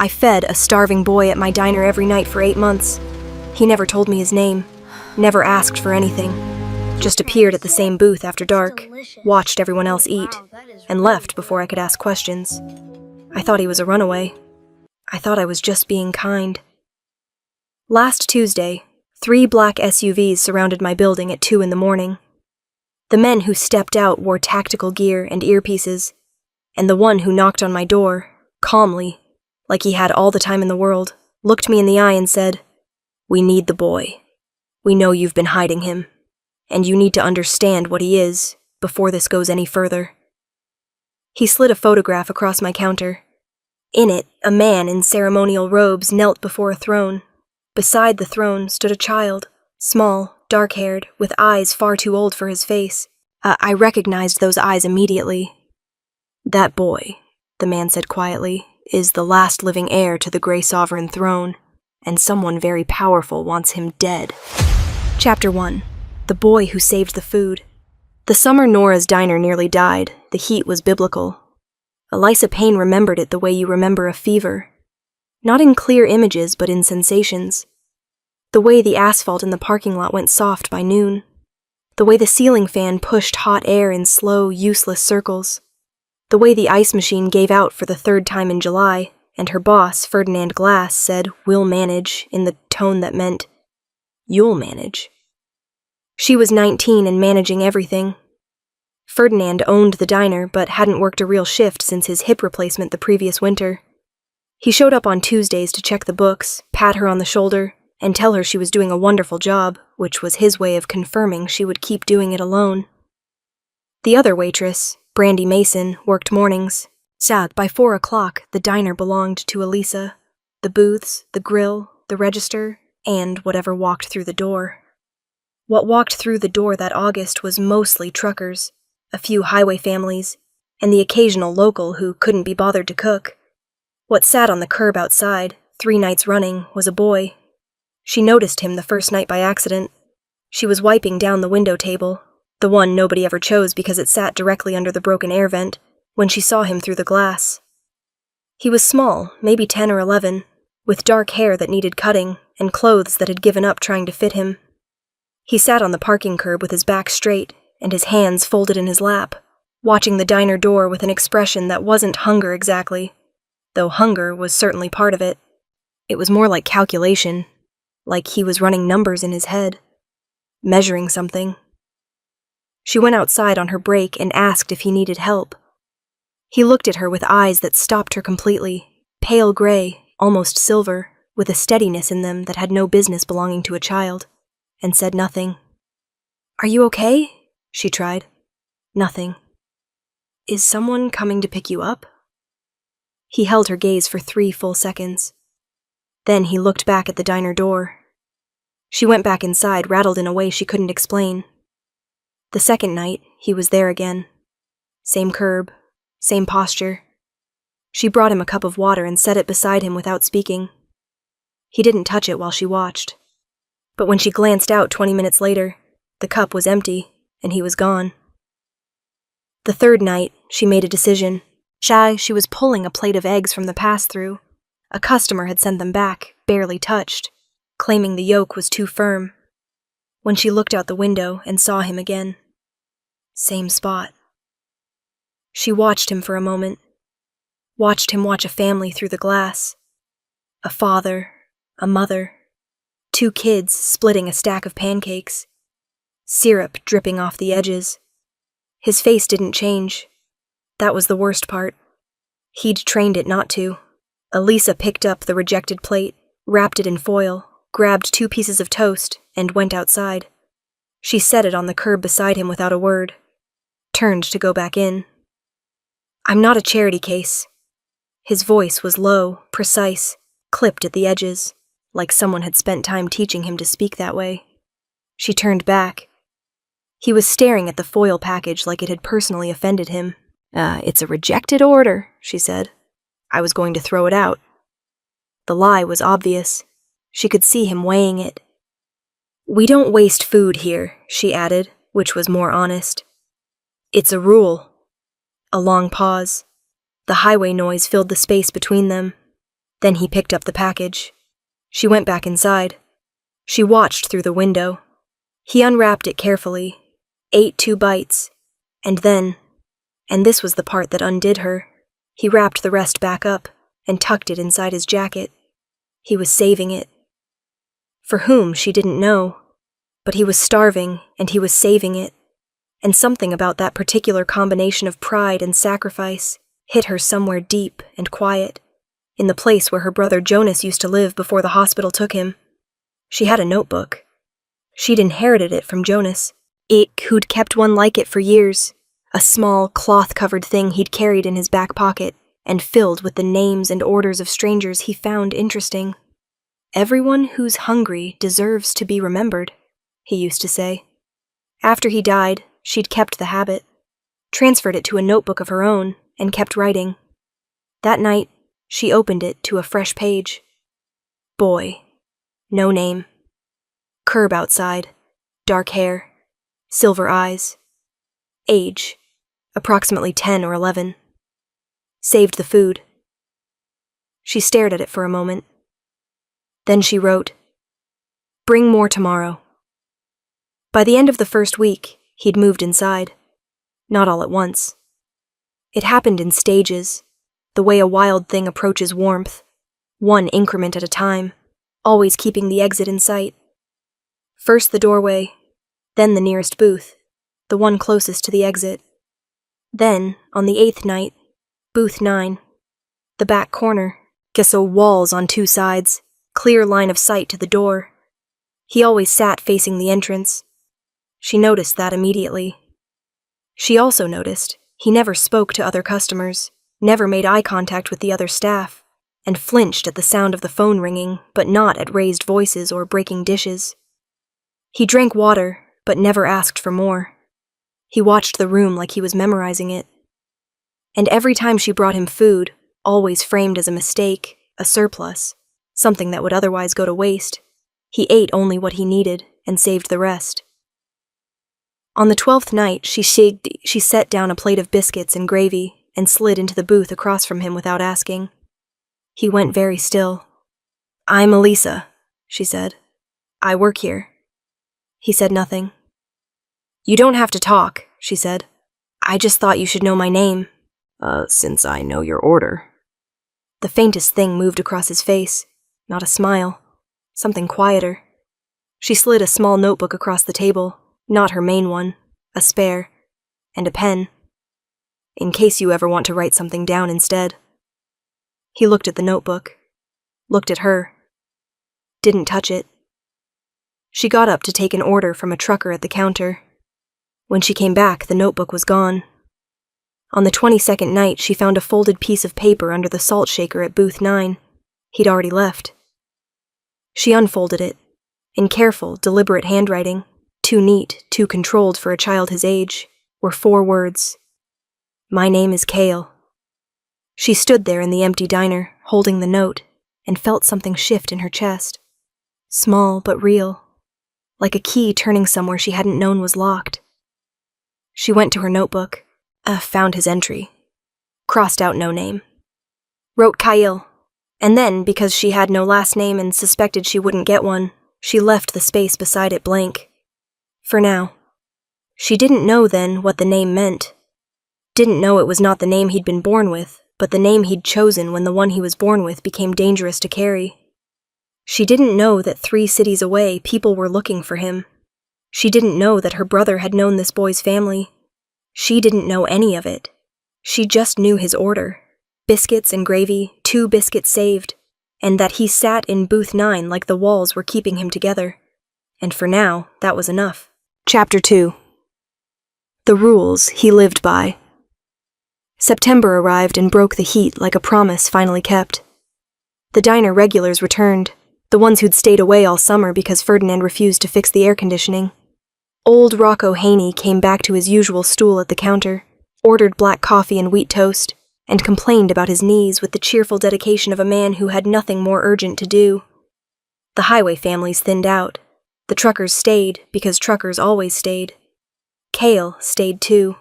I fed a starving boy at my diner every night for 8 months. He never told me his name, never asked for anything, just appeared at the same booth after dark, watched everyone else eat, and left before I could ask questions. I thought he was a runaway. I thought I was just being kind. Last Tuesday, 3 black SUVs surrounded my building at 2 in the morning. The men who stepped out wore tactical gear and earpieces, and the one who knocked on my door, calmly, like he had all the time in the world, looked me in the eye and said, "We need the boy. We know you've been hiding him, and you need to understand what he is before this goes any further." He slid a photograph across my counter. In it, a man in ceremonial robes knelt before a throne. Beside the throne stood a child, small, dark-haired, with eyes far too old for his face. I recognized those eyes immediately. "That boy," the man said quietly, "is the last living heir to the Grey Sovereign throne, and someone very powerful wants him dead." Chapter 1. The Boy Who Saved the Food. The summer Nora's diner nearly died. The heat was biblical. Elisa Payne remembered it the way you remember a fever. Not in clear images, but in sensations. The way the asphalt in the parking lot went soft by noon. The way the ceiling fan pushed hot air in slow, useless circles. The way the ice machine gave out for the 3rd time in July, and her boss, Ferdinand Glass, said, "We'll manage," in the tone that meant, "You'll manage." She was 19 and managing everything. Ferdinand owned the diner, but hadn't worked a real shift since his hip replacement the previous winter. He showed up on Tuesdays to check the books, pat her on the shoulder, and tell her she was doing a wonderful job, which was his way of confirming she would keep doing it alone. The other waitress, Brandy Mason, worked mornings. By 4 o'clock, the diner belonged to Elisa. The booths, the grill, the register, and whatever walked through the door. What walked through the door that August was mostly truckers, a few highway families, and the occasional local who couldn't be bothered to cook. What sat on the curb outside, 3 nights running, was a boy. She noticed him the first night by accident. She was wiping down the window table, the one nobody ever chose because it sat directly under the broken air vent, when she saw him through the glass. He was small, maybe 10 or 11, with dark hair that needed cutting and clothes that had given up trying to fit him. He sat on the parking curb with his back straight and his hands folded in his lap, watching the diner door with an expression that wasn't hunger exactly, though hunger was certainly part of it. It was more like calculation, like he was running numbers in his head, measuring something. She went outside on her break and asked if he needed help. He looked at her with eyes that stopped her completely, pale gray, almost silver, with a steadiness in them that had no business belonging to a child, and said nothing. "Are you okay?" she tried. Nothing. "Is someone coming to pick you up?" He held her gaze for 3 full seconds. Then he looked back at the diner door. She went back inside, rattled in a way she couldn't explain. The second night, he was there again. Same curb, same posture. She brought him a cup of water and set it beside him without speaking. He didn't touch it while she watched. But when she glanced out 20 minutes later, the cup was empty, and he was gone. The 3rd night, she made a decision. She was pulling a plate of eggs from the pass-through. A customer had sent them back, barely touched, claiming the yolk was too firm. When she looked out the window and saw him again. Same spot. She watched him for a moment. Watched him watch a family through the glass. A father, a mother, 2 kids splitting a stack of pancakes. Syrup dripping off the edges. His face didn't change. That was the worst part. He'd trained it not to. Elisa picked up the rejected plate, wrapped it in foil, grabbed 2 pieces of toast, and went outside. She set it on the curb beside him without a word. Turned to go back in. "I'm not a charity case." His voice was low, precise, clipped at the edges, like someone had spent time teaching him to speak that way. She turned back. He was staring at the foil package like it had personally offended him. It's a rejected order," she said. "I was going to throw it out." The lie was obvious. She could see him weighing it. "We don't waste food here," she added, which was more honest. "It's a rule." A long pause. The highway noise filled the space between them. Then he picked up the package. She went back inside. She watched through the window. He unwrapped it carefully, ate 2 bites, and then, and this was the part that undid her, he wrapped the rest back up and tucked it inside his jacket. He was saving it. For whom, she didn't know, but he was starving and he was saving it, and something about that particular combination of pride and sacrifice hit her somewhere deep and quiet, in the place where her brother Jonas used to live before the hospital took him. She had a notebook. She'd inherited it from Jonas, who'd kept one like it for years, a small, cloth-covered thing he'd carried in his back pocket and filled with the names and orders of strangers he found interesting. "Everyone who's hungry deserves to be remembered," he used to say. After he died, she'd kept the habit, transferred it to a notebook of her own, and kept writing. That night, she opened it to a fresh page. Boy. No name. Curb outside. Dark hair. Silver eyes. Age. Approximately 10 or 11. Saved the food. She stared at it for a moment. Then she wrote, "Bring more tomorrow." By the end of the first week, he'd moved inside. Not all at once. It happened in stages, the way a wild thing approaches warmth, one increment at a time, always keeping the exit in sight. First the doorway, then the nearest booth, the one closest to the exit. Then, on the 8th night, booth 9, the back corner, gesso walls on 2 sides, clear line of sight to the door. He always sat facing the entrance. She noticed that immediately. She also noticed he never spoke to other customers, never made eye contact with the other staff, and flinched at the sound of the phone ringing, but not at raised voices or breaking dishes. He drank water, but never asked for more. He watched the room like he was memorizing it. And every time she brought him food, always framed as a mistake, a surplus, something that would otherwise go to waste, he ate only what he needed and saved the rest. On the 12th night, she set down a plate of biscuits and gravy and slid into the booth across from him without asking. He went very still. "I'm Elisa," she said. "I work here." He said nothing. "You don't have to talk," she said. "I just thought you should know my name." Since I know your order." The faintest thing moved across his face, not a smile, something quieter. She slid a small notebook across the table, not her main one, a spare, and a pen. "In case you ever want to write something down instead." He looked at the notebook, looked at her, didn't touch it. She got up to take an order from a trucker at the counter. When she came back, the notebook was gone. On the 22nd night, she found a folded piece of paper under the salt shaker at booth 9. He'd already left. She unfolded it, in careful, deliberate handwriting, too neat, too controlled for a child his age, were 4 words. "My name is Kale." She stood there in the empty diner, holding the note, and felt something shift in her chest. Small but real, like a key turning somewhere she hadn't known was locked. She went to her notebook, found his entry, crossed out no name, wrote Kyle, and then, because she had no last name and suspected she wouldn't get one, she left the space beside it blank. For now. She didn't know then what the name meant. Didn't know it was not the name he'd been born with, but the name he'd chosen when the one he was born with became dangerous to carry. She didn't know that 3 cities away people were looking for him. She didn't know that her brother had known this boy's family. She didn't know any of it. She just knew his order. Biscuits and gravy, 2 biscuits saved, and that he sat in booth 9 like the walls were keeping him together. And for now, that was enough. Chapter 2. The rules he lived by. September arrived and broke the heat like a promise finally kept. The diner regulars returned, the ones who'd stayed away all summer because Ferdinand refused to fix the air conditioning. Old Rocco Haney came back to his usual stool at the counter, ordered black coffee and wheat toast, and complained about his knees with the cheerful dedication of a man who had nothing more urgent to do. The highway families thinned out. The truckers stayed because truckers always stayed. Kale stayed too.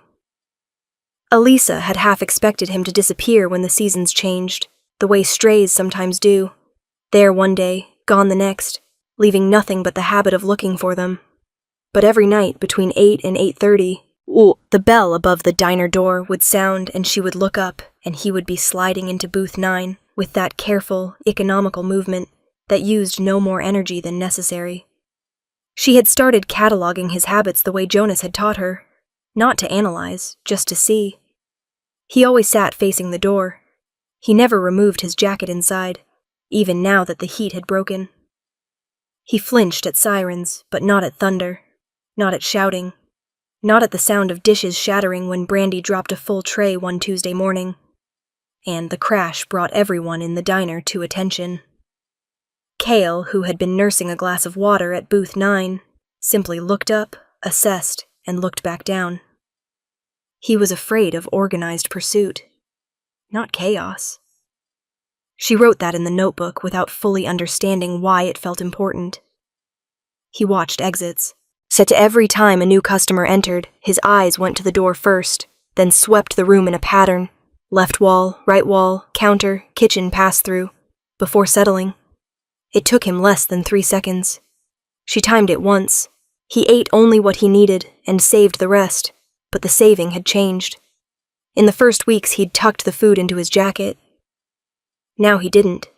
Elisa had half expected him to disappear when the seasons changed, the way strays sometimes do. There one day, gone the next, leaving nothing but the habit of looking for them. But every night between 8 and 8:30, the bell above the diner door would sound and she would look up and he would be sliding into booth 9 with that careful, economical movement that used no more energy than necessary. She had started cataloging his habits the way Jonas had taught her, not to analyze, just to see. He always sat facing the door. He never removed his jacket inside, even now that the heat had broken. He flinched at sirens, but not at thunder, not at shouting, not at the sound of dishes shattering when Brandy dropped a full tray one Tuesday morning. And the crash brought everyone in the diner to attention. Cale, who had been nursing a glass of water at booth 9, simply looked up, assessed, and looked back down. He was afraid of organized pursuit, not chaos. She wrote that in the notebook without fully understanding why it felt important. He watched exits, said to every time a new customer entered, his eyes went to the door first, then swept the room in a pattern, left wall, right wall, counter, kitchen pass-through, before settling. It took him less than 3 seconds. She timed it once. He ate only what he needed and saved the rest, but the saving had changed. In the first weeks, he'd tucked the food into his jacket. Now he didn't,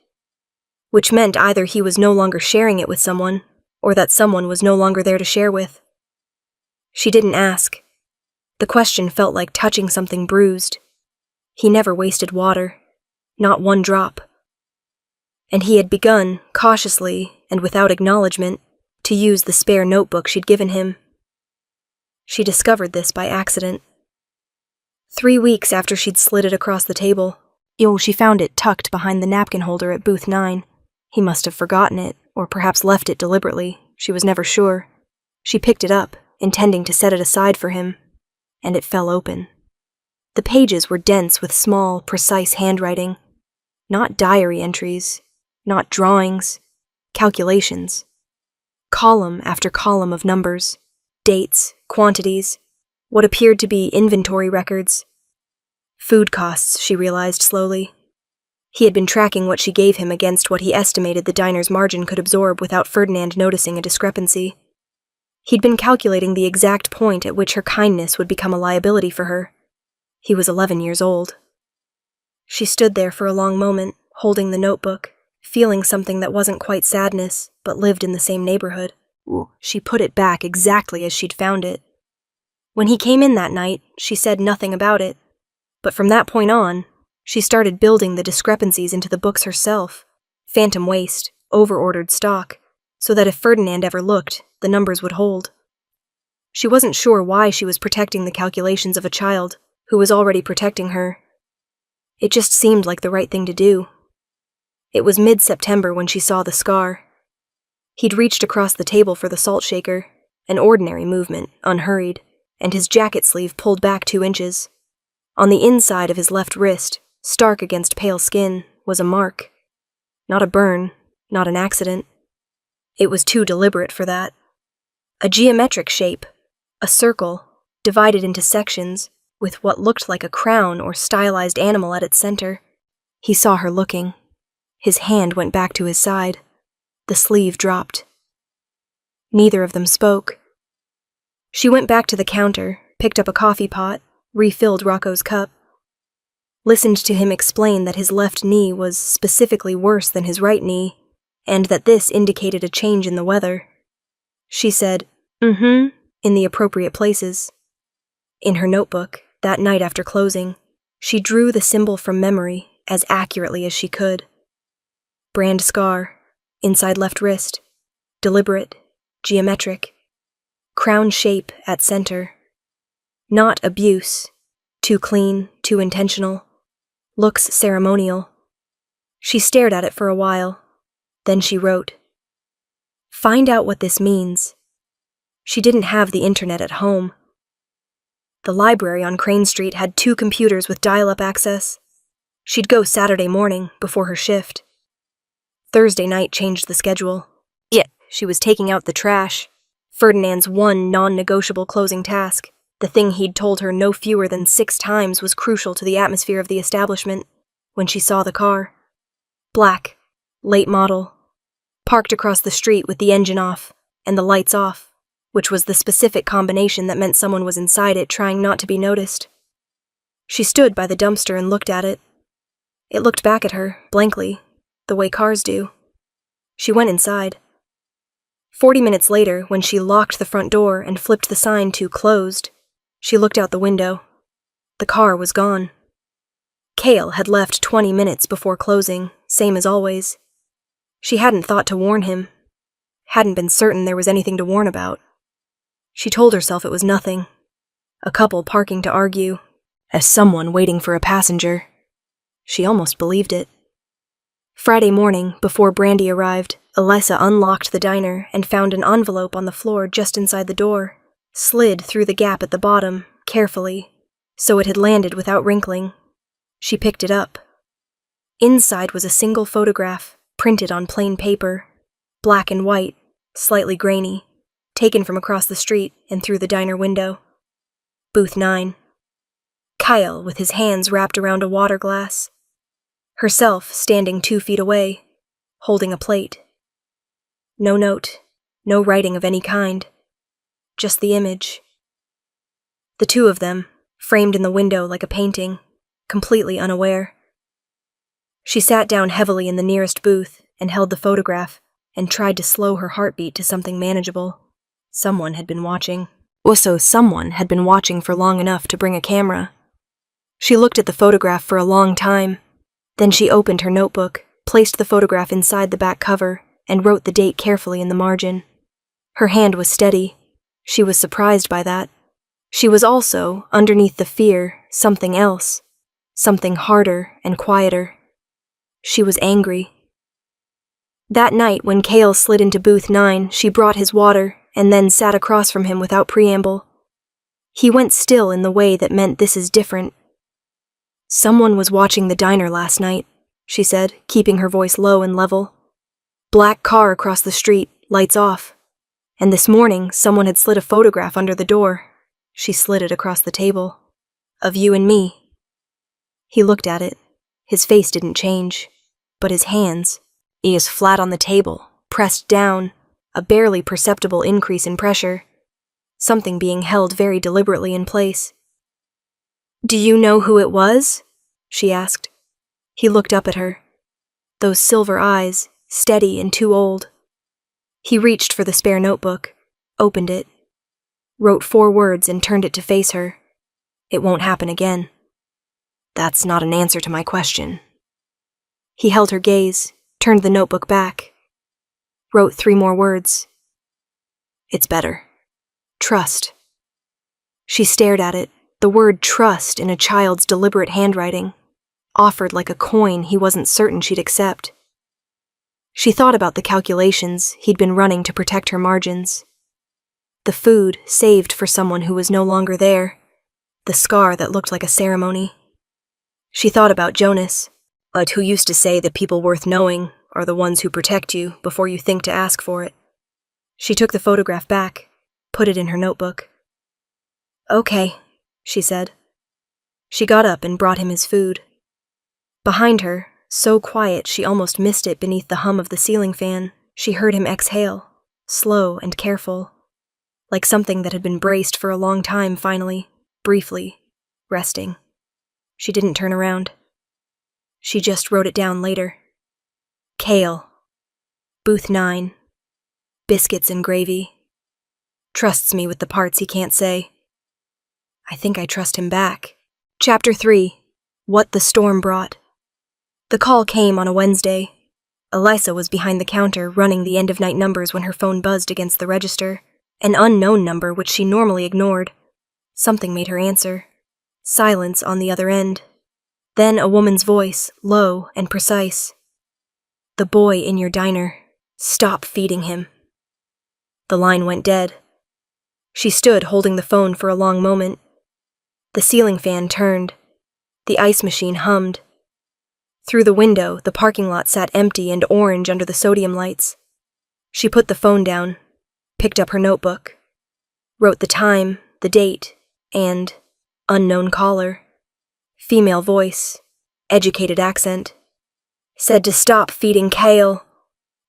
which meant either he was no longer sharing it with someone, or that someone was no longer there to share with. She didn't ask. The question felt like touching something bruised. He never wasted water, not one drop. And he had begun, cautiously and without acknowledgement, to use the spare notebook she'd given him. She discovered this by accident. 3 weeks after she'd slid it across the table, she found it tucked behind the napkin holder at booth 9. He must have forgotten it, or perhaps left it deliberately. She was never sure. She picked it up, intending to set it aside for him, and it fell open. The pages were dense with small, precise handwriting. Not diary entries, not drawings, calculations. Column after column of numbers, dates, quantities, what appeared to be inventory records. Food costs, she realized slowly. He had been tracking what she gave him against what he estimated the diner's margin could absorb without Ferdinand noticing a discrepancy. He'd been calculating the exact point at which her kindness would become a liability for her. He was 11 years old. She stood there for a long moment, holding the notebook, feeling something that wasn't quite sadness, but lived in the same neighborhood. She put it back exactly as she'd found it. When he came in that night, she said nothing about it. But from that point on, she started building the discrepancies into the books herself, phantom waste, over-ordered stock, so that if Ferdinand ever looked, the numbers would hold. She wasn't sure why she was protecting the calculations of a child who was already protecting her. It just seemed like the right thing to do. It was mid-September when she saw the scar. He'd reached across the table for the salt shaker, an ordinary movement, unhurried, and his jacket sleeve pulled back 2 inches. On the inside of his left wrist, stark against pale skin, was a mark. Not a burn, not an accident. It was too deliberate for that. A geometric shape, a circle, divided into sections, with what looked like a crown or stylized animal at its center. He saw her looking. His hand went back to his side. The sleeve dropped. Neither of them spoke. She went back to the counter, picked up a coffee pot, refilled Rocco's cup, listened to him explain that his left knee was specifically worse than his right knee, and that this indicated a change in the weather. She said, in the appropriate places. In her notebook, that night after closing, she drew the symbol from memory as accurately as she could. Brand scar, inside left wrist, deliberate, geometric, crown shape at center. Not abuse, too clean, too intentional, looks ceremonial. She stared at it for a while, then she wrote, "Find out what this means." She didn't have the internet at home. The library on Crane Street had 2 computers with dial-up access. She'd go Saturday morning, before her shift. Thursday night changed the schedule. She was taking out the trash, Ferdinand's one non-negotiable closing task, the thing he'd told her no fewer than 6 times was crucial to the atmosphere of the establishment, when she saw the car. Black, late model, parked across the street with the engine off and the lights off, which was the specific combination that meant someone was inside it trying not to be noticed. She stood by the dumpster and looked at it. It looked back at her, blankly, the way cars do. She went inside. 40 minutes later, when she locked the front door and flipped the sign to closed, she looked out the window. The car was gone. Cale had left 20 minutes before closing, same as always. She hadn't thought to warn him. Hadn't been certain there was anything to warn about. She told herself it was nothing. A couple parking to argue, as someone waiting for a passenger. She almost believed it. Friday morning, before Brandy arrived, Elisa unlocked the diner and found an envelope on the floor just inside the door, slid through the gap at the bottom, carefully, so it had landed without wrinkling. She picked it up. Inside was a single photograph, printed on plain paper, black and white, slightly grainy, taken from across the street and through the diner window. Booth 9. Kyle with his hands wrapped around a water glass. Herself standing 2 feet away, holding a plate. No note, no writing of any kind. Just the image. The two of them, framed in the window like a painting, completely unaware. She sat down heavily in the nearest booth and held the photograph and tried to slow her heartbeat to something manageable. Someone had been watching. Also, someone had been watching for long enough to bring a camera. She looked at the photograph for a long time. Then she opened her notebook, placed the photograph inside the back cover, and wrote the date carefully in the margin. Her hand was steady. She was surprised by that. She was also, underneath the fear, something else. Something harder and quieter. She was angry. That night, when Cale slid into booth 9, she brought his water and then sat across from him without preamble. He went still in the way that meant this is different. Someone was watching the diner last night, she said, keeping her voice low and level. Black car across the street, lights off. And this morning, someone had slid a photograph under the door. She slid it across the table. Of you and me. He looked at it. His face didn't change. But his hands, ears flat on the table, pressed down, a barely perceptible increase in pressure. Something being held very deliberately in place. Do you know who it was? She asked. He looked up at her. Those silver eyes, steady and too old. He reached for the spare notebook, opened it, wrote 4 words and turned it to face her. It won't happen again. That's not an answer to my question. He held her gaze, turned the notebook back, wrote 3 more words. It's better. Trust. She stared at it, the word trust in a child's deliberate handwriting, offered like a coin he wasn't certain she'd accept. She thought about the calculations he'd been running to protect her margins. The food saved for someone who was no longer there. The scar that looked like a ceremony. She thought about Jonas, who used to say that people worth knowing are the ones who protect you before you think to ask for it. She took the photograph back, put it in her notebook. Okay, she said. She got up and brought him his food. Behind her, so quiet she almost missed it beneath the hum of the ceiling fan, she heard him exhale, slow and careful, like something that had been braced for a long time finally, briefly, resting. She didn't turn around. She just wrote it down later. Cale. Booth 9. Biscuits and gravy. Trusts me with the parts he can't say. I think I trust him back. Chapter 3. What the Storm Brought. The call came on a Wednesday. Elisa was behind the counter running the end-of-night numbers when her phone buzzed against the register, an unknown number which she normally ignored. Something made her answer. Silence on the other end. Then a woman's voice, low and precise. The boy in your diner. Stop feeding him. The line went dead. She stood holding the phone for a long moment. The ceiling fan turned. The ice machine hummed. Through the window, the parking lot sat empty and orange under the sodium lights. She put the phone down, picked up her notebook, wrote the time, the date, and unknown caller. Female voice, educated accent. Said to stop feeding Kale.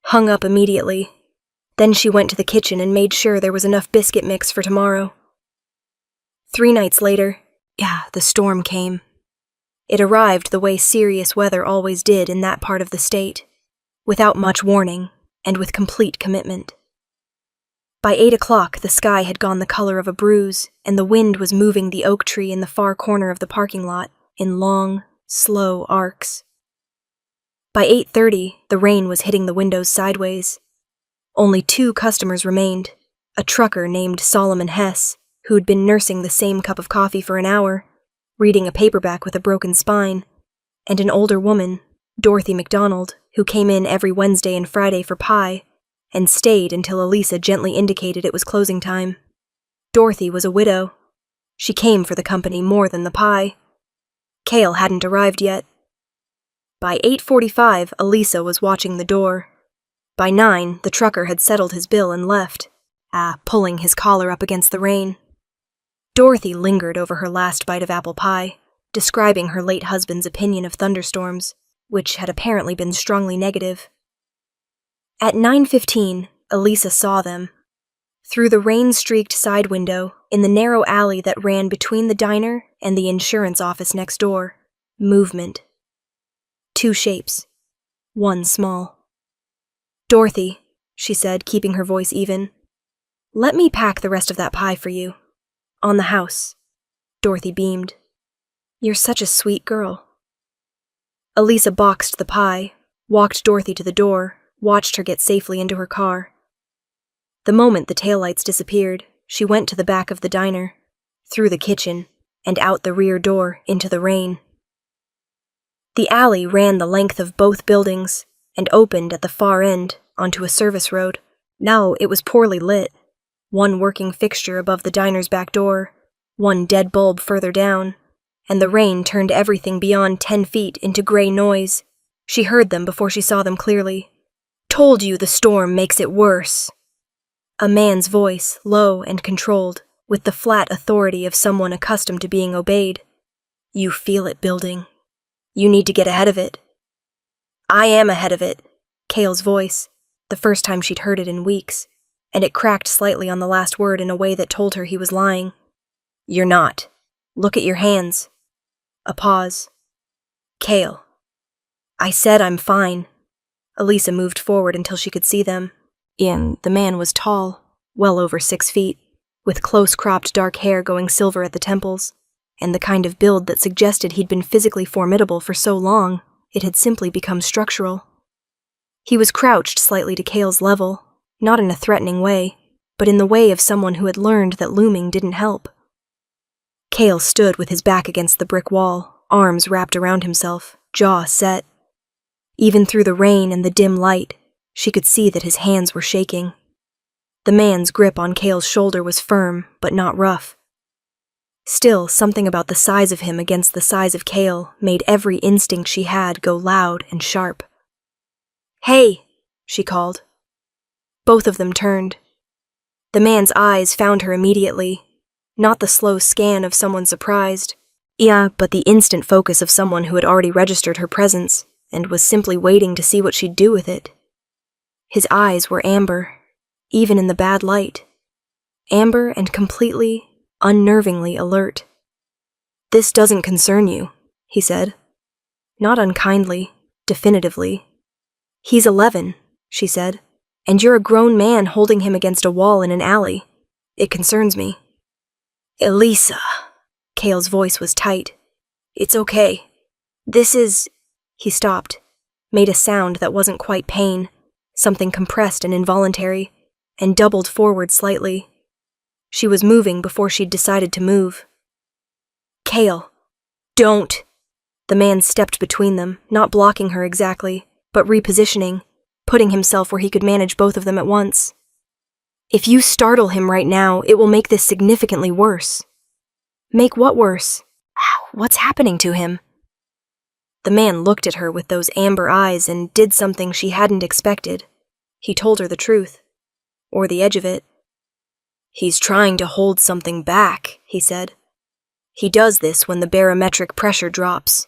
Hung up immediately. Then she went to the kitchen and made sure there was enough biscuit mix for tomorrow. 3 nights later, the storm came. It arrived the way serious weather always did in that part of the state, without much warning and with complete commitment. By 8 o'clock, the sky had gone the color of a bruise, and the wind was moving the oak tree in the far corner of the parking lot in long, slow arcs. By 8:30, the rain was hitting the windows sideways. Only 2 customers remained, a trucker named Solomon Hess, who'd been nursing the same cup of coffee for an hour, reading a paperback with a broken spine, and an older woman, Dorothy McDonald, who came in every Wednesday and Friday for pie, and stayed until Elisa gently indicated it was closing time. Dorothy was a widow. She came for the company more than the pie. Kale hadn't arrived yet. By 8:45, Elisa was watching the door. By 9, the trucker had settled his bill and left, pulling his collar up against the rain. Dorothy lingered over her last bite of apple pie, describing her late husband's opinion of thunderstorms, which had apparently been strongly negative. At 9:15, Elisa saw them. Through the rain-streaked side window, in the narrow alley that ran between the diner and the insurance office next door, movement. 2 shapes, 1 small. "Dorothy," she said, keeping her voice even, "let me pack the rest of that pie for you. On the house." Dorothy beamed. "You're such a sweet girl." Elisa boxed the pie, walked Dorothy to the door, watched her get safely into her car. The moment the taillights disappeared, she went to the back of the diner, through the kitchen, and out the rear door into the rain. The alley ran the length of both buildings and opened at the far end onto a service road. Now it was poorly lit. 1 working fixture above the diner's back door, 1 dead bulb further down, and the rain turned everything beyond 10 feet into gray noise. She heard them before she saw them clearly. "Told you the storm makes it worse." A man's voice, low and controlled, with the flat authority of someone accustomed to being obeyed. "You feel it building. You need to get ahead of it." "I am ahead of it," Kale's voice, the first time she'd heard it in weeks, and it cracked slightly on the last word in a way that told her he was lying. "You're not. Look at your hands." A pause. "Kale." "I said I'm fine." Elisa moved forward until she could see them. The man was tall, well over 6 feet, with close-cropped dark hair going silver at the temples, and the kind of build that suggested he'd been physically formidable for so long, it had simply become structural. He was crouched slightly to Kale's level, not in a threatening way, but in the way of someone who had learned that looming didn't help. Kale stood with his back against the brick wall, arms wrapped around himself, jaw set. Even through the rain and the dim light, she could see that his hands were shaking. The man's grip on Kale's shoulder was firm, but not rough. Still, something about the size of him against the size of Kale made every instinct she had go loud and sharp. "Hey!" she called. Both of them turned. The man's eyes found her immediately, not the slow scan of someone surprised, but the instant focus of someone who had already registered her presence and was simply waiting to see what she'd do with it. His eyes were amber, even in the bad light. Amber and completely, unnervingly alert. "This doesn't concern you," he said. Not unkindly, definitively. "He's 11, she said, "and you're a grown man holding him against a wall in an alley. It concerns me." "Elisa," Kale's voice was tight. "It's okay. This is—" He stopped, made a sound that wasn't quite pain, something compressed and involuntary, and doubled forward slightly. She was moving before she'd decided to move. "Kale, don't!" The man stepped between them, not blocking her exactly, but repositioning, putting himself where he could manage both of them at once. "If you startle him right now, it will make this significantly worse." "Make what worse? What's happening to him?" The man looked at her with those amber eyes and did something she hadn't expected. He told her the truth. Or the edge of it. "He's trying to hold something back," he said. "He does this when the barometric pressure drops."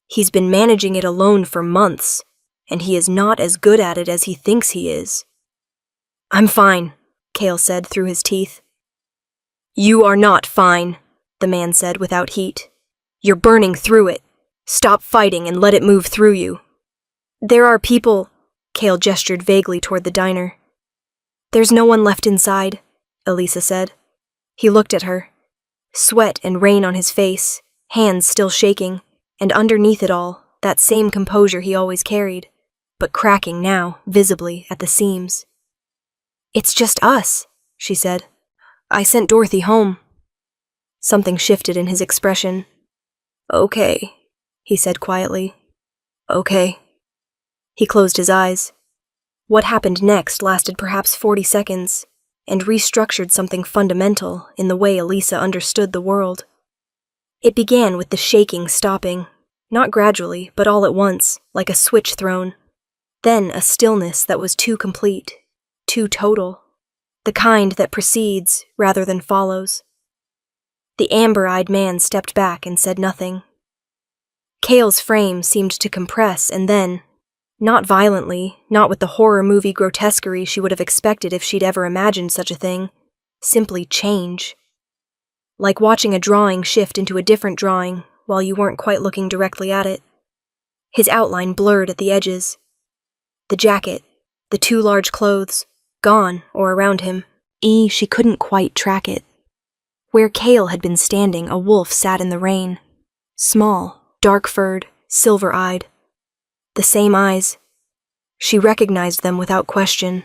He's been managing it alone for months, and he is not as good at it as he thinks he is. I'm fine, Cale said through his teeth. You are not fine, the man said without heat. You're burning through it. Stop fighting and let it move through you. There are people, Cale gestured vaguely toward the diner. There's no one left inside, Elisa said. He looked at her. Sweat and rain on his face, hands still shaking, and underneath it all, that same composure he always carried, but cracking now, visibly, at the seams. It's just us, she said. I sent Dorothy home. Something shifted in his expression. Okay, he said quietly. Okay. He closed his eyes. What happened next lasted perhaps 40 seconds, and restructured something fundamental in the way Elisa understood the world. It began with the shaking stopping, not gradually, but all at once, like a switch thrown. Then a stillness that was too complete, too total, the kind that precedes rather than follows. The amber-eyed man stepped back and said nothing. Cale's frame seemed to compress and then, not violently, not with the horror movie grotesquerie she would have expected if she'd ever imagined such a thing, simply change. Like watching a drawing shift into a different drawing while you weren't quite looking directly at it. His outline blurred at the edges. The jacket, the two large clothes, gone or around him. She couldn't quite track it. Where Cale had been standing, a wolf sat in the rain. Small, dark-furred, silver-eyed. The same eyes. She recognized them without question.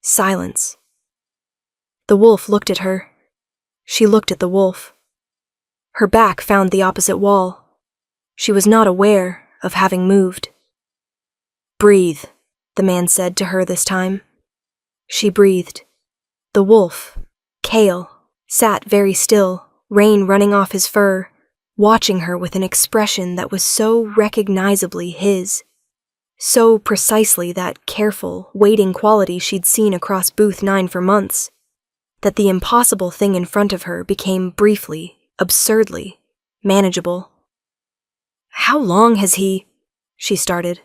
Silence. The wolf looked at her. She looked at the wolf. Her back found the opposite wall. She was not aware of having moved. Breathe, the man said to her this time. She breathed. The wolf, Cale, sat very still, rain running off his fur, watching her with an expression that was so recognizably his, so precisely that careful, waiting quality she'd seen across Booth 9 for months, that the impossible thing in front of her became briefly, absurdly, manageable. How long has he... she started.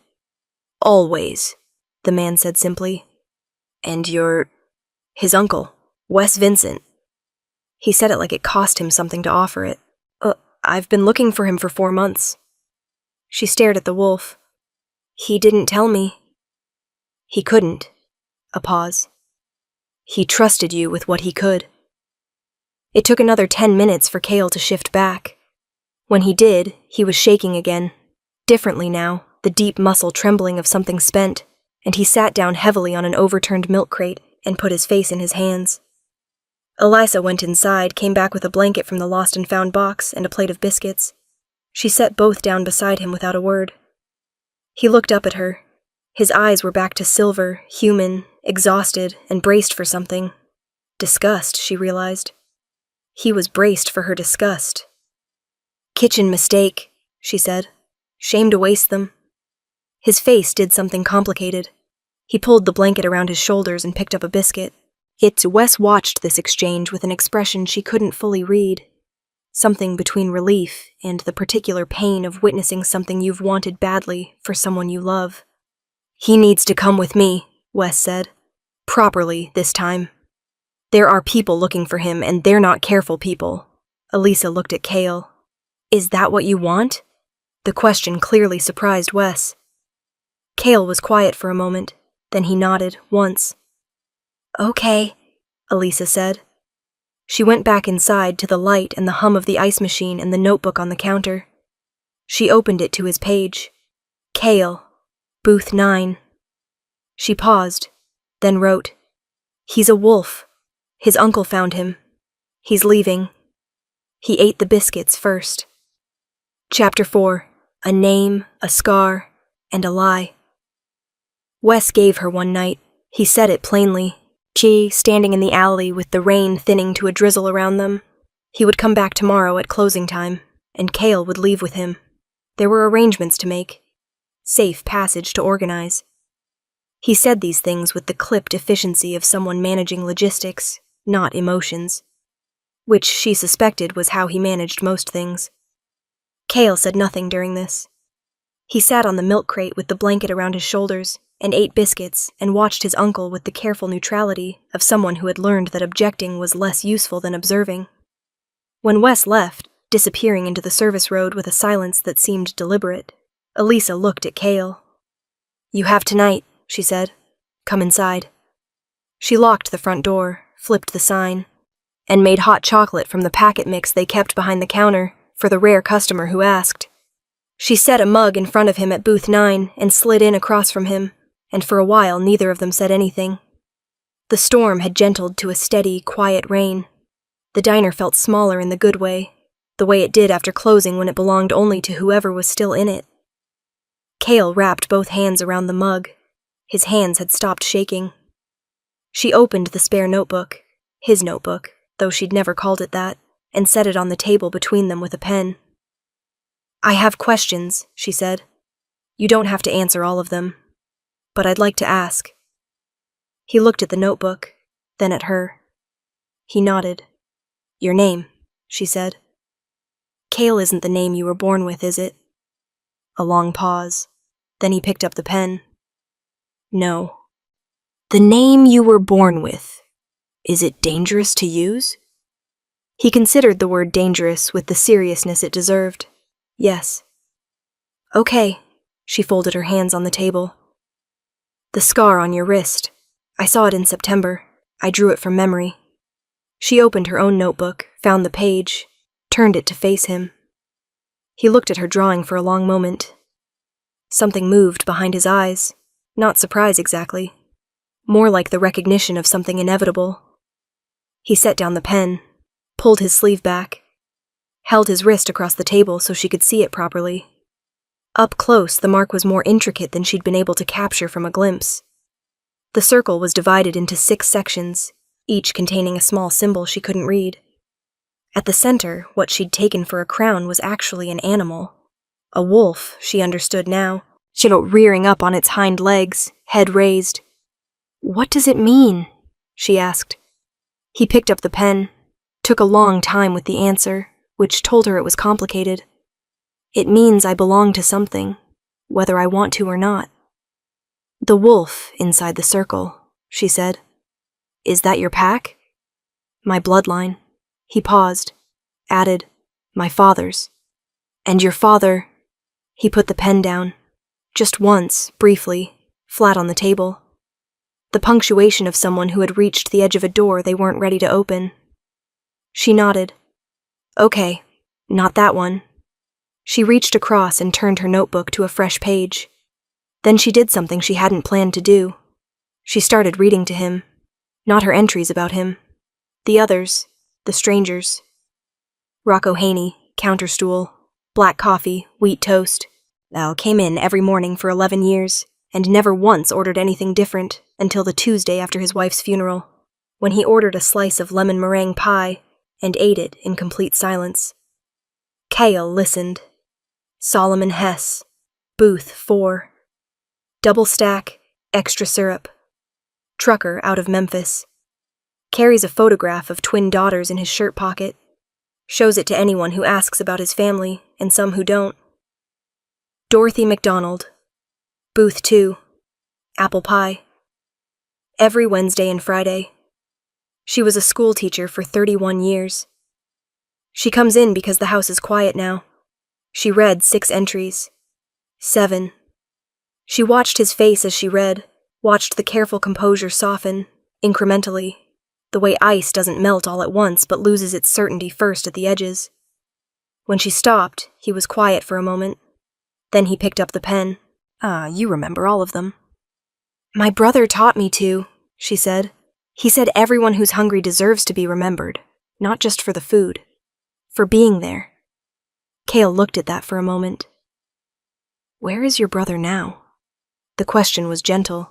Always, the man said simply. And you're... his uncle, Wes Vincent. He said it like it cost him something to offer it. I've been looking for him for 4 months. She stared at the wolf. He didn't tell me. He couldn't. A pause. He trusted you with what he could. It took another 10 minutes for Cale to shift back. When he did, he was shaking again. Differently now, the deep muscle trembling of something spent, and he sat down heavily on an overturned milk crate and put his face in his hands. Elisa went inside, came back with a blanket from the lost and found box and a plate of biscuits. She set both down beside him without a word. He looked up at her. His eyes were back to silver, human, exhausted, and braced for something. Disgust, she realized. He was braced for her disgust. Kitchen mistake, she said. Shame to waste them. His face did something complicated. He pulled the blanket around his shoulders and picked up a biscuit. Wes watched this exchange with an expression she couldn't fully read. Something between relief and the particular pain of witnessing something you've wanted badly for someone you love. He needs to come with me, Wes said. Properly, this time. There are people looking for him, and they're not careful people. Elisa looked at Cale. Is that what you want? The question clearly surprised Wes. Cale was quiet for a moment, then he nodded, once. Okay, Elisa said. She went back inside to the light and the hum of the ice machine and the notebook on the counter. She opened it to his page. Cale, Booth 9. She paused, then wrote, He's a wolf. His uncle found him. He's leaving. He ate the biscuits first. Chapter 4. A name, a scar, and a lie. Wes gave her one night. He said it plainly. She, standing in the alley with the rain thinning to a drizzle around them. He would come back tomorrow at closing time, and Cale would leave with him. There were arrangements to make. Safe passage to organize. He said these things with the clipped efficiency of someone managing logistics, not emotions. Which she suspected was how he managed most things. Cale said nothing during this. He sat on the milk crate with the blanket around his shoulders and ate biscuits and watched his uncle with the careful neutrality of someone who had learned that objecting was less useful than observing. When Wes left, disappearing into the service road with a silence that seemed deliberate, Elisa looked at Cale. "You have tonight," she said. "Come inside." She locked the front door, flipped the sign, and made hot chocolate from the packet mix they kept behind the counter for the rare customer who asked. She set a mug in front of him at booth 9 and slid in across from him, and for a while neither of them said anything. The storm had gentled to a steady, quiet rain. The diner felt smaller in the good way, the way it did after closing when it belonged only to whoever was still in it. Cale wrapped both hands around the mug. His hands had stopped shaking. She opened the spare notebook, his notebook, though she'd never called it that, and set it on the table between them with a pen. "I have questions," she said. "You don't have to answer all of them, but I'd like to ask." He looked at the notebook, then at her. He nodded. "Your name," she said. "Cale isn't the name you were born with, is it?" A long pause. Then he picked up the pen. "No." "The name you were born with. Is it dangerous to use?" He considered the word dangerous with the seriousness it deserved. "Yes." "Okay." She folded her hands on the table. "The scar on your wrist. I saw it in September. I drew it from memory." She opened her own notebook, found the page, turned it to face him. He looked at her drawing for a long moment. Something moved behind his eyes, not surprise exactly, more like the recognition of something inevitable. He set down the pen, pulled his sleeve back, held his wrist across the table so she could see it properly. Up close, the mark was more intricate than she'd been able to capture from a glimpse. The circle was divided into 6 sections, each containing a small symbol she couldn't read. At the center, what she'd taken for a crown was actually an animal. A wolf, she understood now, rearing up on its hind legs, head raised. "What does it mean?" she asked. He picked up the pen, took a long time with the answer, which told her it was complicated. "It means I belong to something, whether I want to or not." "The wolf inside the circle," she said. "Is that your pack?" "My bloodline." He paused, added, "My father's." "And your father—" He put the pen down, just once, briefly, flat on the table. The punctuation of someone who had reached the edge of a door they weren't ready to open. She nodded. "Okay, not that one." She reached across and turned her notebook to a fresh page. Then she did something she hadn't planned to do. She started reading to him, not her entries about him. The others, the strangers. Rocco Haney, counterstool, black coffee, wheat toast. Al came in every morning for 11 years, and never once ordered anything different until the Tuesday after his wife's funeral, when he ordered a slice of lemon meringue pie and ate it in complete silence. Cale listened. Solomon Hess, booth 4. Double stack, extra syrup. Trucker out of Memphis. Carries a photograph of twin daughters in his shirt pocket. Shows it to anyone who asks about his family, and some who don't. Dorothy McDonald, booth 2. Apple pie. Every Wednesday and Friday. She was a school teacher for 31 years. She comes in because the house is quiet now. She read 6 entries. 7. She watched his face as she read, watched the careful composure soften, incrementally, the way ice doesn't melt all at once but loses its certainty first at the edges. When she stopped, he was quiet for a moment. Then he picked up the pen. You remember all of them." "My brother taught me to," she said. "He said everyone who's hungry deserves to be remembered, not just for the food, for being there." Cale looked at that for a moment. "Where is your brother now?" The question was gentle.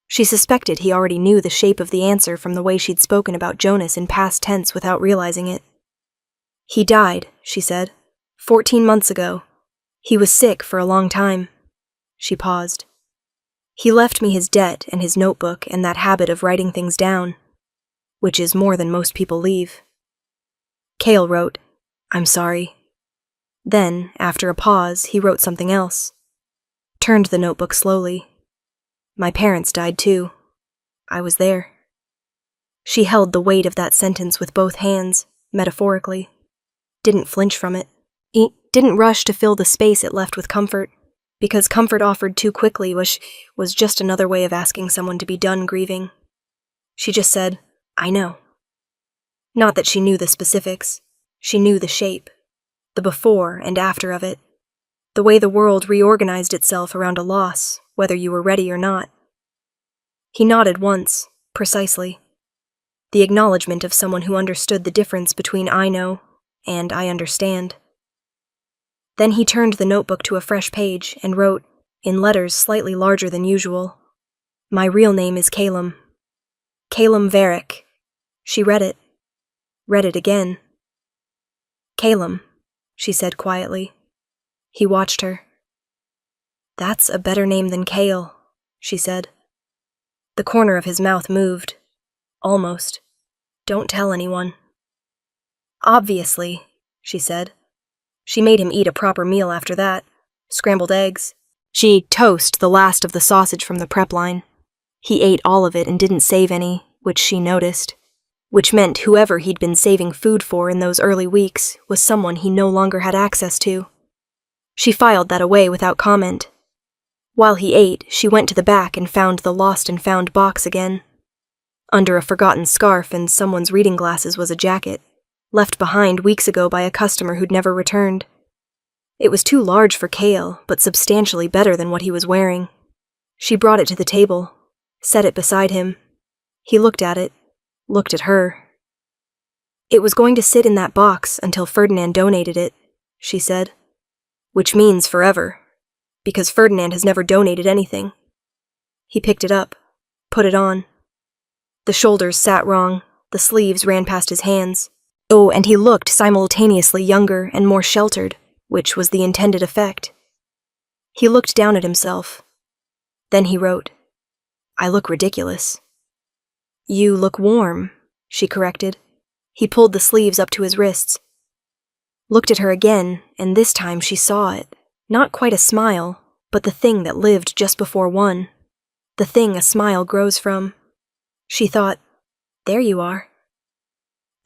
She suspected he already knew the shape of the answer from the way she'd spoken about Jonas in past tense without realizing it. "He died," she said, 14 months ago. He was sick for a long time." She paused. "He left me his debt and his notebook and that habit of writing things down, which is more than most people leave." Cale wrote, "I'm sorry." Then, after a pause, he wrote something else. Turned the notebook slowly. My parents died too. I was there. She held the weight of that sentence with both hands, metaphorically. Didn't flinch from it. Didn't rush to fill the space it left with comfort, because comfort offered too quickly was just another way of asking someone to be done grieving. She just said, I know. Not that she knew the specifics. She knew the shape, the before and after of it, the way the world reorganized itself around a loss, whether you were ready or not. He nodded once, precisely. The acknowledgement of someone who understood the difference between I know and I understand. Then he turned the notebook to a fresh page and wrote, in letters slightly larger than usual, My real name is Calum. Calum Varick. She read it again. Calum, she said quietly. He watched her. That's a better name than Cale, she said. The corner of his mouth moved. Almost. Don't tell anyone. Obviously, she said. She made him eat a proper meal after that. Scrambled eggs. She ate toast, the last of the sausage from the prep line. He ate all of it and didn't save any, which she noticed. Which meant whoever he'd been saving food for in those early weeks was someone he no longer had access to. She filed that away without comment. While he ate, she went to the back and found the lost and found box again. Under a forgotten scarf and someone's reading glasses was a jacket, left behind weeks ago by a customer who'd never returned. It was too large for Cale, but substantially better than what he was wearing. She brought it to the table, set it beside him. He looked at it, looked at her. It was going to sit in that box until Ferdinand donated it, she said. Which means forever, because Ferdinand has never donated anything. He picked it up, put it on. The shoulders sat wrong, the sleeves ran past his hands. Oh, and he looked simultaneously younger and more sheltered, which was the intended effect. He looked down at himself. Then he wrote, I look ridiculous. You look warm, she corrected. He pulled the sleeves up to his wrists. Looked at her again, and this time she saw it. Not quite a smile, but the thing that lived just before one. The thing a smile grows from. She thought, there you are.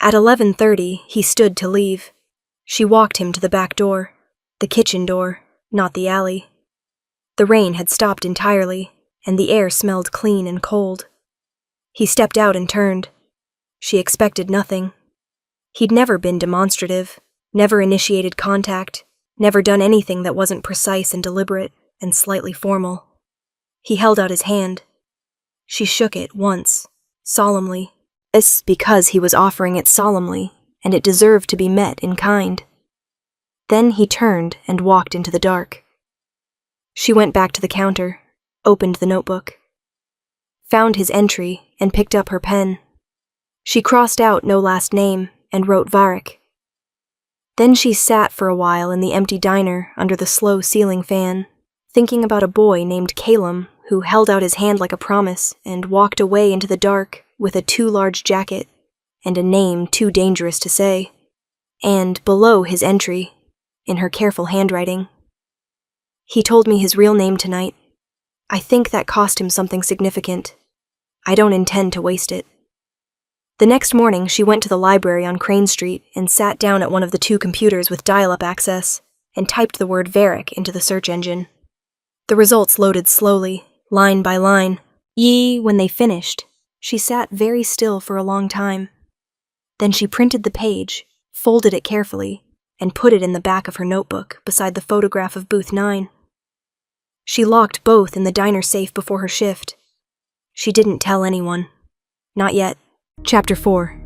At 11:30, he stood to leave. She walked him to the back door, the kitchen door, not the alley. The rain had stopped entirely, and the air smelled clean and cold. He stepped out and turned. She expected nothing. He'd never been demonstrative, never initiated contact, never done anything that wasn't precise and deliberate and slightly formal. He held out his hand. She shook it once, solemnly. This because he was offering it solemnly, and it deserved to be met in kind. Then he turned and walked into the dark. She went back to the counter, opened the notebook, found his entry, and picked up her pen. She crossed out no last name and wrote Varick. Then she sat for a while in the empty diner under the slow ceiling fan, thinking about a boy named Calum who held out his hand like a promise and walked away into the dark with a too large jacket and a name too dangerous to say, and below his entry, in her careful handwriting. He told me his real name tonight. I think that cost him something significant. I don't intend to waste it. The next morning, she went to the library on Crane Street and sat down at one of the two computers with dial-up access and typed the word Varick into the search engine. The results loaded slowly, line by line. When they finished, she sat very still for a long time. Then she printed the page, folded it carefully, and put it in the back of her notebook beside the photograph of Booth 9. She locked both in the diner safe before her shift. She didn't tell anyone. Not yet. Chapter 4.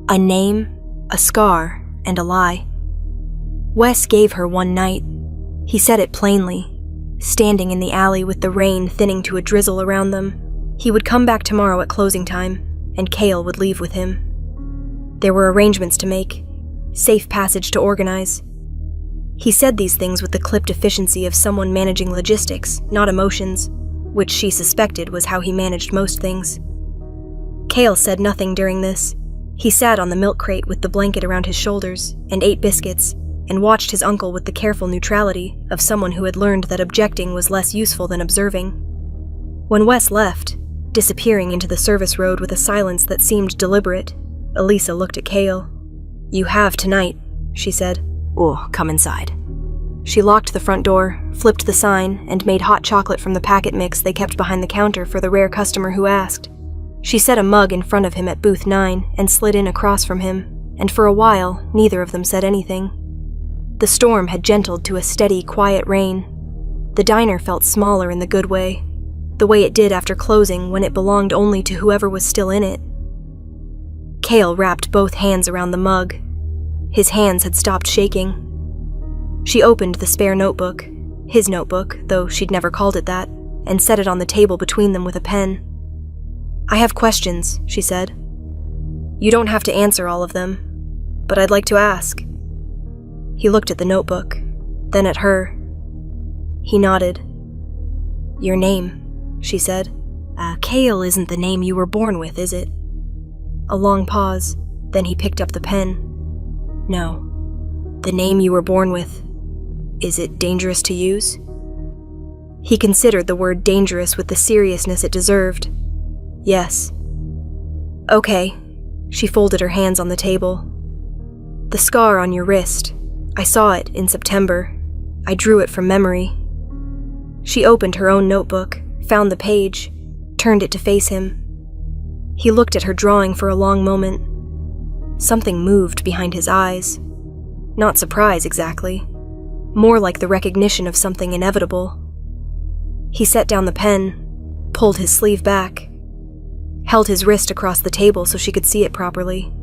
A name, a scar, and a lie. Wes gave her one night. He said it plainly, standing in the alley with the rain thinning to a drizzle around them. He would come back tomorrow at closing time, and Cale would leave with him. There were arrangements to make, safe passage to organize. He said these things with the clipped efficiency of someone managing logistics, not emotions, which she suspected was how he managed most things. Cale said nothing during this. He sat on the milk crate with the blanket around his shoulders and ate biscuits, and watched his uncle with the careful neutrality of someone who had learned that objecting was less useful than observing. When Wes left, disappearing into the service road with a silence that seemed deliberate, Elisa looked at Cale. "You have tonight," she said. "Oh, come inside." She locked the front door, flipped the sign, and made hot chocolate from the packet mix they kept behind the counter for the rare customer who asked. She set a mug in front of him at booth 9 and slid in across from him, and for a while, neither of them said anything. The storm had gentled to a steady, quiet rain. The diner felt smaller in the good way, the way it did after closing when it belonged only to whoever was still in it. Cale wrapped both hands around the mug. His hands had stopped shaking. She opened the spare notebook, his notebook, though she'd never called it that, and set it on the table between them with a pen. "I have questions," she said. "You don't have to answer all of them, but I'd like to ask." He looked at the notebook, then at her. He nodded. "Your name," she said. Cale isn't the name you were born with, is it?" A long pause, then he picked up the pen. "No. The name you were born with. Is it dangerous to use?" He considered the word dangerous with the seriousness it deserved. "Yes." "Okay." She folded her hands on the table. "The scar on your wrist. I saw it in September. I drew it from memory." She opened her own notebook, found the page, turned it to face him. He looked at her drawing for a long moment. Something moved behind his eyes. Not surprise, exactly. More like the recognition of something inevitable. He set down the pen, pulled his sleeve back, held his wrist across the table so she could see it properly.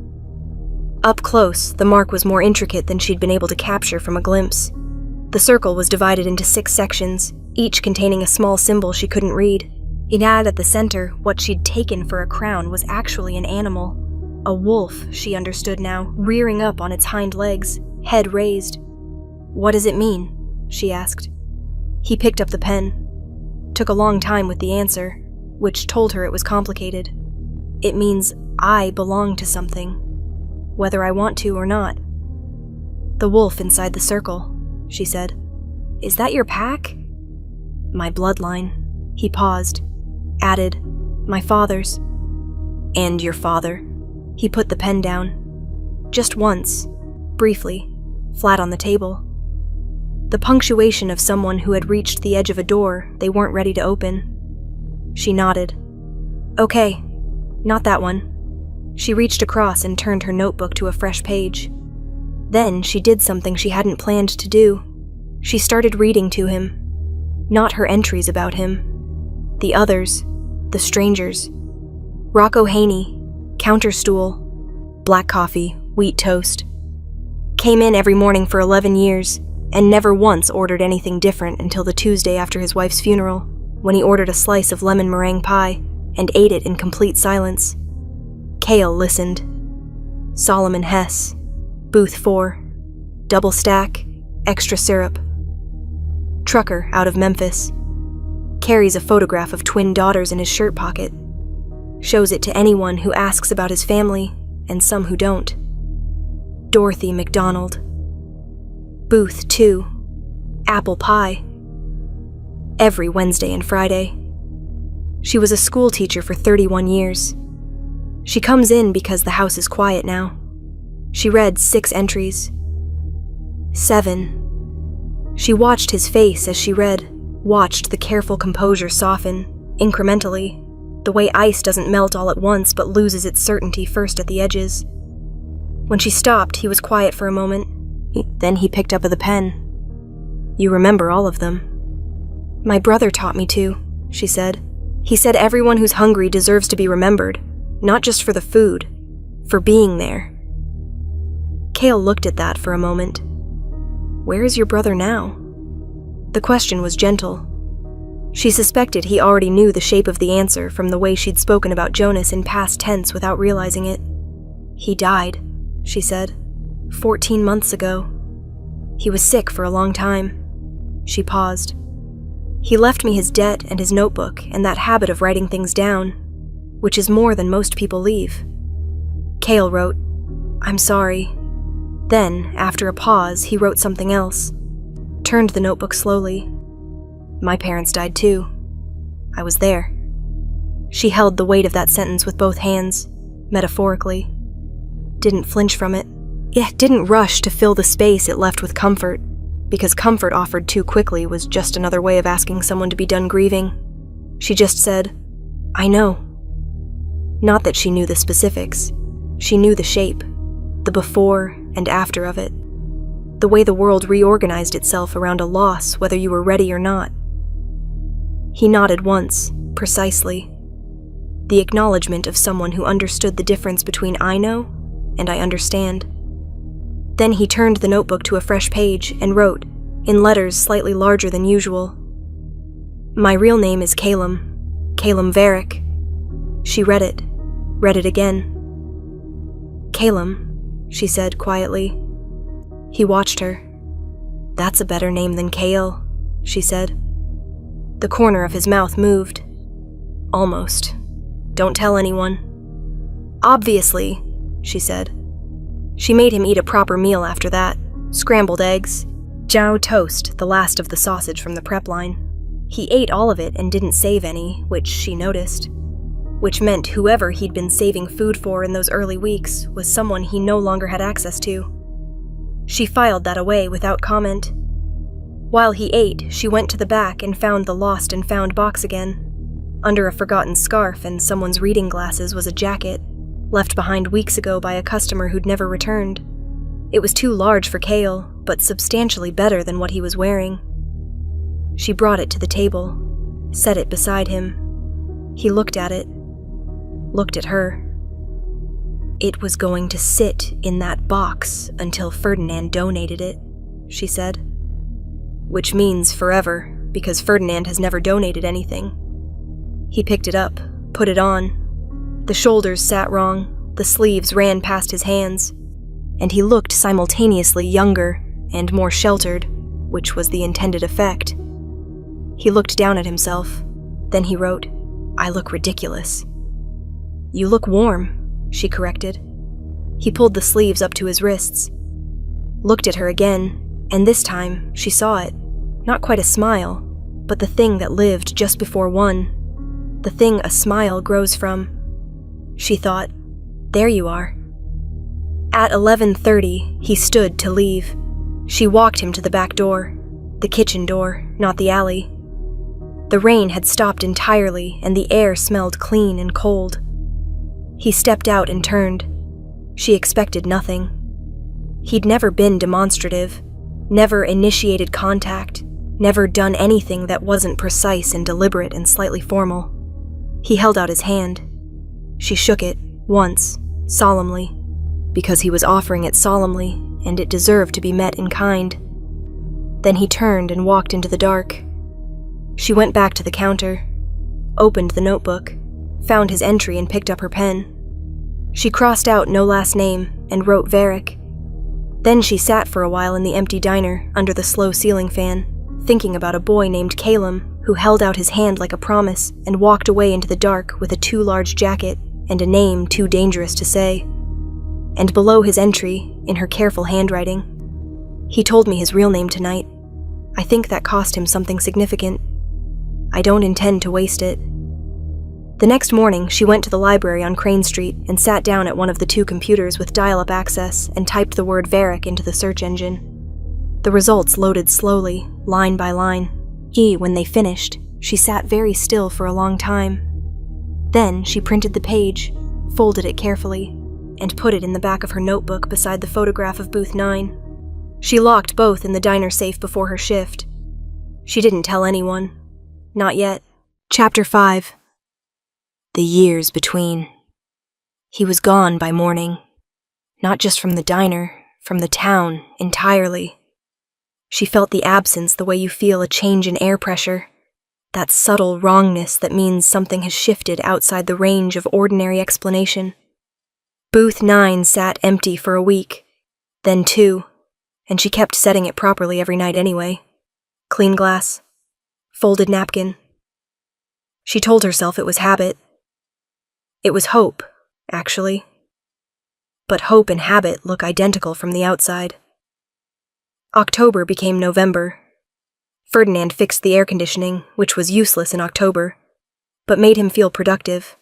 Up close, the mark was more intricate than she'd been able to capture from a glimpse. The circle was divided into 6 sections, each containing a small symbol she couldn't read. At the center, what she'd taken for a crown was actually an animal. A wolf, she understood now, rearing up on its hind legs, head raised. "What does it mean?" she asked. He picked up the pen. Took a long time with the answer, which told her it was complicated. "It means I belong to something, whether I want to or not." "The wolf inside the circle," she said. "Is that your pack?" "My bloodline." He paused, added, "My father's." "And your father?" He put the pen down. Just once, briefly, flat on the table. The punctuation of someone who had reached the edge of a door they weren't ready to open. She nodded. "Okay, not that one." She reached across and turned her notebook to a fresh page. Then she did something she hadn't planned to do. She started reading to him. Not her entries about him. The others, the strangers. Rocco Haney, counterstool, black coffee, wheat toast. Came in every morning for 11 years, and never once ordered anything different until the Tuesday after his wife's funeral, when he ordered a slice of lemon meringue pie and ate it in complete silence. Cale listened. Solomon Hess, booth 4, double stack, extra syrup. Trucker out of Memphis. Carries a photograph of twin daughters in his shirt pocket. Shows it to anyone who asks about his family, and some who don't. Dorothy McDonald. Booth 2, apple pie. Every Wednesday and Friday. She was a school teacher for 31 years. She comes in because the house is quiet now. She read 6 entries. 7. She watched his face as she read, watched the careful composure soften, incrementally, the way ice doesn't melt all at once but loses its certainty first at the edges. When she stopped, he was quiet for a moment. Then he picked up the pen. "You remember all of them." "My brother taught me to," she said. "He said everyone who's hungry deserves to be remembered, not just for the food, for being there." Cale looked at that for a moment. "Where is your brother now?" The question was gentle. She suspected he already knew the shape of the answer from the way she'd spoken about Jonas in past tense without realizing it. "He died," she said, 14 months ago. He was sick for a long time." She paused. "He left me his debt and his notebook and that habit of writing things down, which is more than most people leave." Cale wrote, "I'm sorry." Then, after a pause, he wrote something else. Turned the notebook slowly. My parents died too. I was there. She held the weight of that sentence with both hands, metaphorically. Didn't flinch from it. It didn't rush to fill the space it left with comfort, because comfort offered too quickly was just another way of asking someone to be done grieving. She just said, I know. Not that she knew the specifics. She knew the shape, the before and after of it. The way the world reorganized itself around a loss, whether you were ready or not. He nodded once, precisely. The acknowledgement of someone who understood the difference between I know and I understand. Then he turned the notebook to a fresh page and wrote, in letters slightly larger than usual, My real name is Calum Varick. She read it again. Calum, she said quietly. He watched her. That's a better name than Kale, she said. The corner of his mouth moved. Almost. Don't tell anyone. Obviously, she said. She made him eat a proper meal after that. Scrambled eggs, Jow toast, the last of the sausage from the prep line. He ate all of it and didn't save any, which she noticed. Which meant whoever he'd been saving food for in those early weeks was someone he no longer had access to. She filed that away without comment. While he ate, she went to the back and found the lost and found box again. Under a forgotten scarf and someone's reading glasses was a jacket, left behind weeks ago by a customer who'd never returned. It was too large for Kale, but substantially better than what he was wearing. She brought it to the table, set it beside him. He looked at it, looked at her. It was going to sit in that box until Ferdinand donated it, she said. Which means forever, because Ferdinand has never donated anything. He picked it up, put it on. The shoulders sat wrong, the sleeves ran past his hands, and he looked simultaneously younger and more sheltered, which was the intended effect. He looked down at himself. Then he wrote, I look ridiculous. You look warm, she corrected. He pulled the sleeves up to his wrists, looked at her again, and this time she saw it. Not quite a smile, but the thing that lived just before one. The thing a smile grows from. She thought, there you are. At 11:30, he stood to leave. She walked him to the back door, the kitchen door, not the alley. The rain had stopped entirely and the air smelled clean and cold. He stepped out and turned. She expected nothing. He'd never been demonstrative, never initiated contact, never done anything that wasn't precise and deliberate and slightly formal. He held out his hand. She shook it, once, solemnly, because he was offering it solemnly, and it deserved to be met in kind. Then he turned and walked into the dark. She went back to the counter, opened the notebook, found his entry and picked up her pen. She crossed out no last name and wrote Varick. Then she sat for a while in the empty diner under the slow ceiling fan, thinking about a boy named Calum who held out his hand like a promise and walked away into the dark with a too large jacket and a name too dangerous to say. And below his entry, in her careful handwriting, he told me his real name tonight. I think that cost him something significant. I don't intend to waste it. The next morning, she went to the library on Crane Street and sat down at one of the two computers with dial-up access and typed the word Varick into the search engine. The results loaded slowly, line by line. When they finished, she sat very still for a long time. Then she printed the page, folded it carefully, and put it in the back of her notebook beside the photograph of Booth 9. She locked both in the diner safe before her shift. She didn't tell anyone. Not yet. Chapter 5. The years between. He was gone by morning. Not just from the diner, from the town entirely. She felt the absence the way you feel a change in air pressure. That subtle wrongness that means something has shifted outside the range of ordinary explanation. Booth 9 sat empty for a week, then 2, and she kept setting it properly every night anyway. Clean glass. Folded napkin. She told herself it was habit. It was hope, actually. but hope and habit look identical from the outside. October became November. Ferdinand fixed the air conditioning, which was useless in October, but made him feel productive.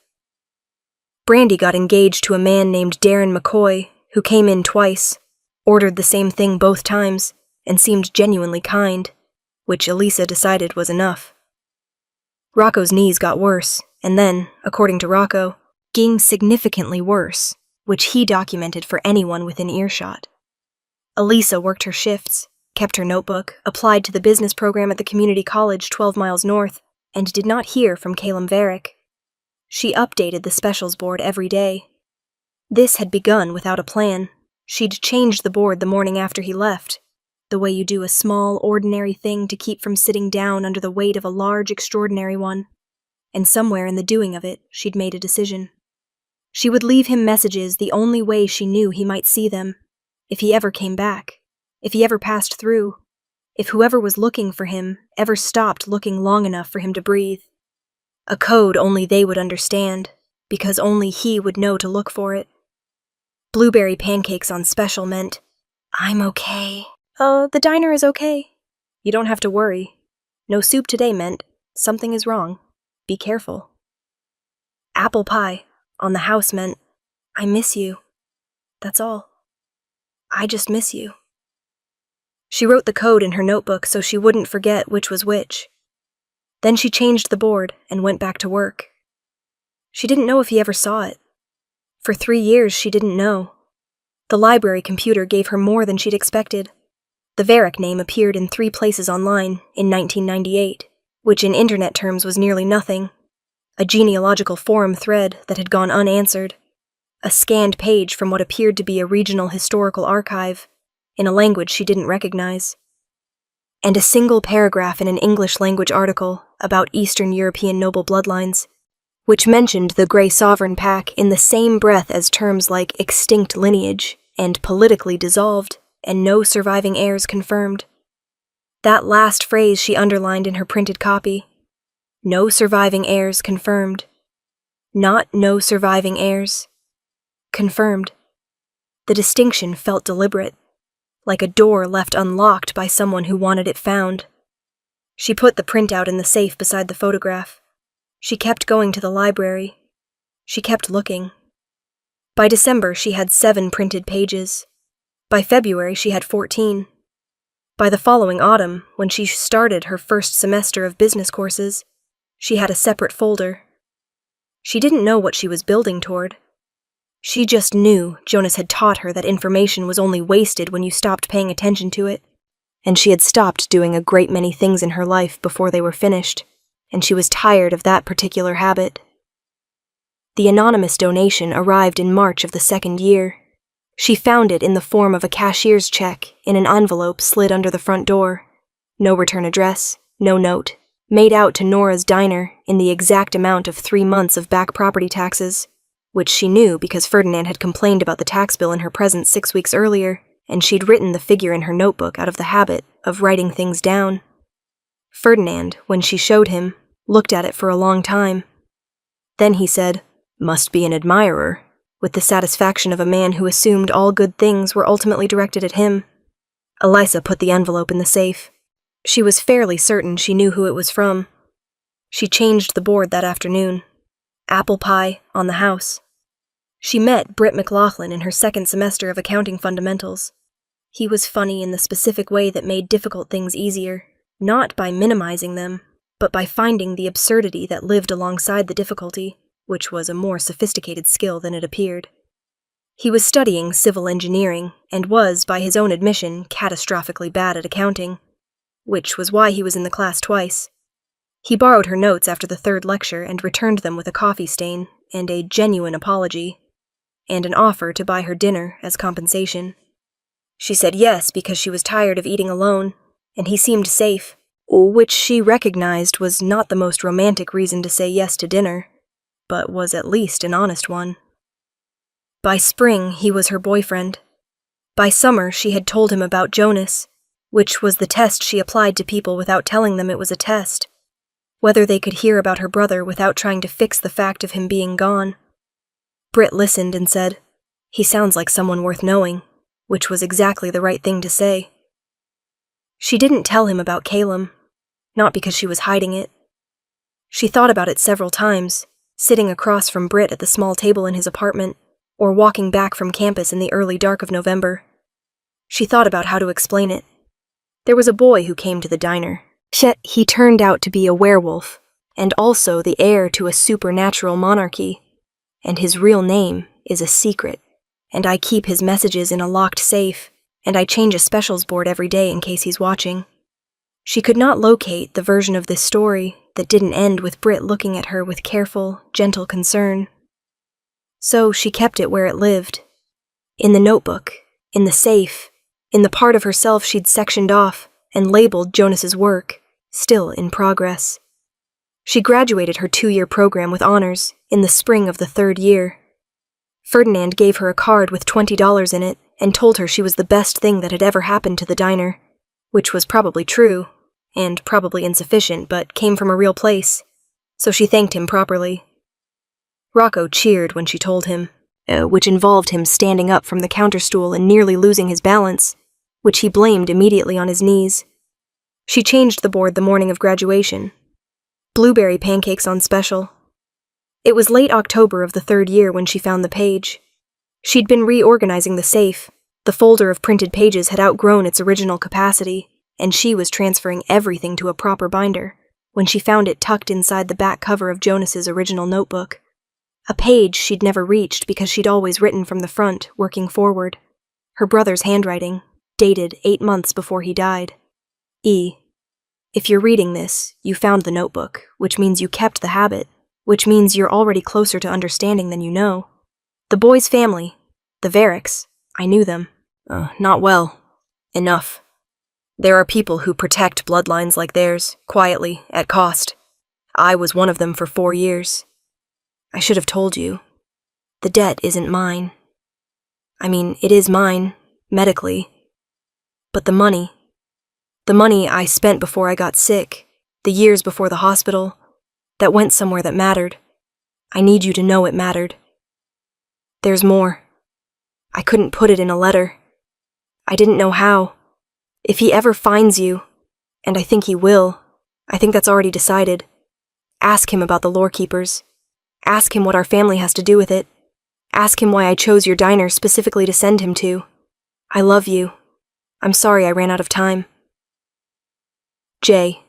Brandy got engaged to a man named Darren McCoy, who came in twice, ordered the same thing both times, and seemed genuinely kind, which Elisa decided was enough. Rocco's knees got worse, and then, according to Rocco, getting significantly worse, which he documented for anyone within earshot. Elisa worked her shifts, kept her notebook, applied to the business program at the community college 12 miles north, and did not hear from Calum Varick. She updated the specials board every day. This had begun without a plan. She'd changed the board the morning after he left, the way you do a small, ordinary thing to keep from sitting down under the weight of a large, extraordinary one. And somewhere in the doing of it, she'd made a decision. She would leave him messages the only way she knew he might see them, if he ever came back, if he ever passed through, if whoever was looking for him ever stopped looking long enough for him to breathe. A code only they would understand, because only he would know to look for it. Blueberry pancakes on special meant, "I'm okay." "Oh, the diner is okay. You don't have to worry." No soup today meant, "Something is wrong. Be careful." Apple pie on the house meant, "I miss you. That's all. I just miss you." She wrote the code in her notebook so she wouldn't forget which was which. Then she changed the board and went back to work. She didn't know if he ever saw it. For 3 years, she didn't know. The library computer gave her more than she'd expected. The Varick name appeared in 3 places online in 1998, which in internet terms was nearly nothing. A genealogical forum thread that had gone unanswered. A scanned page from what appeared to be a regional historical archive, in a language she didn't recognize. And a single paragraph in an English-language article about Eastern European noble bloodlines, which mentioned the Grey Sovereign pack in the same breath as terms like extinct lineage and politically dissolved and no surviving heirs confirmed. That last phrase she underlined in her printed copy. No surviving heirs confirmed. Not no surviving heirs. Confirmed. The distinction felt deliberate, like a door left unlocked by someone who wanted it found. She put the printout in the safe beside the photograph. She kept going to the library. She kept looking. By December, she had 7 printed pages. By February, she had 14. By the following autumn, when she started her first semester of business courses, she had a separate folder. She didn't know what she was building toward. She just knew Jonas had taught her that information was only wasted when you stopped paying attention to it, and she had stopped doing a great many things in her life before they were finished, and she was tired of that particular habit. The anonymous donation arrived in March of the 2nd year. She found it in the form of a cashier's check in an envelope slid under the front door. No return address, no note, made out to Nora's diner in the exact amount of 3 months of back property taxes, which she knew because Ferdinand had complained about the tax bill in her presence 6 weeks earlier, and she'd written the figure in her notebook out of the habit of writing things down. Ferdinand, when she showed him, looked at it for a long time. Then he said, "Must be an admirer," with the satisfaction of a man who assumed all good things were ultimately directed at him. Elisa put the envelope in the safe. She was fairly certain she knew who it was from. She changed the board that afternoon. Apple pie on the house. She met Britt McLaughlin in her 2nd semester of accounting fundamentals. He was funny in the specific way that made difficult things easier, not by minimizing them, but by finding the absurdity that lived alongside the difficulty, which was a more sophisticated skill than it appeared. He was studying civil engineering and was, by his own admission, catastrophically bad at accounting, which was why he was in the class twice. He borrowed her notes after the 3rd lecture and returned them with a coffee stain and a genuine apology, and an offer to buy her dinner as compensation. She said yes because she was tired of eating alone, and he seemed safe, which she recognized was not the most romantic reason to say yes to dinner, but was at least an honest one. By spring, he was her boyfriend. By summer, she had told him about Jonas, which was the test she applied to people without telling them it was a test, whether they could hear about her brother without trying to fix the fact of him being gone. Britt listened and said, He sounds like someone worth knowing, which was exactly the right thing to say. She didn't tell him about Calum, not because she was hiding it. She thought about it several times, sitting across from Britt at the small table in his apartment, or walking back from campus in the early dark of November. She thought about how to explain it. There was a boy who came to the diner. He turned out to be a werewolf, and also the heir to a supernatural monarchy. And his real name is a secret, and I keep his messages in a locked safe, and I change a specials board every day in case he's watching. She could not locate the version of this story that didn't end with Britt looking at her with careful, gentle concern. So she kept it where it lived. In the notebook, in the safe, in the part of herself she'd sectioned off and labeled Jonas's work, still in progress. She graduated her 2-year program with honors in the spring of the 3rd year. Ferdinand gave her a card with $20 in it and told her she was the best thing that had ever happened to the diner, which was probably true, and probably insufficient, but came from a real place, so she thanked him properly. Rocco cheered when she told him, which involved him standing up from the counter stool and nearly losing his balance, which he blamed immediately on his knees. She changed the board the morning of graduation. Blueberry pancakes on special. It was late October of the 3rd year when she found the page. She'd been reorganizing the safe. The folder of printed pages had outgrown its original capacity, and she was transferring everything to a proper binder when she found it tucked inside the back cover of Jonas's original notebook. A page she'd never reached because she'd always written from the front, working forward. Her brother's handwriting, dated 8 months before he died. E. If you're reading this, you found the notebook, which means you kept the habit, which means you're already closer to understanding than you know. The boy's family, the Verricks, I knew them. Not well. Enough. There are people who protect bloodlines like theirs, quietly, at cost. I was one of them for 4 years. I should have told you. The debt isn't mine. I mean, it is mine, medically. But the money I spent before I got sick, the years before the hospital, that went somewhere that mattered. I need you to know it mattered. There's more. I couldn't put it in a letter. I didn't know how. If he ever finds you, and I think he will, I think that's already decided, ask him about the lore keepers. Ask him what our family has to do with it. Ask him why I chose your diner specifically to send him to. I love you. I'm sorry I ran out of time. J.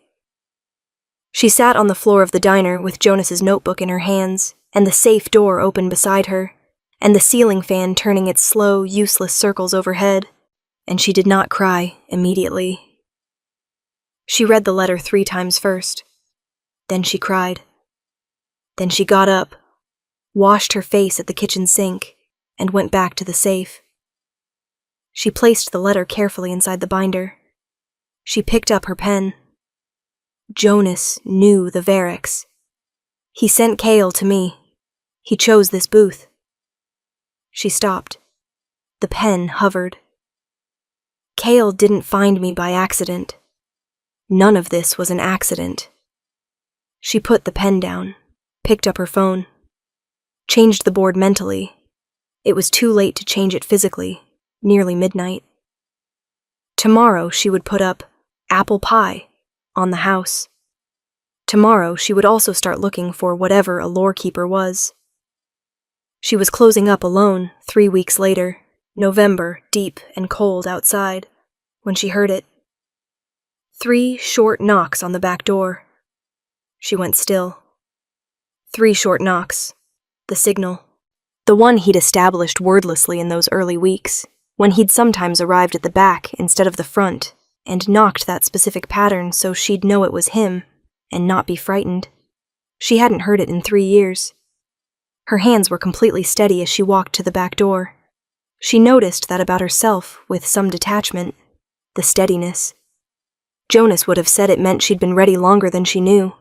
She sat on the floor of the diner with Jonas's notebook in her hands, and the safe door open beside her, and the ceiling fan turning its slow, useless circles overhead, and she did not cry immediately. She read the letter 3 times first. Then she cried. Then she got up, washed her face at the kitchen sink, and went back to the safe. She placed the letter carefully inside the binder. She picked up her pen. Jonas knew the Verricks. He sent Cale to me. He chose this booth. She stopped. The pen hovered. Cale didn't find me by accident. None of this was an accident. She put the pen down, picked up her phone, changed the board mentally. It was too late to change it physically, nearly midnight. Tomorrow she would put up apple pie on the house. Tomorrow she would also start looking for whatever a lore keeper was. She was closing up alone 3 weeks later, November, deep and cold outside, when she heard it. 3 short knocks on the back door. She went still. 3 short knocks. The signal. The one he'd established wordlessly in those early weeks, when he'd sometimes arrived at the back instead of the front, and knocked that specific pattern so she'd know it was him, and not be frightened. She hadn't heard it in 3 years. Her hands were completely steady as she walked to the back door. She noticed that about herself with some detachment, the steadiness. Jonas would have said it meant she'd been ready longer than she knew.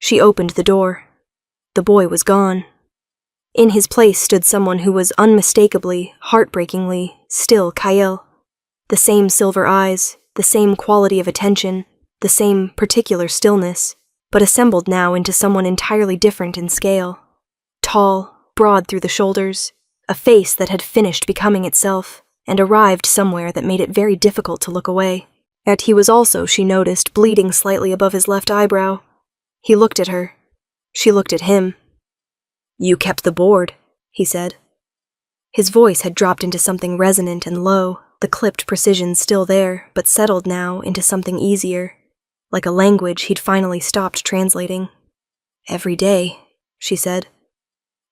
She opened the door. The boy was gone. In his place stood someone who was unmistakably, heartbreakingly, still Kyle. The same silver eyes, the same quality of attention, the same particular stillness, but assembled now into someone entirely different in scale. Tall, broad through the shoulders, a face that had finished becoming itself and arrived somewhere that made it very difficult to look away. Yet he was also, she noticed, bleeding slightly above his left eyebrow. He looked at her. She looked at him. "You kept the board," he said. His voice had dropped into something resonant and low, the clipped precision still there, but settled now into something easier, like a language he'd finally stopped translating. "Every day," she said.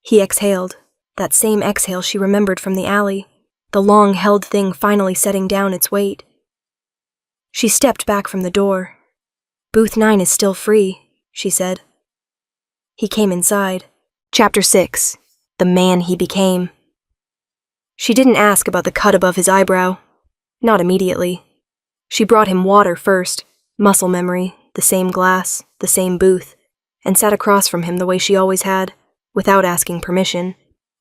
He exhaled, that same exhale she remembered from the alley, the long-held thing finally setting down its weight. She stepped back from the door. "Booth 9 is still free," she said. He came inside. Chapter 6. The Man He Became. She didn't ask about the cut above his eyebrow. Not immediately. She brought him water first, muscle memory, the same glass, the same booth, and sat across from him the way she always had, without asking permission,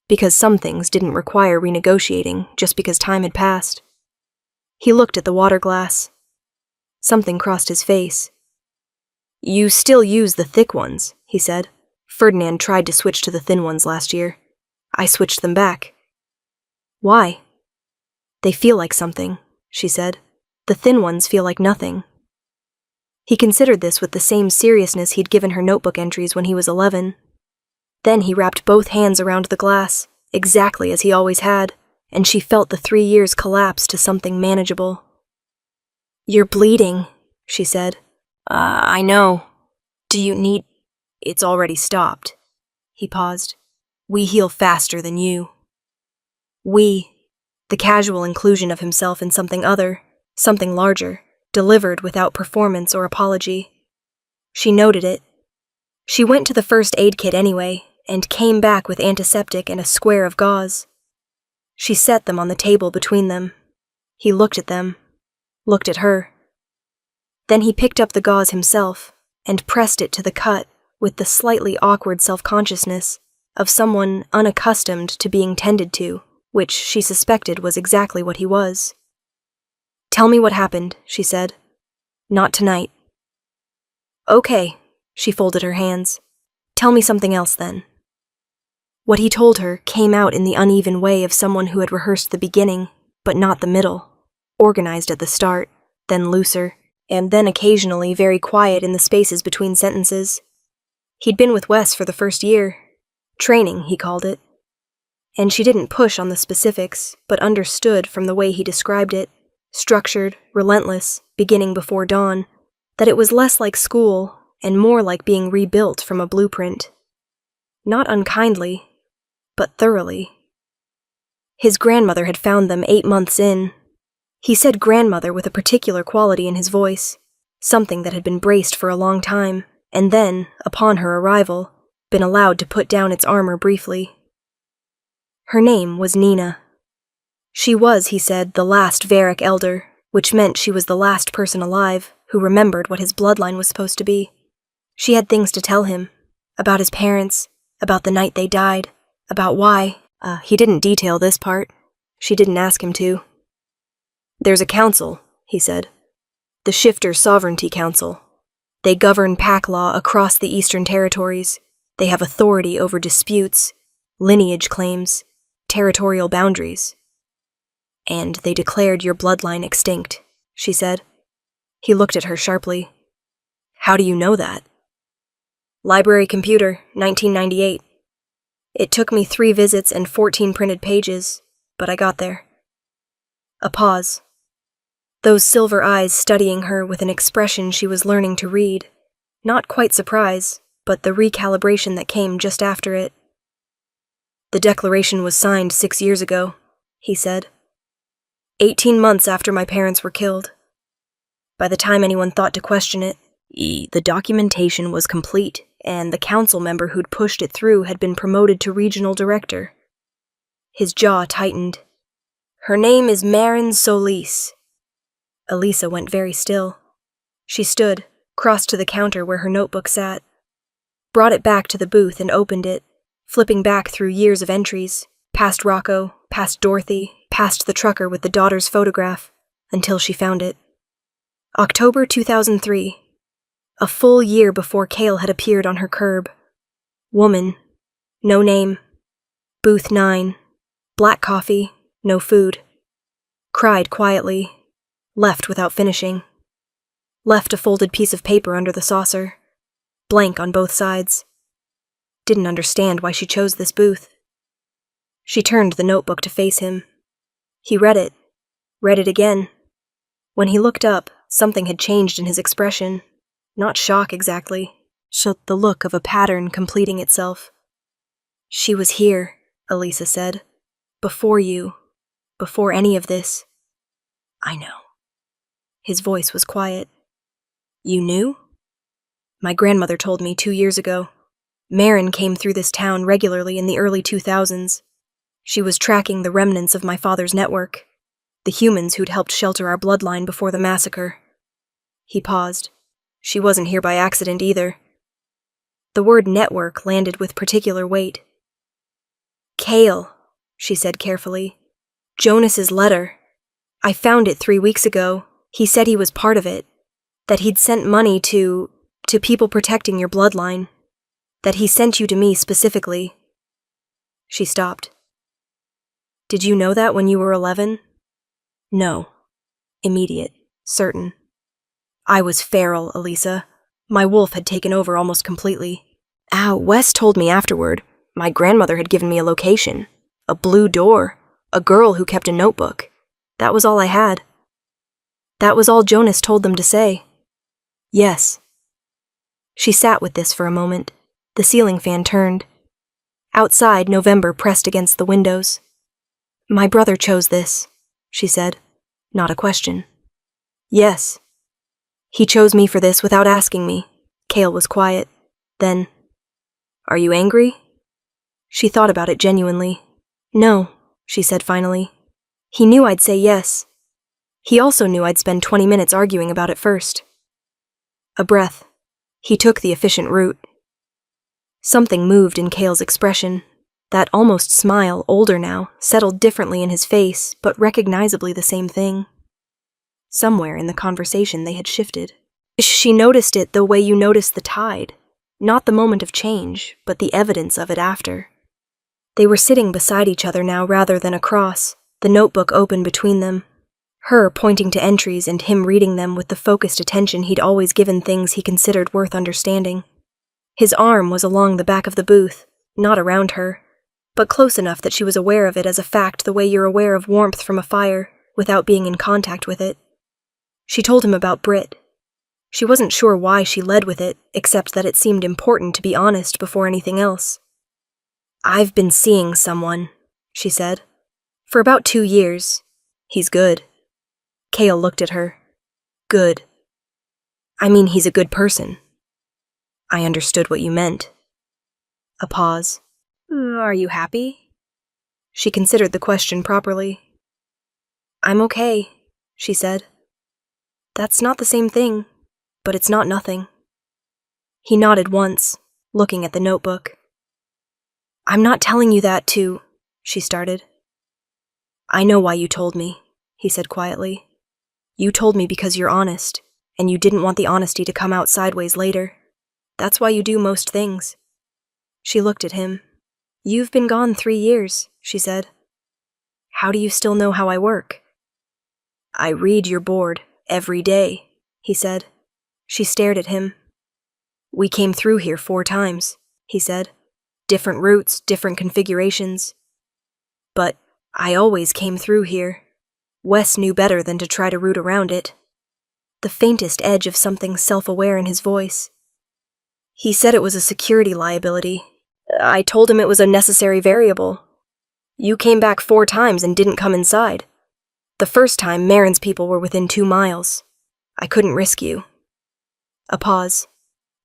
because some things didn't require renegotiating just because time had passed. He looked at the water glass. Something crossed his face. "You still use the thick ones," he said. "Ferdinand tried to switch to the thin ones last year. I switched them back." "Why?" "They feel like something," she said. "The thin ones feel like nothing." He considered this with the same seriousness he'd given her notebook entries when he was 11. Then he wrapped both hands around the glass, exactly as he always had, and she felt the 3 years collapse to something manageable. "You're bleeding," she said. I know. Do you need—" "It's already stopped." He paused. "We heal faster than you." "We," the casual inclusion of himself in something other, something larger, delivered without performance or apology. She noted it. She went to the first aid kit anyway, and came back with antiseptic and a square of gauze. She set them on the table between them. He looked at them, looked at her. Then he picked up the gauze himself and pressed it to the cut with the slightly awkward self-consciousness of someone unaccustomed to being tended to, which she suspected was exactly what he was. "Tell me what happened," she said. "Not tonight." "Okay," she folded her hands. "Tell me something else then." What he told her came out in the uneven way of someone who had rehearsed the beginning, but not the middle, organized at the start, then looser, and then occasionally very quiet in the spaces between sentences. He'd been with Wes for the first year. Training, he called it. And she didn't push on the specifics, but understood from the way he described it, structured, relentless, beginning before dawn, that it was less like school and more like being rebuilt from a blueprint. Not unkindly, but thoroughly. His grandmother had found them 8 months in. He said grandmother with a particular quality in his voice, something that had been braced for a long time, and then, upon her arrival, been allowed to put down its armor briefly. Her name was Nina. She was, he said, the last Varric elder, which meant she was the last person alive who remembered what his bloodline was supposed to be. She had things to tell him, about his parents, about the night they died, about why. He didn't detail this part. She didn't ask him to. "There's a council," he said. "The Shifter Sovereignty Council. They govern pack law across the Eastern Territories. They have authority over disputes, lineage claims, territorial boundaries. And they declared your bloodline extinct," she said. He looked at her sharply. "How do you know that?" "Library computer, 1998. It took me 3 visits and 14 printed pages, but I got there." A pause. Those silver eyes studying her with an expression she was learning to read. Not quite surprise, but the recalibration that came just after it. "The declaration was signed 6 years ago," he said. 18 months after my parents were killed. By the time anyone thought to question it, the documentation was complete, and the council member who'd pushed it through had been promoted to regional director. His jaw tightened. "Her name is Marin Solis." Elisa went very still. She stood, crossed to the counter where her notebook sat, brought it back to the booth and opened it, flipping back through years of entries, past Rocco, past Dorothy, past the trucker with the daughter's photograph, until she found it. October 2003. A full year before Cale had appeared on her curb. Woman. No name. Booth 9. Black coffee, no food. Cried quietly. Left without finishing. Left a folded piece of paper under the saucer. Blank on both sides. Didn't understand why she chose this booth. She turned the notebook to face him. He read it again. When he looked up, something had changed in his expression. Not shock exactly, just the look of a pattern completing itself. She was here, Elisa said. Before you. Before any of this. I know. His voice was quiet. You knew? My grandmother told me 2 years ago. Marin came through this town regularly in the early 2000s. She was tracking the remnants of my father's network, the humans who'd helped shelter our bloodline before the massacre. He paused. She wasn't here by accident either. The word network landed with particular weight. Cale, she said carefully. Jonas's letter. I found it 3 weeks ago. He said he was part of it. That he'd sent money to people protecting your bloodline. That he sent you to me specifically. She stopped. Did you know that when you were 11? No. Immediate. Certain. I was feral, Elisa. My wolf had taken over almost completely. Wes told me afterward. My grandmother had given me a location. A blue door. A girl who kept a notebook. That was all I had. That was all Jonas told them to say. Yes. She sat with this for a moment. The ceiling fan turned. Outside, November pressed against the windows. My brother chose this, she said. Not a question. Yes. He chose me for this without asking me. Cale was quiet. Then, are you angry? She thought about it genuinely. No, she said finally. He knew I'd say yes. He also knew I'd spend 20 minutes arguing about it first. A breath. He took the efficient route. Something moved in Cale's expression. That almost smile, older now, settled differently in his face, but recognizably the same thing. Somewhere in the conversation they had shifted. She noticed it the way you notice the tide. Not the moment of change, but the evidence of it after. They were sitting beside each other now rather than across, the notebook open between them. Her pointing to entries and him reading them with the focused attention he'd always given things he considered worth understanding. His arm was along the back of the booth, not around her, but close enough that she was aware of it as a fact the way you're aware of warmth from a fire, without being in contact with it. She told him about Britt. She wasn't sure why she led with it, except that it seemed important to be honest before anything else. I've been seeing someone, she said. For about 2 years. He's good. Cale looked at her. Good. I mean, he's a good person. I understood what you meant. A pause. Are you happy? She considered the question properly. I'm okay, she said. That's not the same thing, but it's not nothing. He nodded once, looking at the notebook. I'm not telling you that to, she started. I know why you told me, he said quietly. You told me because you're honest, and you didn't want the honesty to come out sideways later. That's why you do most things. She looked at him. You've been gone 3 years, she said. How do you still know how I work? I read your board every day, he said. She stared at him. We came through here 4 times, he said. Different routes, different configurations. But I always came through here. Wes knew better than to try to route around it. The faintest edge of something self-aware in his voice. He said it was a security liability. I told him it was a necessary variable. You came back 4 times and didn't come inside. The first time, Marin's people were within 2 miles. I couldn't risk you. A pause.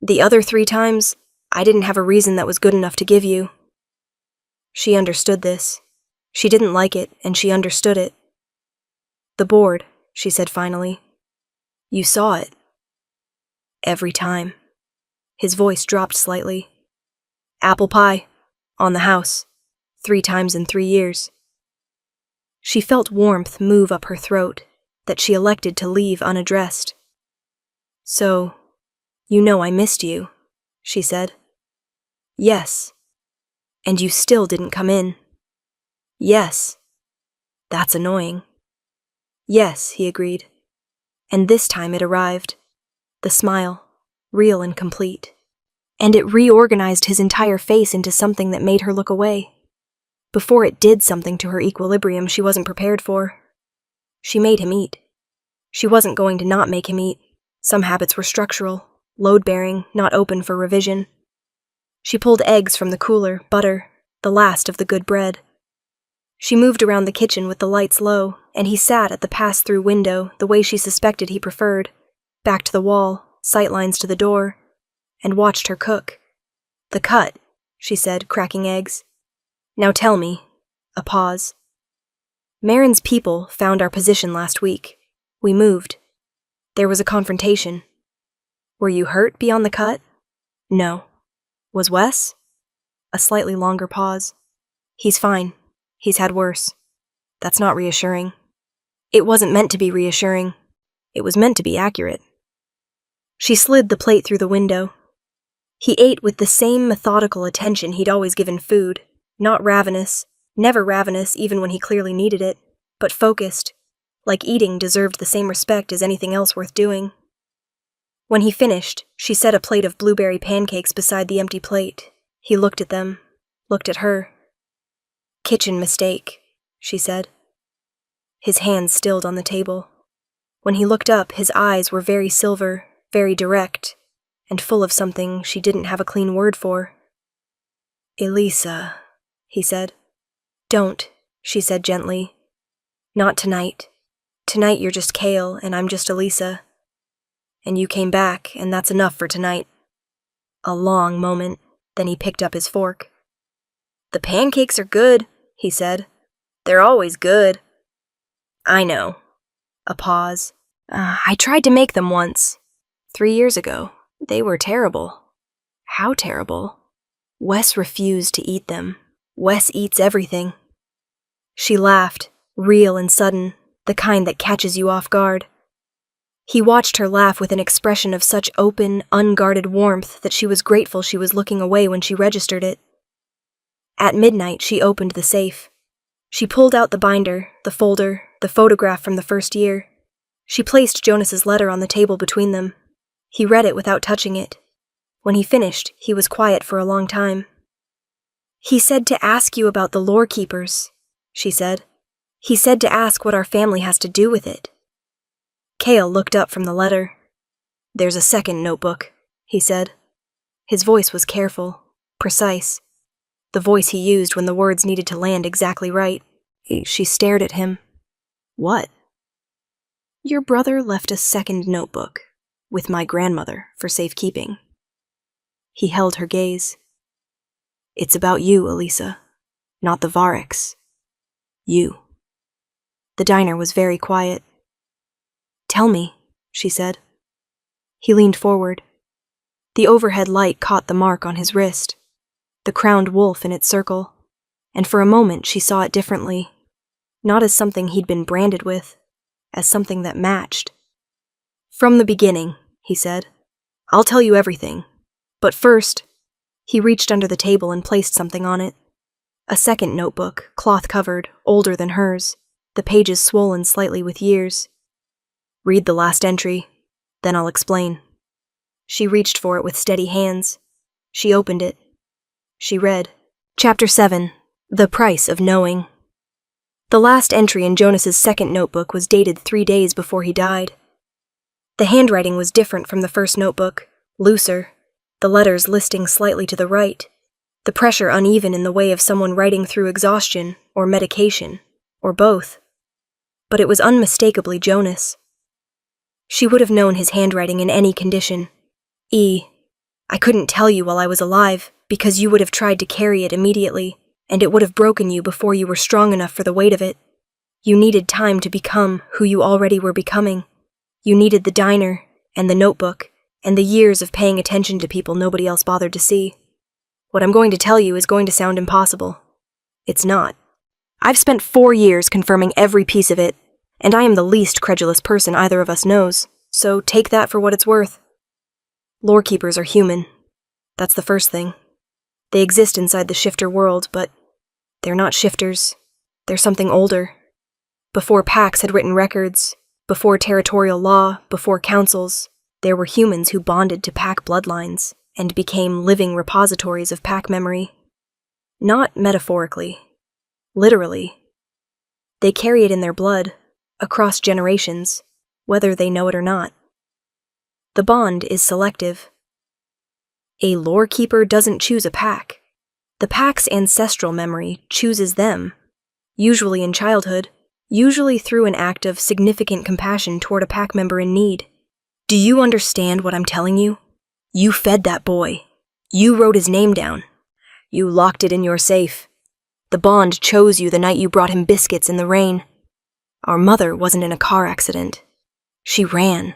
The other 3 times, I didn't have a reason that was good enough to give you. She understood this. She didn't like it, and she understood it. The board, she said finally. You saw it. Every time. His voice dropped slightly. Apple pie. On the house. 3 times in 3 years. She felt warmth move up her throat, that she elected to leave unaddressed. So, you know I missed you, she said. Yes. And you still didn't come in. Yes. That's annoying. Yes, he agreed. And this time it arrived. The smile, real and complete. And it reorganized his entire face into something that made her look away. Before it did something to her equilibrium she wasn't prepared for. She made him eat. She wasn't going to not make him eat. Some habits were structural, load-bearing, not open for revision. She pulled eggs from the cooler, butter, the last of the good bread. She moved around the kitchen with the lights low, and he sat at the pass-through window the way she suspected he preferred, back to the wall, sightlines to the door, and watched her cook. "The cut," she said, cracking eggs. "Now tell me." A pause. "Marin's people found our position last week. We moved. There was a confrontation. Were you hurt beyond the cut?" "No." "Was Wes?" A slightly longer pause. "He's fine. He's had worse." "That's not reassuring." It wasn't meant to be reassuring. It was meant to be accurate. She slid the plate through the window. He ate with the same methodical attention he'd always given food, not ravenous, never ravenous even when he clearly needed it, but focused, like eating deserved the same respect as anything else worth doing. When he finished, she set a plate of blueberry pancakes beside the empty plate. He looked at them, looked at her. "Kitchen mistake," she said. His hands stilled on the table. When he looked up, his eyes were very silver, very direct, and full of something she didn't have a clean word for. "Elisa," he said. "Don't," she said gently. "Not tonight. Tonight you're just Kale, and I'm just Elisa. And you came back, and that's enough for tonight." A long moment, then he picked up his fork. "The pancakes are good," he said. "They're always good." "I know." A pause. I tried to make them once. 3 years ago. They were terrible." "How terrible?" "Wes refused to eat them. Wes eats everything." She laughed, real and sudden, the kind that catches you off guard. He watched her laugh with an expression of such open, unguarded warmth that she was grateful she was looking away when she registered it. At midnight, she opened the safe. She pulled out the binder, the folder, the photograph from the first year. She placed Jonas's letter on the table between them. He read it without touching it. When he finished, he was quiet for a long time. "He said to ask you about the lore keepers," she said. "He said to ask what our family has to do with it." Kale looked up from the letter. "There's a second notebook," he said. His voice was careful, precise. The voice he used when the words needed to land exactly right. She stared at him. "What?" "Your brother left a second notebook, with my grandmother for safekeeping." He held her gaze. "It's about you, Elisa, not the Vareks. You." The diner was very quiet. "Tell me," she said. He leaned forward. The overhead light caught the mark on his wrist, the crowned wolf in its circle, and for a moment she saw it differently, not as something he'd been branded with, as something that matched. "From the beginning," he said. "I'll tell you everything. But first," he reached under the table and placed something on it. A second notebook, cloth-covered, older than hers, the pages swollen slightly with years. "Read the last entry, then I'll explain." She reached for it with steady hands. She opened it. She read, Chapter 7, The Price of Knowing. The last entry in Jonas's second notebook was dated 3 days before he died. The handwriting was different from the first notebook, looser, the letters listing slightly to the right, the pressure uneven in the way of someone writing through exhaustion or medication, or both. But it was unmistakably Jonas. She would have known his handwriting in any condition. I couldn't tell you while I was alive, because you would have tried to carry it immediately, and it would have broken you before you were strong enough for the weight of it. You needed time to become who you already were becoming. You needed the diner, and the notebook, and the years of paying attention to people nobody else bothered to see. What I'm going to tell you is going to sound impossible. It's not. I've spent 4 years confirming every piece of it, and I am the least credulous person either of us knows, so take that for what it's worth. Lore keepers are human. That's the first thing. They exist inside the shifter world, but they're not shifters. There's something older. Before packs had written records, before territorial law, before councils, there were humans who bonded to pack bloodlines and became living repositories of pack memory. Not metaphorically, literally. They carry it in their blood, across generations, whether they know it or not. The bond is selective. A lore keeper doesn't choose a pack. The pack's ancestral memory chooses them, usually in childhood, usually through an act of significant compassion toward a pack member in need. Do you understand what I'm telling you? You fed that boy. You wrote his name down. You locked it in your safe. The bond chose you the night you brought him biscuits in the rain. Our mother wasn't in a car accident. She ran.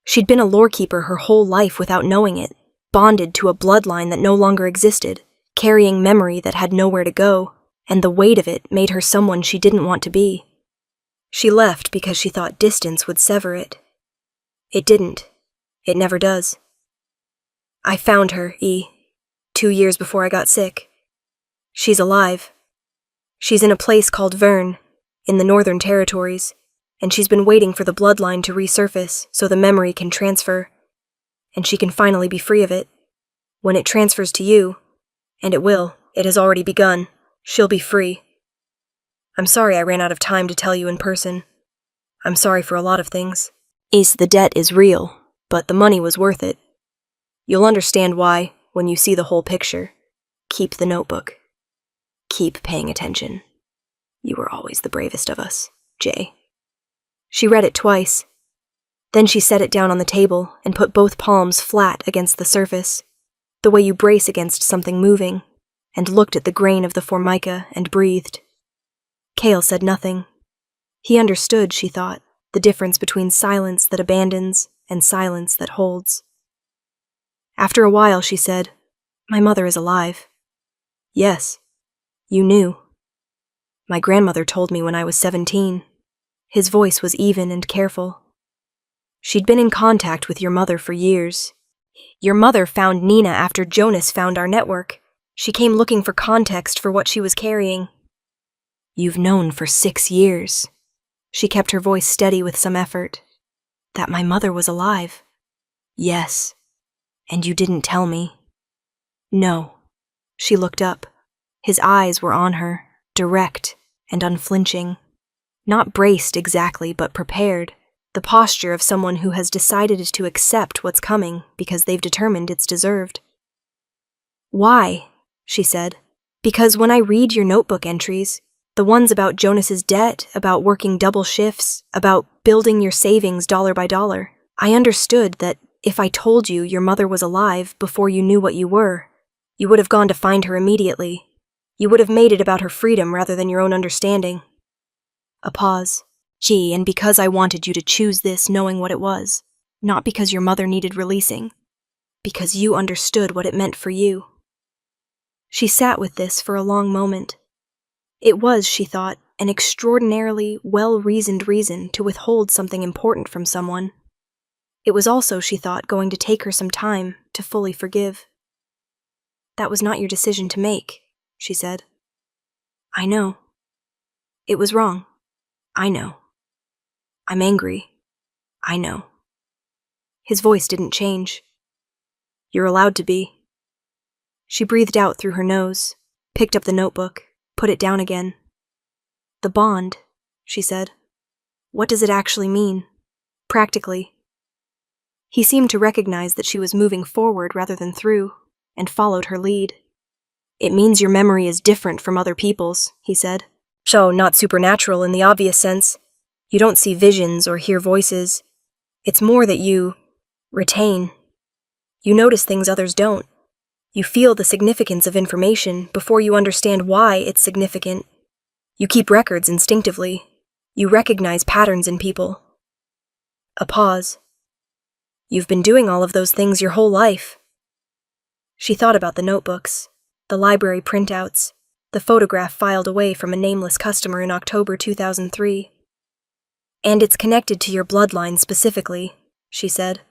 She'd been a lore keeper her whole life without knowing it, bonded to a bloodline that no longer existed, carrying memory that had nowhere to go, and the weight of it made her someone she didn't want to be. She left because she thought distance would sever it. It didn't. It never does. I found her, 2 years before I got sick. She's alive. She's in a place called Vern, in the Northern Territories, and she's been waiting for the bloodline to resurface so the memory can transfer, and she can finally be free of it. When it transfers to you, and it will, it has already begun, she'll be free. I'm sorry I ran out of time to tell you in person. I'm sorry for a lot of things. The debt is real, but the money was worth it. You'll understand why when you see the whole picture. Keep the notebook. Keep paying attention. You were always the bravest of us, Jay. She read it twice. Then she set it down on the table and put both palms flat against the surface, the way you brace against something moving, and looked at the grain of the formica and breathed. Cale said nothing. He understood, she thought, the difference between silence that abandons and silence that holds. After a while, she said, "My mother is alive." "Yes. You knew." "My grandmother told me when I was 17. His voice was even and careful. "She'd been in contact with your mother for years. Your mother found Nina after Jonas found our network. She came looking for context for what she was carrying." "You've known for 6 years." She kept her voice steady with some effort. "That my mother was alive?" "Yes. And you didn't tell me." "No." She looked up. His eyes were on her, direct and unflinching. Not braced exactly, but prepared. The posture of someone who has decided to accept what's coming because they've determined it's deserved. "Why?" she said. "Because when I read your notebook entries, the ones about Jonas's debt, about working double shifts, about building your savings dollar by dollar, I understood that if I told you your mother was alive before you knew what you were, you would have gone to find her immediately. You would have made it about her freedom rather than your own understanding." A pause. "Gee, and because I wanted you to choose this knowing what it was, not because your mother needed releasing, because you understood what it meant for you." She sat with this for a long moment. It was, she thought, an extraordinarily well-reasoned reason to withhold something important from someone. It was also, she thought, going to take her some time to fully forgive. "That was not your decision to make," she said. "I know. It was wrong. I know. I'm angry. I know." His voice didn't change. "You're allowed to be." She breathed out through her nose, picked up the notebook, put it down again. "The bond," she said. "What does it actually mean? Practically?" He seemed to recognize that she was moving forward rather than through, and followed her lead. "It means your memory is different from other people's," he said. "So, not supernatural in the obvious sense. You don't see visions or hear voices. It's more that you retain. You notice things others don't. You feel the significance of information before you understand why it's significant. You keep records instinctively. You recognize patterns in people." A pause. "You've been doing all of those things your whole life." She thought about the notebooks, the library printouts, the photograph filed away from a nameless customer in October 2003. "And it's connected to your bloodline specifically," she said.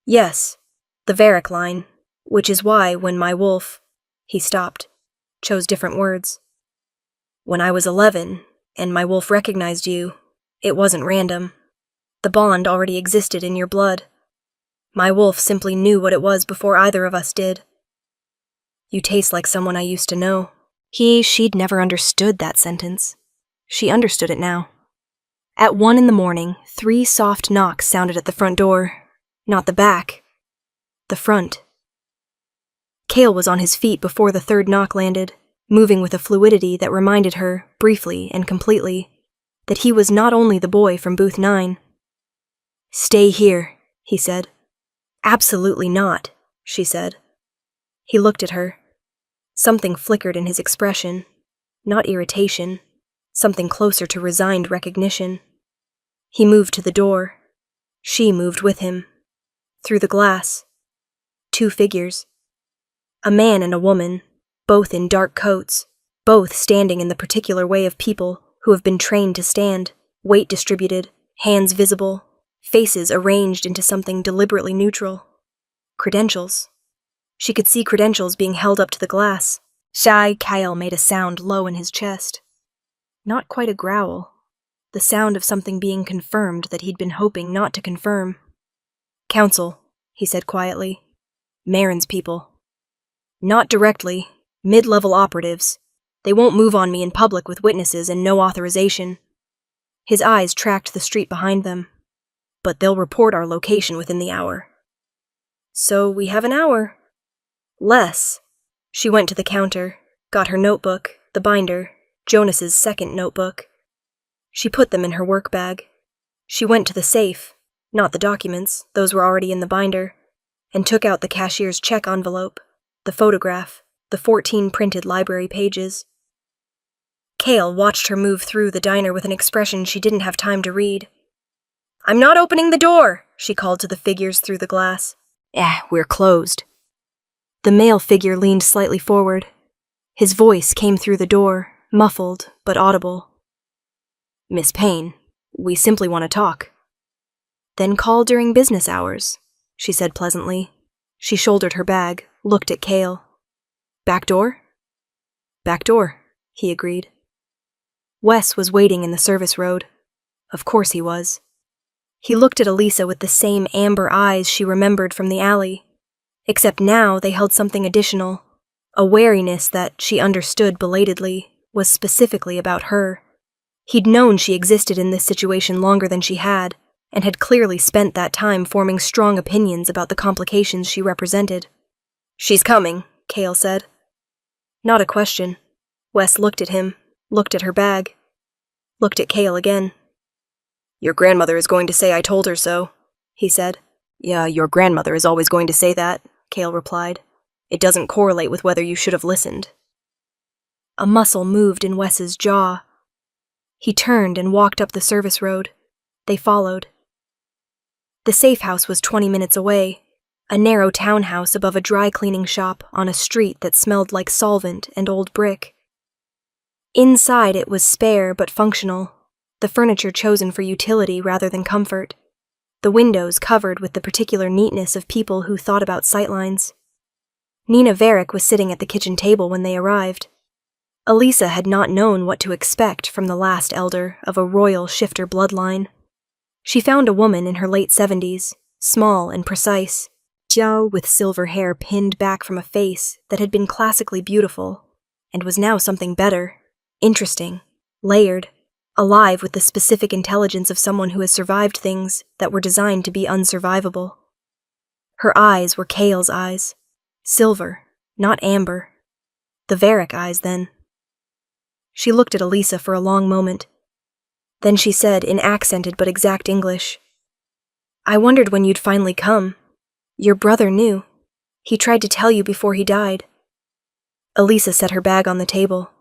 "Yes, the Varric line, which is why when my wolf—" He stopped, chose different words. When I was 11, and my wolf recognized you, it wasn't random. The bond already existed in your blood. My wolf simply knew what it was before either of us did. You taste like someone I used to know. She'd never understood that sentence. She understood it now. At 1 a.m, 3 soft knocks sounded at the front door. Not the back. The front. Cale was on his feet before the third knock landed, moving with a fluidity that reminded her, briefly and completely, that he was not only the boy from booth 9. "Stay here," he said. "Absolutely not," she said. He looked at her. Something flickered in his expression. Not irritation. Something closer to resigned recognition. He moved to the door. She moved with him. Through the glass. 2 figures. A man and a woman, both in dark coats, both standing in the particular way of people who have been trained to stand, weight distributed, hands visible, faces arranged into something deliberately neutral. Credentials. She could see credentials being held up to the glass. Kyle made a sound low in his chest. Not quite a growl. The sound of something being confirmed that he'd been hoping not to confirm. "Counsel," he said quietly. "Marin's people. Not directly. Mid-level operatives. They won't move on me in public with witnesses and no authorization." His eyes tracked the street behind them. "But they'll report our location within the hour." "So we have an hour." "Less." She went to the counter, got her notebook, the binder, Jonas's second notebook. She put them in her work bag. She went to the safe, not the documents, those were already in the binder, and took out the cashier's check envelope, the photograph, the 14 printed library pages. Cale watched her move through the diner with an expression she didn't have time to read. "I'm not opening the door," she called to the figures through the glass. We're closed." The male figure leaned slightly forward. His voice came through the door, muffled but audible. "Miss Payne, we simply want to talk." "Then call during business hours," she said pleasantly. She shouldered her bag, looked at Cale. "Back door?" "Back door," he agreed. Wes was waiting in the service road. Of course he was. He looked at Elisa with the same amber eyes she remembered from the alley, except now they held something additional, a wariness that she understood belatedly was specifically about her. He'd known she existed in this situation longer than she had, and had clearly spent that time forming strong opinions about the complications she represented. "She's coming," Cale said. Not a question. Wes looked at him, looked at her bag, looked at Cale again. "Your grandmother is going to say I told her so," he said. "Yeah, your grandmother is always going to say that," Cale replied. "It doesn't correlate with whether you should have listened." A muscle moved in Wes's jaw. He turned and walked up the service road. They followed. The safe house was 20 minutes away, a narrow townhouse above a dry cleaning shop on a street that smelled like solvent and old brick. Inside it was spare but functional, the furniture chosen for utility rather than comfort, the windows covered with the particular neatness of people who thought about sightlines. Nina Varick was sitting at the kitchen table when they arrived. Elisa had not known what to expect from the last elder of a royal shifter bloodline. She found a woman in her late 70s, small and precise, with silver hair pinned back from a face that had been classically beautiful, and was now something better, interesting, layered, alive with the specific intelligence of someone who has survived things that were designed to be unsurvivable. Her eyes were Cale's eyes, silver, not amber. The Varick eyes, then. She looked at Elisa for a long moment. Then she said in accented but exact English, "I wondered when you'd finally come. Your brother knew. He tried to tell you before he died." Elisa set her bag on the table.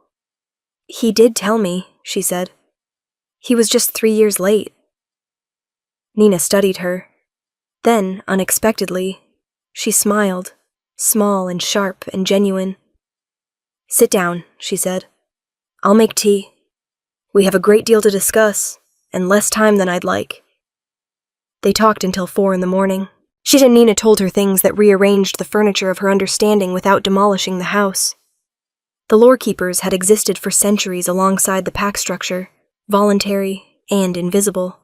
"He did tell me," she said. "He was just 3 years late." Nina studied her. Then, unexpectedly, she smiled, small and sharp and genuine. "Sit down," she said. "I'll make tea. We have a great deal to discuss, and less time than I'd like." They talked until 4 a.m. Nina told her things that rearranged the furniture of her understanding without demolishing the house. The lore keepers had existed for centuries alongside the pack structure, voluntary and invisible.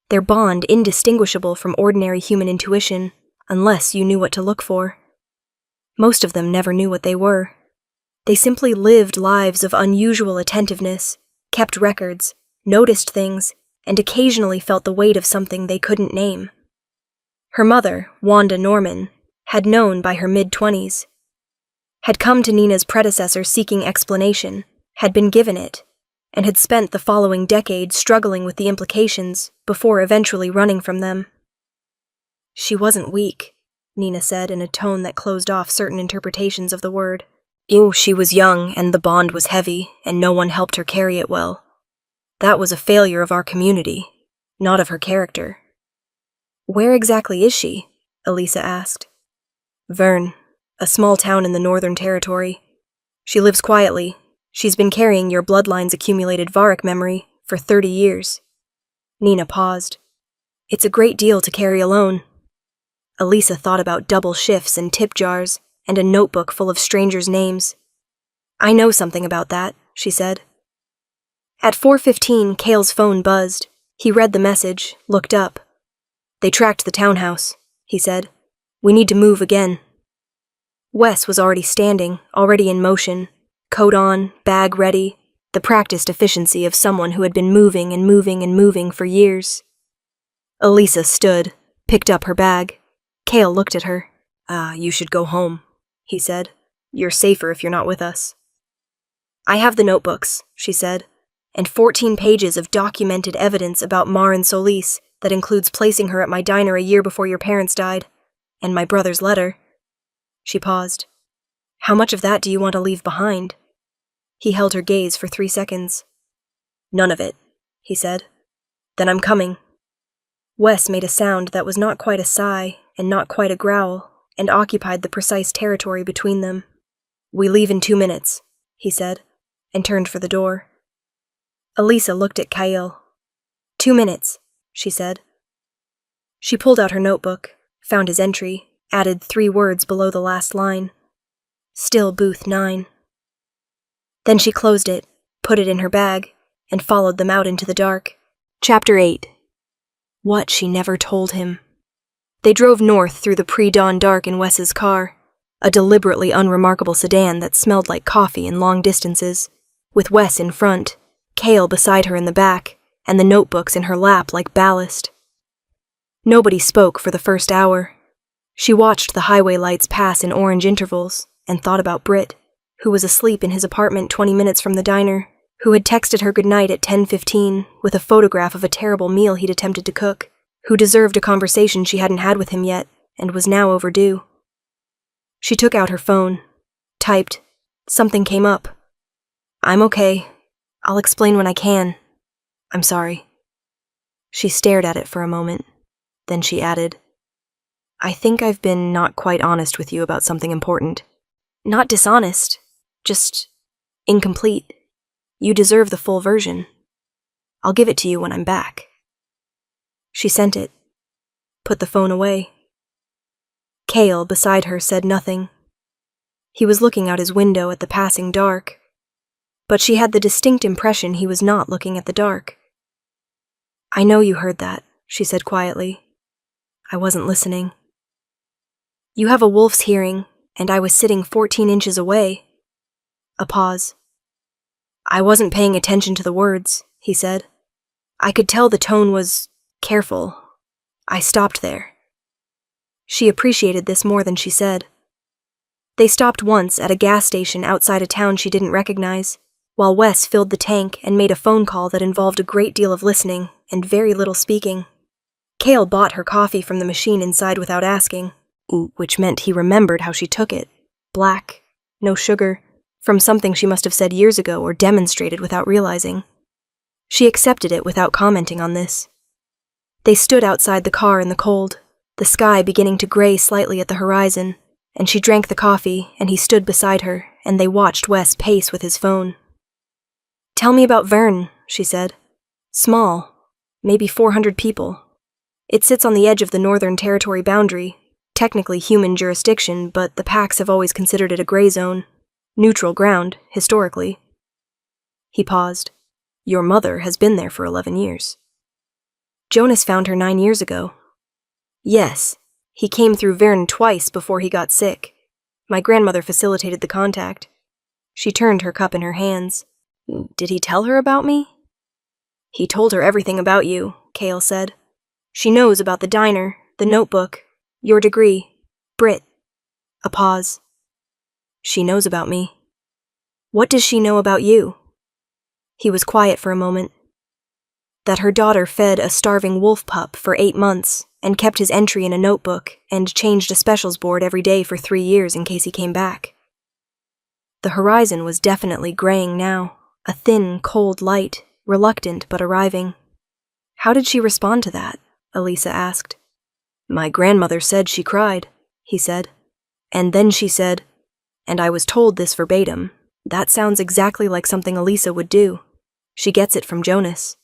Their bond indistinguishable from ordinary human intuition, unless you knew what to look for. Most of them never knew what they were. They simply lived lives of unusual attentiveness, kept records, noticed things, and occasionally felt the weight of something they couldn't name. Her mother, Wanda Norman, had known by her mid-20s, had come to Nina's predecessor seeking explanation, had been given it, and had spent the following decade struggling with the implications before eventually running from them. She wasn't weak, Nina said in a tone that closed off certain interpretations of the word. She was young, and the bond was heavy, and no one helped her carry it well. That was a failure of our community, not of her character. Where exactly is she? Elisa asked. Vern, a small town in the Northern Territory. She lives quietly. She's been carrying your bloodline's accumulated Varric memory for 30 years. Nina paused. It's a great deal to carry alone. Elisa thought about double shifts and tip jars, and a notebook full of strangers' names. I know something about that, she said. At 4:15, Cale's phone buzzed. He read the message, looked up. They tracked the townhouse, he said. We need to move again. Wes was already standing, already in motion, coat on, bag ready, the practiced efficiency of someone who had been moving and moving and moving for years. Elisa stood, picked up her bag. Cale looked at her. You should go home, he said. You're safer if you're not with us. I have the notebooks, she said, and 14 pages of documented evidence about Mar and Solis that includes placing her at my diner a year before your parents died, and my brother's letter. She paused. How much of that do you want to leave behind? He held her gaze for 3 seconds. None of it, he said. Then I'm coming. Wes made a sound that was not quite a sigh and not quite a growl, and occupied the precise territory between them. We leave in 2 minutes, he said, and turned for the door. Elisa looked at Kyle. 2 minutes, she said. She pulled out her notebook, found his entry, added 3 words below the last line. Still booth 9. Then she closed it, put it in her bag, and followed them out into the dark. Chapter 8. What she never told him. They drove north through the pre-dawn dark in Wes's car, a deliberately unremarkable sedan that smelled like coffee in long distances, with Wes in front, Cale beside her in the back, and the notebooks in her lap like ballast. Nobody spoke for the first hour. She watched the highway lights pass in orange intervals and thought about Britt, who was asleep in his apartment 20 minutes from the diner, who had texted her goodnight at 10:15 with a photograph of a terrible meal he'd attempted to cook, who deserved a conversation she hadn't had with him yet and was now overdue. She took out her phone, typed. Something came up. I'm okay. I'll explain when I can. I'm sorry. She stared at it for a moment. Then she added, I think I've been not quite honest with you about something important. Not dishonest, just incomplete. You deserve the full version. I'll give it to you when I'm back. She sent it, put the phone away. Cale, beside her, said nothing. He was looking out his window at the passing dark, but she had the distinct impression he was not looking at the dark. I know you heard that, she said quietly. I wasn't listening. You have a wolf's hearing, and I was sitting 14 inches away. A pause. I wasn't paying attention to the words, he said. I could tell the tone was careful. I stopped there. She appreciated this more than she said. They stopped once at a gas station outside a town she didn't recognize, while Wes filled the tank and made a phone call that involved a great deal of listening and very little speaking. Cale bought her coffee from the machine inside without asking, which meant he remembered how she took it. Black, no sugar, from something she must have said years ago or demonstrated without realizing. She accepted it without commenting on this. They stood outside the car in the cold, the sky beginning to gray slightly at the horizon, and she drank the coffee, and he stood beside her, and they watched Wes pace with his phone. Tell me about Vern, she said. Small, maybe 400 people. It sits on the edge of the Northern Territory boundary, technically human jurisdiction, but the packs have always considered it a gray zone. Neutral ground, historically. He paused. Your mother has been there for 11 years. Jonas found her 9 years ago. Yes, he came through Verne twice before he got sick. My grandmother facilitated the contact. She turned her cup in her hands. Did he tell her about me? He told her everything about you, Cale said. She knows about the diner, the notebook, your degree, Brit. A pause. She knows about me. What does she know about you? He was quiet for a moment. That her daughter fed a starving wolf pup for 8 months and kept his entry in a notebook and changed a specials board every day for 3 years in case he came back. The horizon was definitely graying now, a thin, cold light, reluctant but arriving. How did she respond to that? Elisa asked. My grandmother said she cried, he said. And then she said, and I was told this verbatim, that sounds exactly like something Elisa would do. She gets it from Jonas.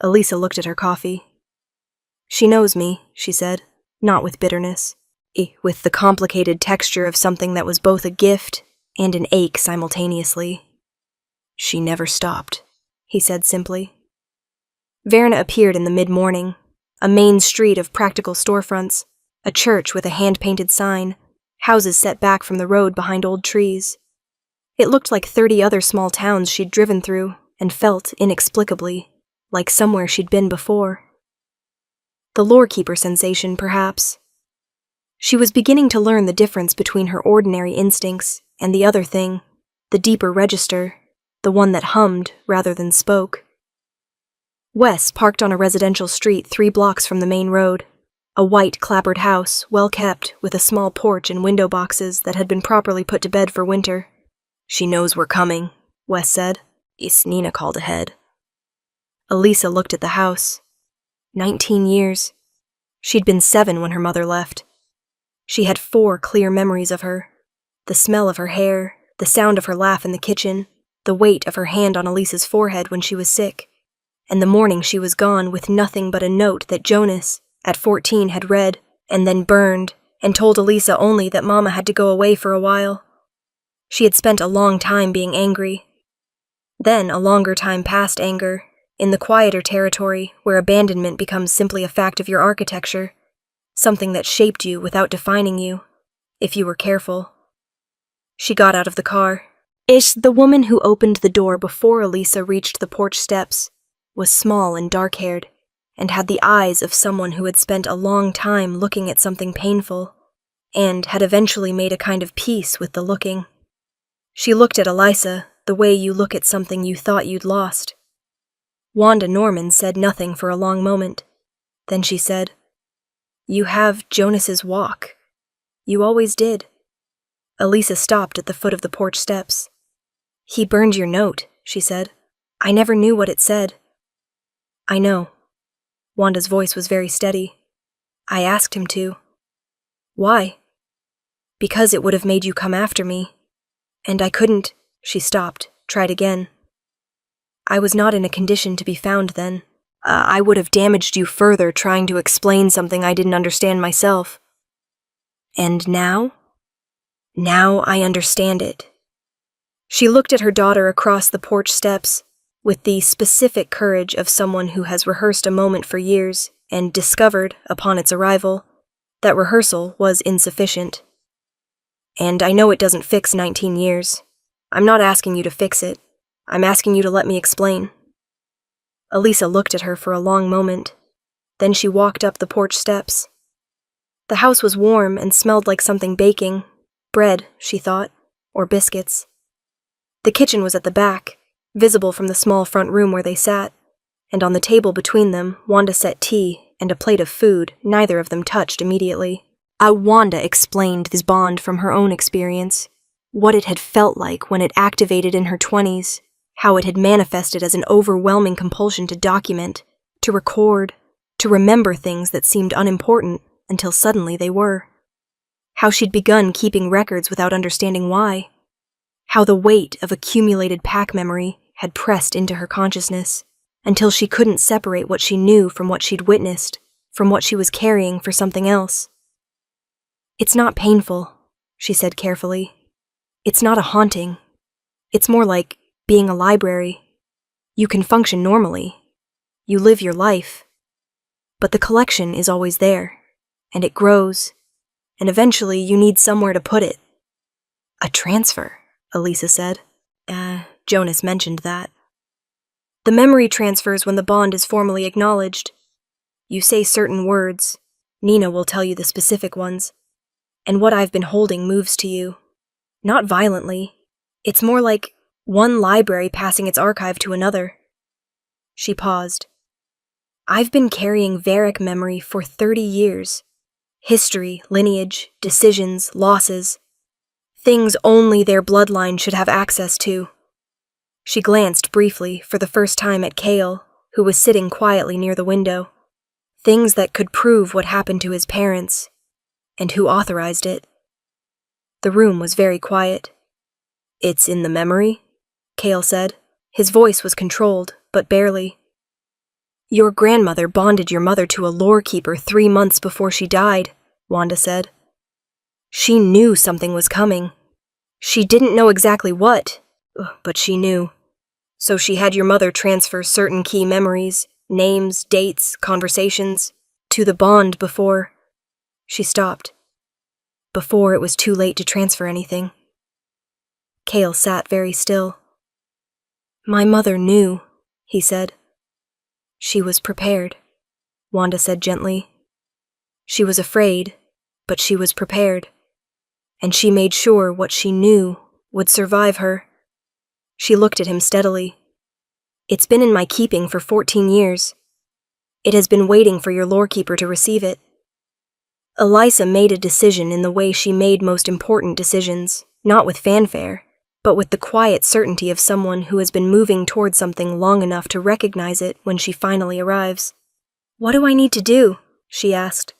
Elisa looked at her coffee. She knows me, she said, not with bitterness, with the complicated texture of something that was both a gift and an ache simultaneously. She never stopped, he said simply. Verna appeared in the mid-morning, a main street of practical storefronts, a church with a hand-painted sign, houses set back from the road behind old trees. It looked like 30 other small towns she'd driven through and felt, inexplicably, like somewhere she'd been before. The lore-keeper sensation, perhaps. She was beginning to learn the difference between her ordinary instincts and the other thing, the deeper register, the one that hummed rather than spoke. Wes parked on a residential street 3 blocks from the main road, a white clapboard house, well kept, with a small porch and window boxes that had been properly put to bed for winter. She knows we're coming, Wes said. Nina called ahead. Elisa looked at the house. 19 years. She'd been 7 when her mother left. She had 4 clear memories of her. The smell of her hair, the sound of her laugh in the kitchen, the weight of her hand on Elisa's forehead when she was sick, and the morning she was gone with nothing but a note that Jonas, at 14, had read, and then burned, and told Elisa only that Mama had to go away for a while. She had spent a long time being angry. Then a longer time past anger, in the quieter territory where abandonment becomes simply a fact of your architecture, something that shaped you without defining you, if you were careful. She got out of the car. The woman who opened the door before Elisa reached the porch steps was small and dark-haired, and had the eyes of someone who had spent a long time looking at something painful, and had eventually made a kind of peace with the looking. She looked at Elisa the way you look at something you thought you'd lost. Wanda Norman said nothing for a long moment. Then she said, You have Jonas's walk. You always did. Elisa stopped at the foot of the porch steps. He burned your note, she said. I never knew what it said. I know. Wanda's voice was very steady. I asked him to. Why? Because it would have made you come after me. And I couldn't. She stopped, tried again. I was not in a condition to be found then. I would have damaged you further trying to explain something I didn't understand myself. And now? Now I understand it. She looked at her daughter across the porch steps, with the specific courage of someone who has rehearsed a moment for years and discovered, upon its arrival, that rehearsal was insufficient. And I know it doesn't fix 19 years. I'm not asking you to fix it. I'm asking you to let me explain. Elisa looked at her for a long moment. Then she walked up the porch steps. The house was warm and smelled like something baking. Bread, she thought, or biscuits. The kitchen was at the back, visible from the small front room where they sat, and on the table between them, Wanda set tea and a plate of food neither of them touched immediately. Wanda explained this bond from her own experience, what it had felt like when it activated in her 20s, how it had manifested as an overwhelming compulsion to document, to record, to remember things that seemed unimportant until suddenly they were. How she'd begun keeping records without understanding why. How the weight of accumulated pack memory had pressed into her consciousness until she couldn't separate what she knew from what she'd witnessed, from what she was carrying for something else. It's not painful, she said carefully. It's not a haunting. It's more like being a library. You can function normally. You live your life. But the collection is always there, and it grows, and eventually you need somewhere to put it. A transfer, Elisa said. Jonas mentioned that. The memory transfers when the bond is formally acknowledged. You say certain words. Nina will tell you the specific ones. And what I've been holding moves to you. Not violently. It's more like one library passing its archive to another. She paused. I've been carrying Varric memory for 30 years. History, lineage, decisions, losses. Things only their bloodline should have access to. She glanced briefly, for the first time, at Cale, who was sitting quietly near the window. Things that could prove what happened to his parents, and who authorized it. The room was very quiet. It's in the memory, Cale said. His voice was controlled, but barely. Your grandmother bonded your mother to a lore keeper 3 months before she died, Wanda said. She knew something was coming. She didn't know exactly what, but she knew. So she had your mother transfer certain key memories, names, dates, conversations, to the bond before... She stopped. Before it was too late to transfer anything. Cale sat very still. My mother knew, he said. She was prepared, Wanda said gently. She was afraid, but she was prepared. And she made sure what she knew would survive her. She looked at him steadily. It's been in my keeping for 14 years. It has been waiting for your lorekeeper to receive it. Elisa made a decision in the way she made most important decisions, not with fanfare, but with the quiet certainty of someone who has been moving toward something long enough to recognize it when she finally arrives. What do I need to do? She asked.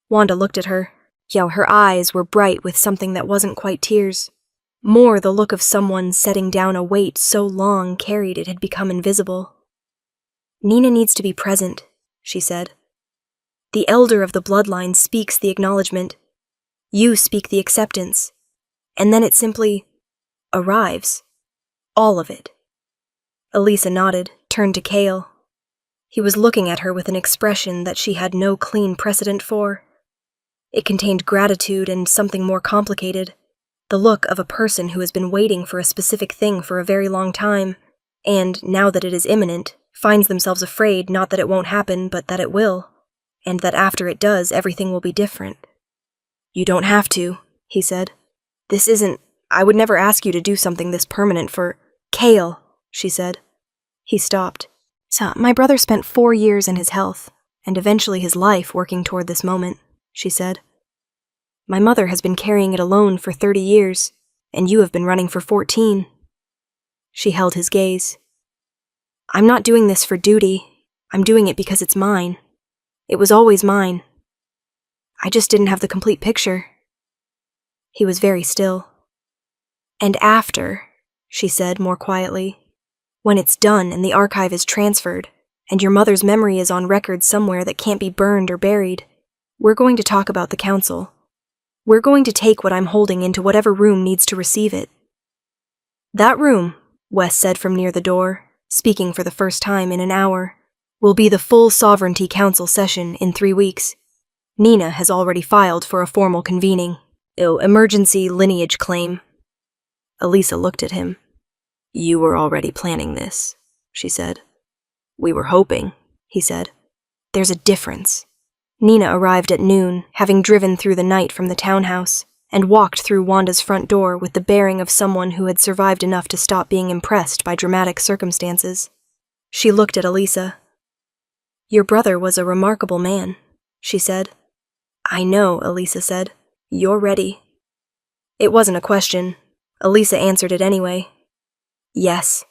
Wanda looked at her. Her eyes were bright with something that wasn't quite tears. More the look of someone setting down a weight so long carried it had become invisible. Nina needs to be present, she said. The elder of the bloodline speaks the acknowledgement. You speak the acceptance. And then it simply arrives. All of it. Elisa nodded, turned to Cale. He was looking at her with an expression that she had no clean precedent for. It contained gratitude and something more complicated. The look of a person who has been waiting for a specific thing for a very long time, and, now that it is imminent, finds themselves afraid not that it won't happen, but that it will, and that after it does, everything will be different. You don't have to, he said. I would never ask you to do something this permanent for... Cale, she said. He stopped. So, my brother spent 4 years in his health, and eventually his life working toward this moment, she said. My mother has been carrying it alone for 30 years, and you have been running for 14. She held his gaze. I'm not doing this for duty. I'm doing it because it's mine. It was always mine. I just didn't have the complete picture. He was very still. And after, she said more quietly, when it's done and the archive is transferred, and your mother's memory is on record somewhere that can't be burned or buried, we're going to talk about the council. We're going to take what I'm holding into whatever room needs to receive it. That room, Wes said from near the door, speaking for the first time in an hour, will be the full Sovereignty Council session in 3 weeks. Nina has already filed for a formal convening. Emergency lineage claim. Elisa looked at him. You were already planning this, she said. We were hoping, he said. There's a difference. Nina arrived at noon, having driven through the night from the townhouse, and walked through Wanda's front door with the bearing of someone who had survived enough to stop being impressed by dramatic circumstances. She looked at Elisa. Your brother was a remarkable man, she said. I know, Elisa said. You're ready. It wasn't a question. Elisa answered it anyway. Yes.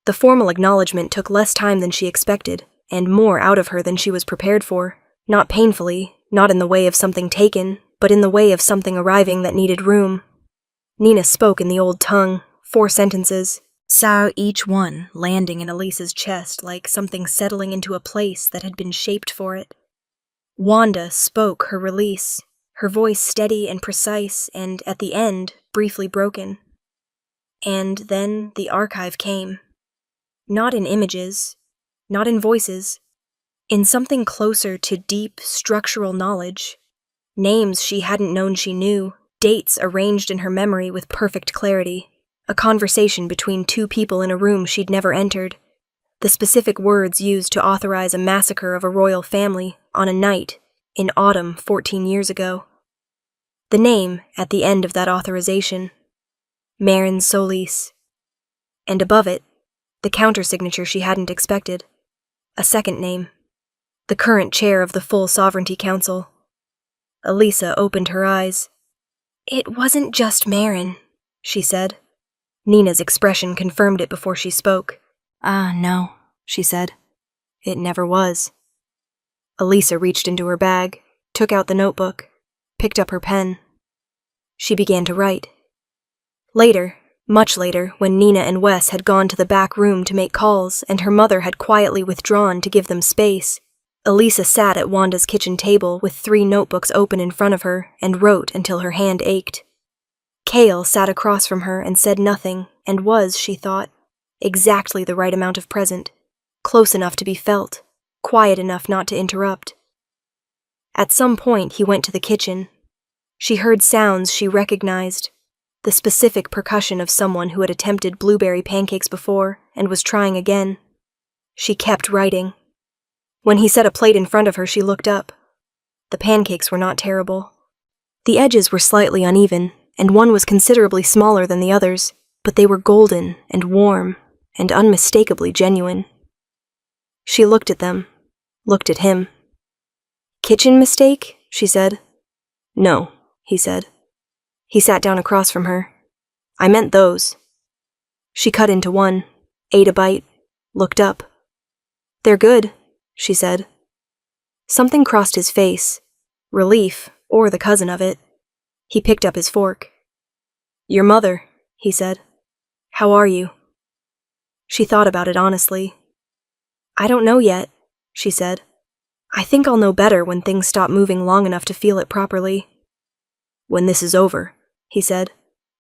The formal acknowledgement took less time than she expected, and more out of her than she was prepared for. Not painfully, not in the way of something taken, but in the way of something arriving that needed room. Nina spoke in the old tongue, 4 sentences, each one landing in Elisa's chest like something settling into a place that had been shaped for it. Wanda spoke her release, her voice steady and precise, and, at the end, briefly broken. And then the archive came. Not in images, not in voices, in something closer to deep, structural knowledge. Names she hadn't known she knew, dates arranged in her memory with perfect clarity, a conversation between two people in a room she'd never entered, the specific words used to authorize a massacre of a royal family on a night in autumn 14 years ago. The name at the end of that authorization, Marin Solis, and above it, the countersignature she hadn't expected, a second name, the current chair of the full Sovereignty Council. Elisa opened her eyes. "It wasn't just Marin," she said. Nina's expression confirmed it before she spoke. "No," she said. "It never was." Elisa reached into her bag, took out the notebook, picked up her pen. She began to write. Later, much later, when Nina and Wes had gone to the back room to make calls and her mother had quietly withdrawn to give them space, Elisa sat at Wanda's kitchen table with 3 notebooks open in front of her and wrote until her hand ached. Cale sat across from her and said nothing and was, she thought, exactly the right amount of present, close enough to be felt, quiet enough not to interrupt. At some point he went to the kitchen. She heard sounds she recognized, the specific percussion of someone who had attempted blueberry pancakes before and was trying again. She kept writing. When he set a plate in front of her, she looked up. The pancakes were not terrible. The edges were slightly uneven, and one was considerably smaller than the others, but they were golden and warm and unmistakably genuine. She looked at them, looked at him. "Kitchen mistake?" she said. "No," he said. He sat down across from her. "I meant those." She cut into one, ate a bite, looked up. "They're good," she said. Something crossed his face, relief, or the cousin of it. He picked up his fork. "Your mother," he said. "How are you?" She thought about it honestly. "I don't know yet," she said. "I think I'll know better when things stop moving long enough to feel it properly." "When this is over," he said,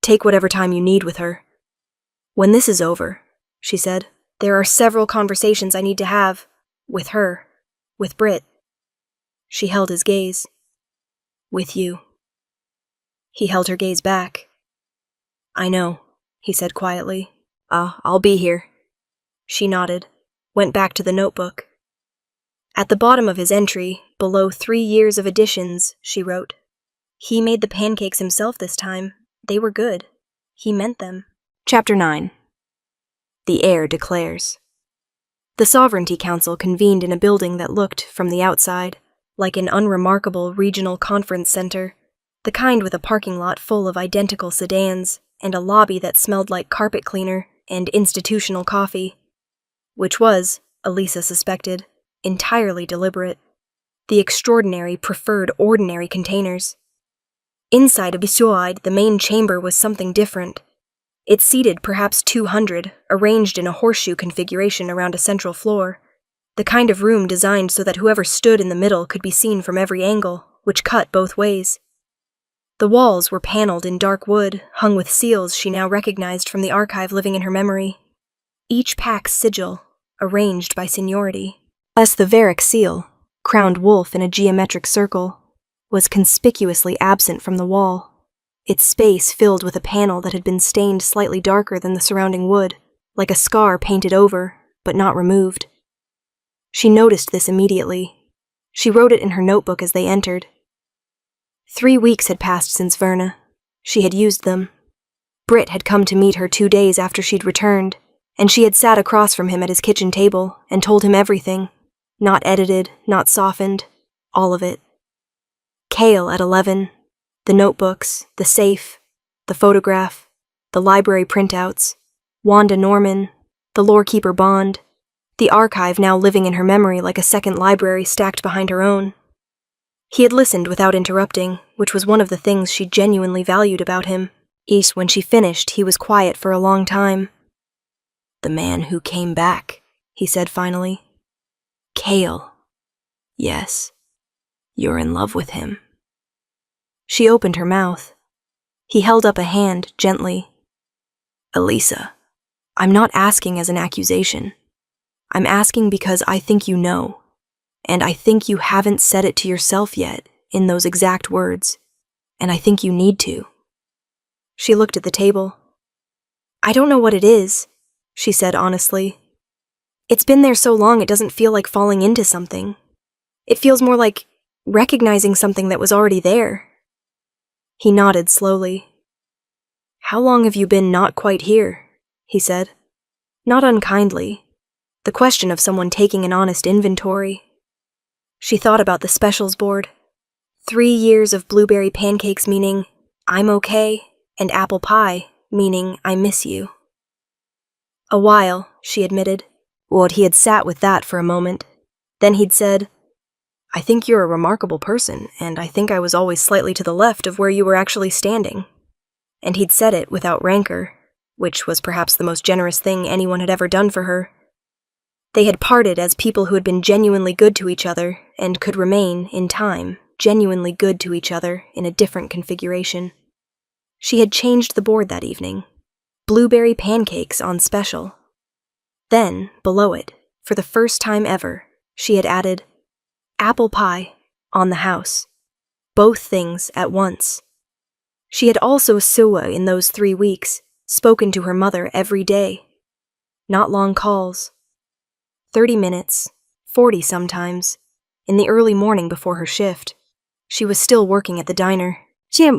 "take whatever time you need with her." "When this is over," she said, "there are several conversations I need to have. With her. With Britt." She held his gaze. "With you." He held her gaze back. "I know," he said quietly. I'll be here." She nodded, went back to the notebook. At the bottom of his entry, below 3 years of additions, she wrote, "He made the pancakes himself this time. They were good. He meant them." Chapter 9. The Heir declares. The Sovereignty Council convened in a building that looked, from the outside, like an unremarkable regional conference center, the kind with a parking lot full of identical sedans and a lobby that smelled like carpet cleaner and institutional coffee, which was, Elisa suspected, entirely deliberate. The extraordinary preferred ordinary containers. Inside of Isoide, the main chamber was something different. It seated perhaps 200, arranged in a horseshoe configuration around a central floor, the kind of room designed so that whoever stood in the middle could be seen from every angle, which cut both ways. The walls were paneled in dark wood, hung with seals she now recognized from the archive living in her memory. Each pack's sigil, arranged by seniority, as the Varick seal, crowned wolf in a geometric circle, was conspicuously absent from the wall, its space filled with a panel that had been stained slightly darker than the surrounding wood, like a scar painted over, but not removed. She noticed this immediately. She wrote it in her notebook as they entered. 3 weeks had passed since Verna. She had used them. Britt had come to meet her 2 days after she'd returned, and she had sat across from him at his kitchen table and told him everything, not edited, not softened, all of it. Cale at 11, the notebooks, the safe, the photograph, the library printouts, Wanda Norman, the lorekeeper Bond, the archive now living in her memory like a second library stacked behind her own. He had listened without interrupting, which was one of the things she genuinely valued about him. When she finished, he was quiet for a long time. "The man who came back," he said finally. "Cale. Yes. You're in love with him." She opened her mouth. He held up a hand gently. Elisa, I'm not asking as an accusation. I'm asking because I think you know, and I think you haven't said it to yourself yet in those exact words, and I think you need to. She looked at the table. I don't know what it is, she said honestly. It's been there so long it doesn't feel like falling into something. It feels more like recognizing something that was already there. He nodded slowly. How long have you been not quite here? He said. Not unkindly. The question of someone taking an honest inventory. She thought about the specials board. 3 years of blueberry pancakes meaning, I'm okay, and apple pie meaning, I miss you. A while, she admitted. He had sat with that for a moment. Then he'd said, I think you're a remarkable person, and I think I was always slightly to the left of where you were actually standing. And he'd said it without rancor, which was perhaps the most generous thing anyone had ever done for her. They had parted as people who had been genuinely good to each other and could remain, in time, genuinely good to each other in a different configuration. She had changed the board that evening. Blueberry pancakes on special. Then, below it, for the first time ever, she had added, apple pie on the house. Both things at once. She had also sewa in those 3 weeks, spoken to her mother every day. Not long calls. 30 minutes, 40 sometimes, in the early morning before her shift. She was still working at the diner,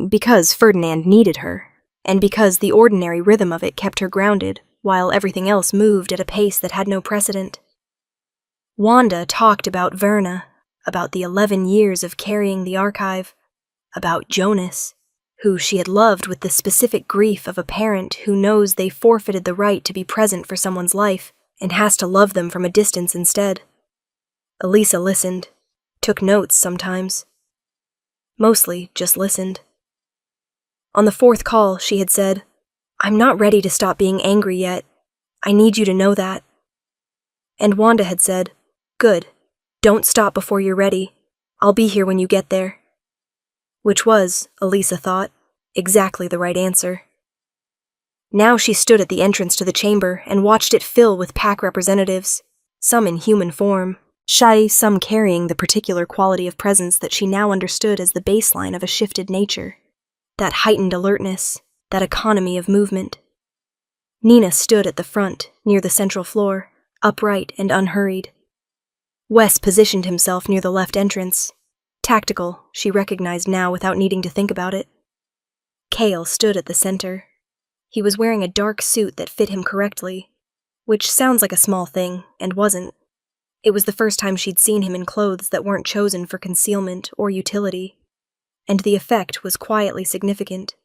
because Ferdinand needed her, and because the ordinary rhythm of it kept her grounded, while everything else moved at a pace that had no precedent. Wanda talked about Verna, about the 11 years of carrying the archive, about Jonas, who she had loved with the specific grief of a parent who knows they forfeited the right to be present for someone's life and has to love them from a distance instead. Elisa listened, took notes sometimes. Mostly just listened. On the 4th call, she had said, I'm not ready to stop being angry yet. I need you to know that. And Wanda had said, Good. Don't stop before you're ready. I'll be here when you get there. Which was, Elisa thought, exactly the right answer. Now she stood at the entrance to the chamber and watched it fill with pack representatives, some in human form, some carrying the particular quality of presence that she now understood as the baseline of a shifted nature, that heightened alertness, that economy of movement. Nina stood at the front, near the central floor, upright and unhurried. Wes positioned himself near the left entrance. Tactical, she recognized now without needing to think about it. Cale stood at the center. He was wearing a dark suit that fit him correctly, which sounds like a small thing, and wasn't. It was the first time she'd seen him in clothes that weren't chosen for concealment or utility, and the effect was quietly significant.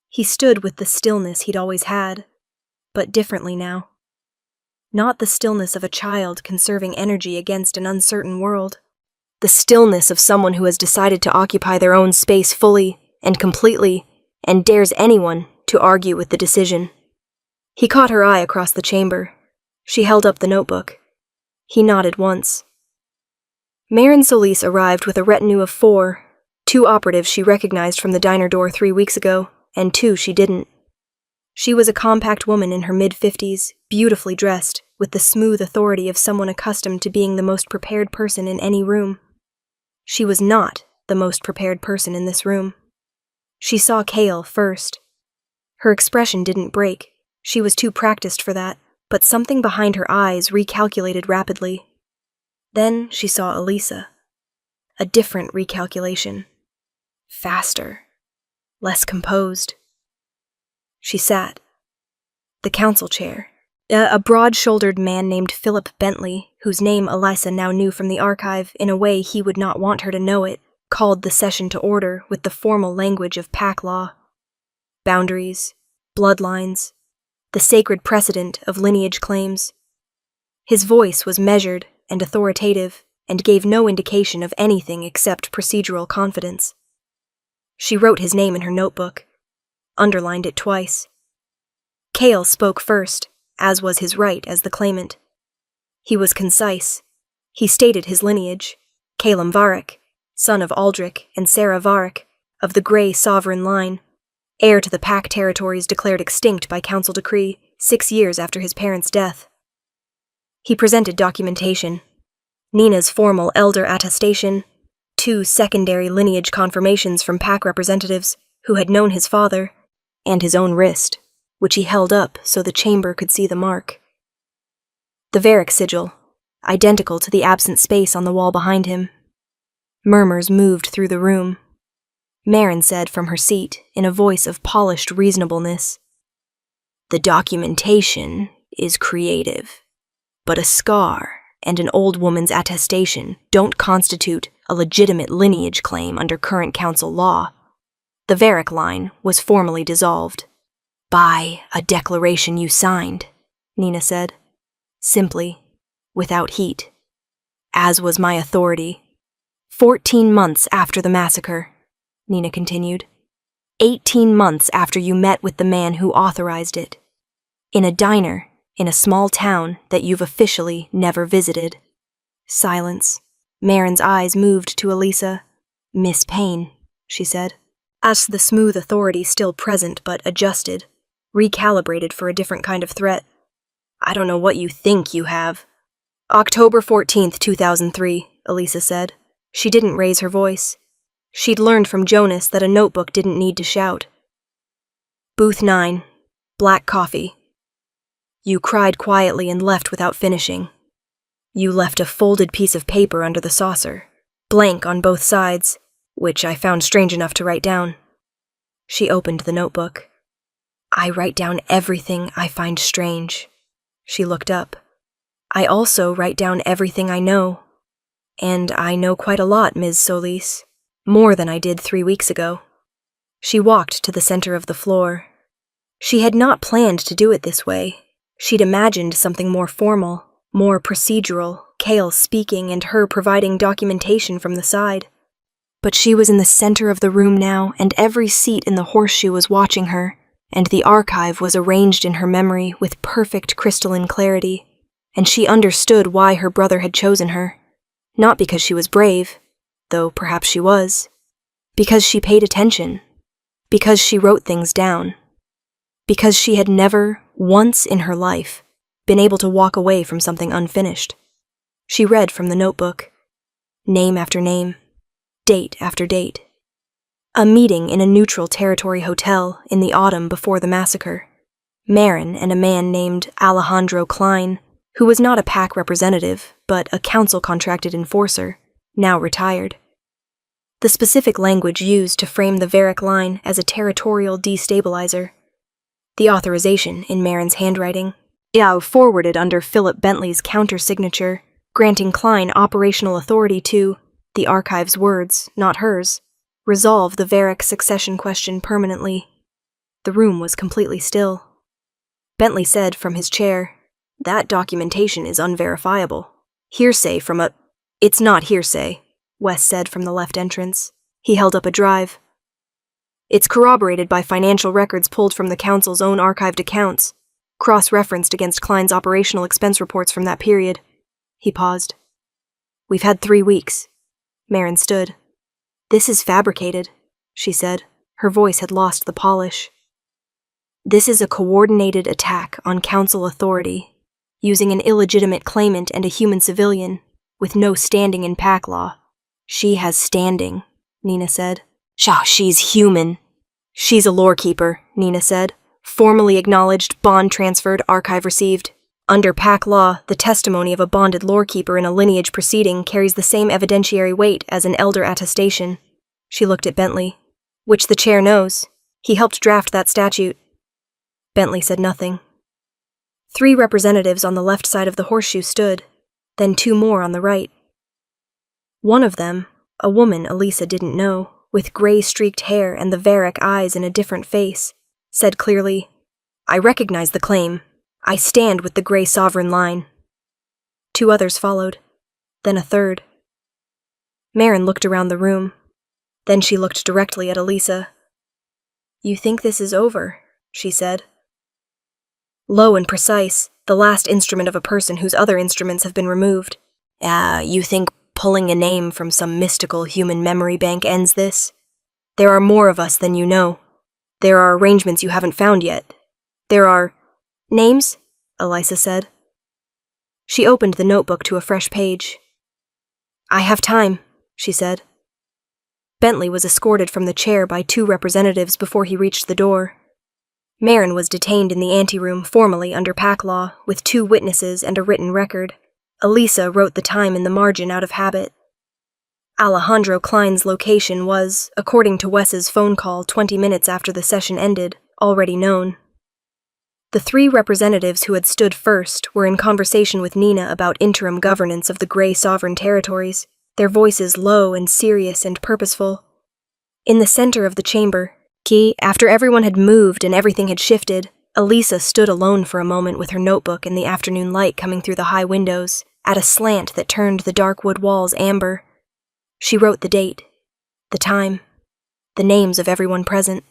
He stood with the stillness he'd always had, but differently now. Not the stillness of a child conserving energy against an uncertain world. The stillness of someone who has decided to occupy their own space fully and completely, and dares anyone to argue with the decision. He caught her eye across the chamber. She held up the notebook. He nodded once. Marin Solis arrived with a retinue of 4, 2 operatives she recognized from the diner door 3 weeks ago, and 2 she didn't. She was a compact woman in her mid-50s, beautifully dressed, with the smooth authority of someone accustomed to being the most prepared person in any room. She was not the most prepared person in this room. She saw Cale first. Her expression didn't break. She was too practiced for that, but something behind her eyes recalculated rapidly. Then she saw Elisa. A different recalculation. Faster. Less composed. She sat. The council chair. A broad-shouldered man named Philip Bentley, whose name Elisa now knew from the archive in a way he would not want her to know it, called the session to order with the formal language of pack law. Boundaries, bloodlines, the sacred precedent of lineage claims. His voice was measured and authoritative and gave no indication of anything except procedural confidence. She wrote his name in her notebook, underlined it twice. Cale spoke first, as was his right as the claimant. He was concise. He stated his lineage, Calum Varric, son of Aldrich and Sarah Varric, of the Grey Sovereign line, heir to the Pack territories declared extinct by council decree 6 years after his parents' death. He presented documentation: Nina's formal elder attestation, 2 secondary lineage confirmations from Pack representatives who had known his father, and his own wrist, which he held up so the chamber could see the mark. The Varric sigil, identical to the absent space on the wall behind him. Murmurs moved through the room. Marin said from her seat, in a voice of polished reasonableness, "The documentation is creative, but a scar and an old woman's attestation don't constitute a legitimate lineage claim under current council law. The Varric line was formally dissolved. By a declaration you signed," Nina said, simply, without heat. "As was my authority. 14 months after the massacre," Nina continued. 18 months after you met with the man who authorized it. In a diner, in a small town that you've officially never visited." Silence. Marin's eyes moved to Elisa. "Miss Payne," she said. Asked the smooth authority still present but adjusted, recalibrated for a different kind of threat. "I don't know what you think you have." "October 14th, 2003, Elisa said. She didn't raise her voice. She'd learned from Jonas that a notebook didn't need to shout. "Booth 9, black coffee. You cried quietly and left without finishing. You left a folded piece of paper under the saucer, blank on both sides, which I found strange enough to write down." She opened the notebook. "I write down everything I find strange." She looked up. "I also write down everything I know. And I know quite a lot, Ms. Solis. More than I did 3 weeks ago." She walked to the center of the floor. She had not planned to do it this way. She'd imagined something more formal, more procedural, Kale speaking and her providing documentation from the side. But she was in the center of the room now, and every seat in the horseshoe was watching her, and the archive was arranged in her memory with perfect crystalline clarity, and she understood why her brother had chosen her. Not because she was brave, though perhaps she was. Because she paid attention. Because she wrote things down. Because she had never, once in her life, been able to walk away from something unfinished. She read from the notebook. Name after name. Date after date. A meeting in a neutral territory hotel in the autumn before the massacre. Marin and a man named Alejandro Klein, who was not a Pack representative, but a council-contracted enforcer, now retired. The specific language used to frame the Varric line as a territorial destabilizer. The authorization in Marin's handwriting, forwarded under Philip Bentley's counter-signature, granting Klein operational authority to, the archive's words, not hers, resolve the Varric succession question permanently. The room was completely still. Bentley said from his chair, "That documentation is unverifiable. Hearsay from a—" "It's not hearsay," Wes said from the left entrance. He held up a drive. "It's corroborated by financial records pulled from the council's own archived accounts, cross-referenced against Klein's operational expense reports from that period." He paused. "We've had 3 weeks." Marin stood. "This is fabricated," she said. Her voice had lost the polish. "This is a coordinated attack on council authority, using an illegitimate claimant and a human civilian, with no standing in Pack law." "She has standing," Nina said. She's human." "She's a lorekeeper," Nina said. "Formally acknowledged, bond transferred, archive received. Under Pack law, the testimony of a bonded lorekeeper in a lineage proceeding carries the same evidentiary weight as an elder attestation." She looked at Bentley. "Which the chair knows. He helped draft that statute." Bentley said nothing. 3 representatives on the left side of the horseshoe stood, then 2 more on the right. One of them, a woman Elisa didn't know, with gray-streaked hair and the Varric eyes in a different face, said clearly, "I recognize the claim. I stand with the Grey Sovereign line." 2 others followed, then a third. Marin looked around the room. Then she looked directly at Elisa. "You think this is over?" she said. Low and precise, the last instrument of a person whose other instruments have been removed. You think pulling a name from some mystical human memory bank ends this? There are more of us than you know. There are arrangements you haven't found yet. There are... Names? Elisa said. She opened the notebook to a fresh page. I have time, she said. Bentley was escorted from the chair by 2 representatives before he reached the door. Marin was detained in the anteroom formally under pack law, with 2 witnesses and a written record. Elisa wrote the time in the margin out of habit. Alejandro Klein's location was, according to Wes's phone call 20 minutes after the session ended, already known. The 3 representatives who had stood first were in conversation with Nina about interim governance of the Grey Sovereign Territories, their voices low and serious and purposeful. In the center of the chamber, after everyone had moved and everything had shifted, Elisa stood alone for a moment with her notebook in the afternoon light coming through the high windows, at a slant that turned the dark wood walls amber. She wrote the date, the time, the names of everyone present.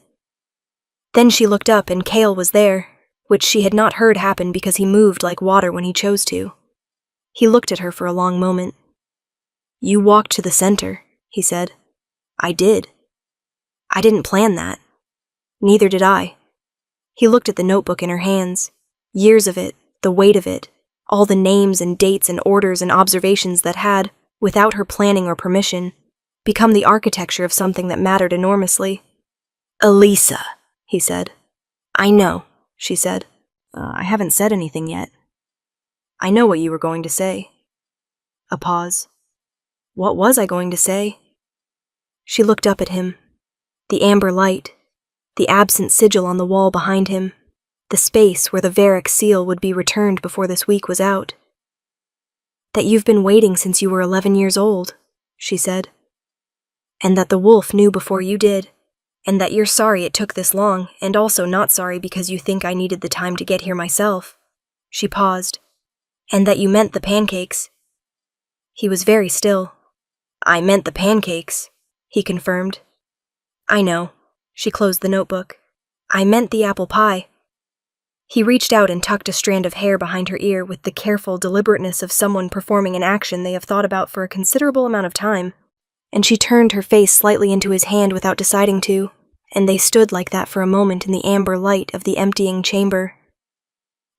Then she looked up and Cale was there, which she had not heard happen because he moved like water when he chose to. He looked at her for a long moment. You walked to the center, he said. I did. I didn't plan that. Neither did I. He looked at the notebook in her hands. Years of it, the weight of it, all the names and dates and orders and observations that had, without her planning or permission, become the architecture of something that mattered enormously. Elisa, he said. I know, she said. I haven't said anything yet. I know what you were going to say. A pause. What was I going to say? She looked up at him. The amber light, the absent sigil on the wall behind him, the space where the Varric seal would be returned before this week was out. That you've been waiting since you were 11 years old, she said. And that the wolf knew before you did, and that you're sorry it took this long, and also not sorry because you think I needed the time to get here myself. She paused. And that you meant the pancakes. He was very still. I meant the pancakes, he confirmed. I know. She closed the notebook. I meant the apple pie. He reached out and tucked a strand of hair behind her ear with the careful deliberateness of someone performing an action they have thought about for a considerable amount of time, and she turned her face slightly into his hand without deciding to, and they stood like that for a moment in the amber light of the emptying chamber.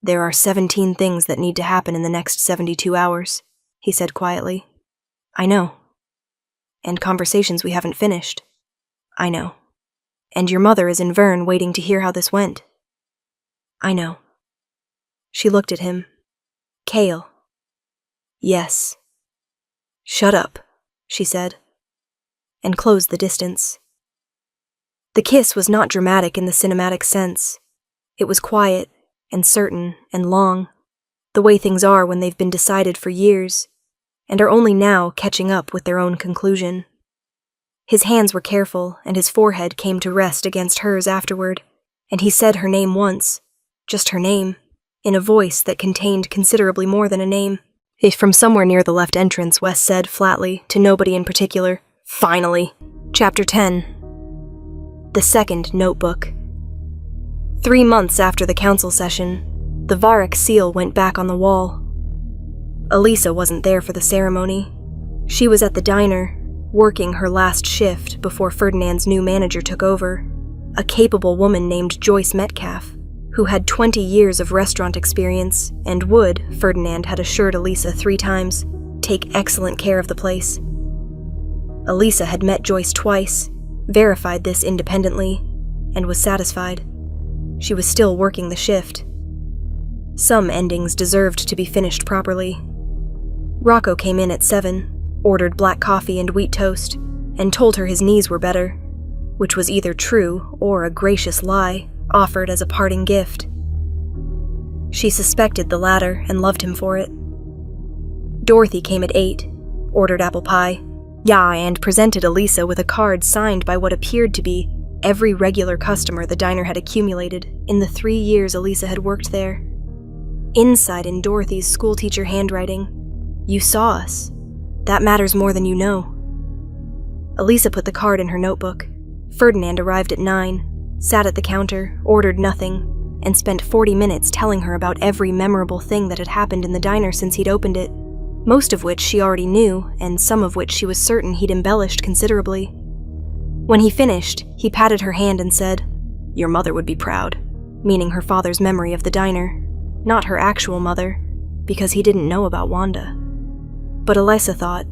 There are 17 things that need to happen in the next 72 hours, he said quietly. I know. And conversations we haven't finished. I know. And your mother is in Vern waiting to hear how this went. I know. She looked at him. Cale. Yes. Shut up, she said, and closed the distance. The kiss was not dramatic in the cinematic sense. It was quiet and certain and long, the way things are when they've been decided for years, and are only now catching up with their own conclusion. His hands were careful, and his forehead came to rest against hers afterward, and he said her name once, just her name, in a voice that contained considerably more than a name. From somewhere near the left entrance, Wes said flatly, to nobody in particular, Finally. Chapter 10. The Second Notebook. 3 months after the council session, the Varric seal went back on the wall. Elisa wasn't there for the ceremony. She was at the diner, working her last shift before Ferdinand's new manager took over, a capable woman named Joyce Metcalf, who had 20 years of restaurant experience and would, Ferdinand had assured Elisa 3 times, take excellent care of the place. Elisa had met Joyce twice, verified this independently, and was satisfied. She was still working the shift. Some endings deserved to be finished properly. Rocco came in at 7, ordered black coffee and wheat toast, and told her his knees were better, which was either true or a gracious lie, offered as a parting gift. She suspected the latter and loved him for it. Dorothy came at 8, ordered apple pie, and presented Elisa with a card signed by what appeared to be every regular customer the diner had accumulated in the 3 years Elisa had worked there. Inside in Dorothy's schoolteacher handwriting, "You saw us. That matters more than you know." Elisa put the card in her notebook. Ferdinand arrived at 9, sat at the counter, ordered nothing, and spent 40 minutes telling her about every memorable thing that had happened in the diner since he'd opened it, most of which she already knew, and some of which she was certain he'd embellished considerably. When he finished, he patted her hand and said, Your mother would be proud," meaning her father's memory of the diner, not her actual mother, because he didn't know about Wanda. But Elisa thought,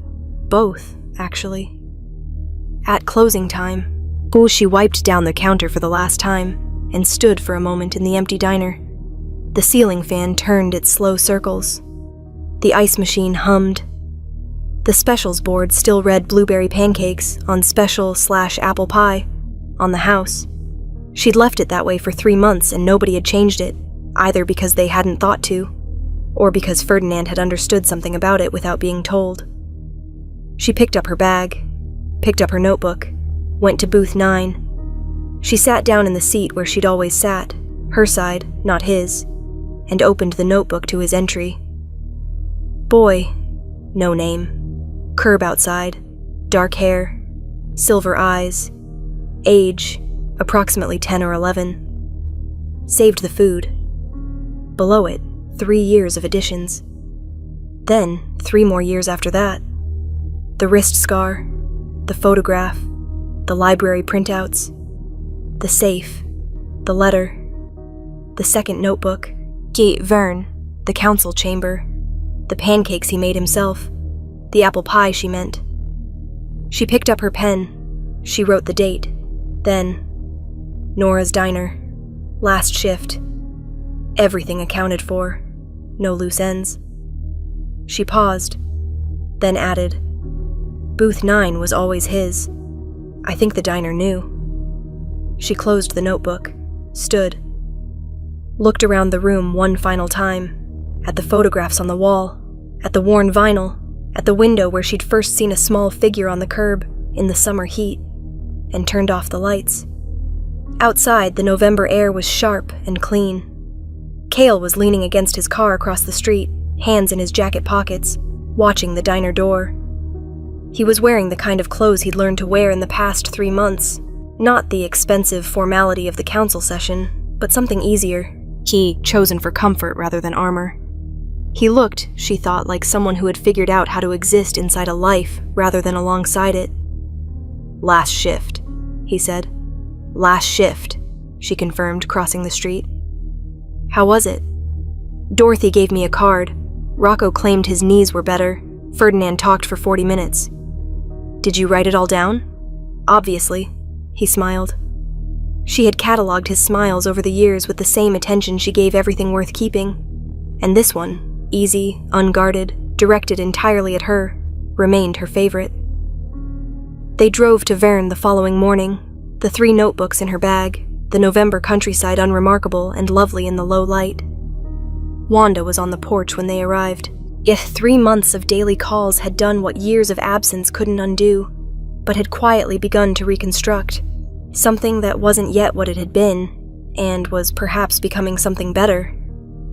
both, actually. At closing time, she wiped down the counter for the last time and stood for a moment in the empty diner. The ceiling fan turned its slow circles. The ice machine hummed. The specials board still read blueberry pancakes on special/apple pie on the house. She'd left it that way for 3 months and nobody had changed it, either because they hadn't thought to, or because Ferdinand had understood something about it without being told. She picked up her bag, picked up her notebook, went to booth 9. She sat down in the seat where she'd always sat, her side, not his, and opened the notebook to his entry. Boy, no name. Curb outside, dark hair, silver eyes, age, approximately 10 or 11. Saved the food. Below it, 3 years of additions. Then, 3 more years after that. The wrist scar, the photograph, the library printouts, the safe, the letter, the second notebook, Gate Verne, the council chamber, the pancakes he made himself, the apple pie she meant. She picked up her pen. She wrote the date. Then, Nora's diner, last shift. Everything accounted for, no loose ends. She paused, then added, Booth 9 was always his. I think the diner knew. She closed the notebook, stood, looked around the room one final time, at the photographs on the wall, at the worn vinyl, at the window where she'd first seen a small figure on the curb in the summer heat, and turned off the lights. Outside, the November air was sharp and clean. Cale was leaning against his car across the street, hands in his jacket pockets, watching the diner door. He was wearing the kind of clothes he'd learned to wear in the past 3 months, not the expensive formality of the council session, but something easier, chosen for comfort rather than armor. He looked, she thought, like someone who had figured out how to exist inside a life rather than alongside it. Last shift, he said. Last shift, she confirmed, crossing the street. How was it? Dorothy gave me a card. Rocco claimed his knees were better. Ferdinand talked for 40 minutes. Did you write it all down? Obviously, he smiled. She had catalogued his smiles over the years with the same attention she gave everything worth keeping. And this one, easy, unguarded, directed entirely at her, remained her favorite. They drove to Verne the following morning, the 3 notebooks in her bag, the November countryside unremarkable and lovely in the low light. Wanda was on the porch when they arrived. If 3 months of daily calls had done what years of absence couldn't undo, but had quietly begun to reconstruct, something that wasn't yet what it had been, and was perhaps becoming something better,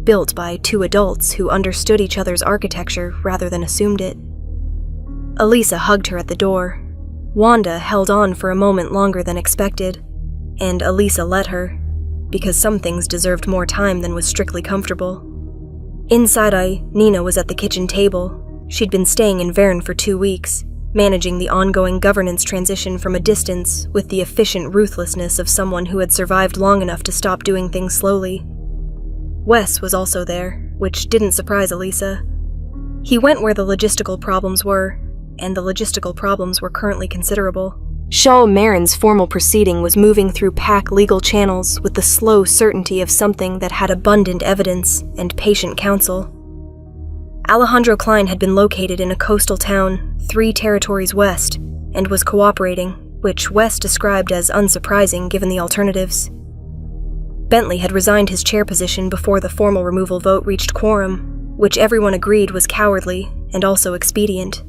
built by 2 adults who understood each other's architecture rather than assumed it. Elisa hugged her at the door. Wanda held on for a moment longer than expected, and Elisa let her, because some things deserved more time than was strictly comfortable. Inside, Nina was at the kitchen table. She'd been staying in Verne for 2 weeks, managing the ongoing governance transition from a distance with the efficient ruthlessness of someone who had survived long enough to stop doing things slowly. Wes was also there, which didn't surprise Elisa. He went where the logistical problems were, and the logistical problems were currently considerable. Shaw Marin's formal proceeding was moving through PAC legal channels with the slow certainty of something that had abundant evidence and patient counsel. Alejandro Klein had been located in a coastal town 3 territories west and was cooperating, which Wes described as unsurprising given the alternatives. Bentley had resigned his chair position before the formal removal vote reached quorum, which everyone agreed was cowardly and also expedient.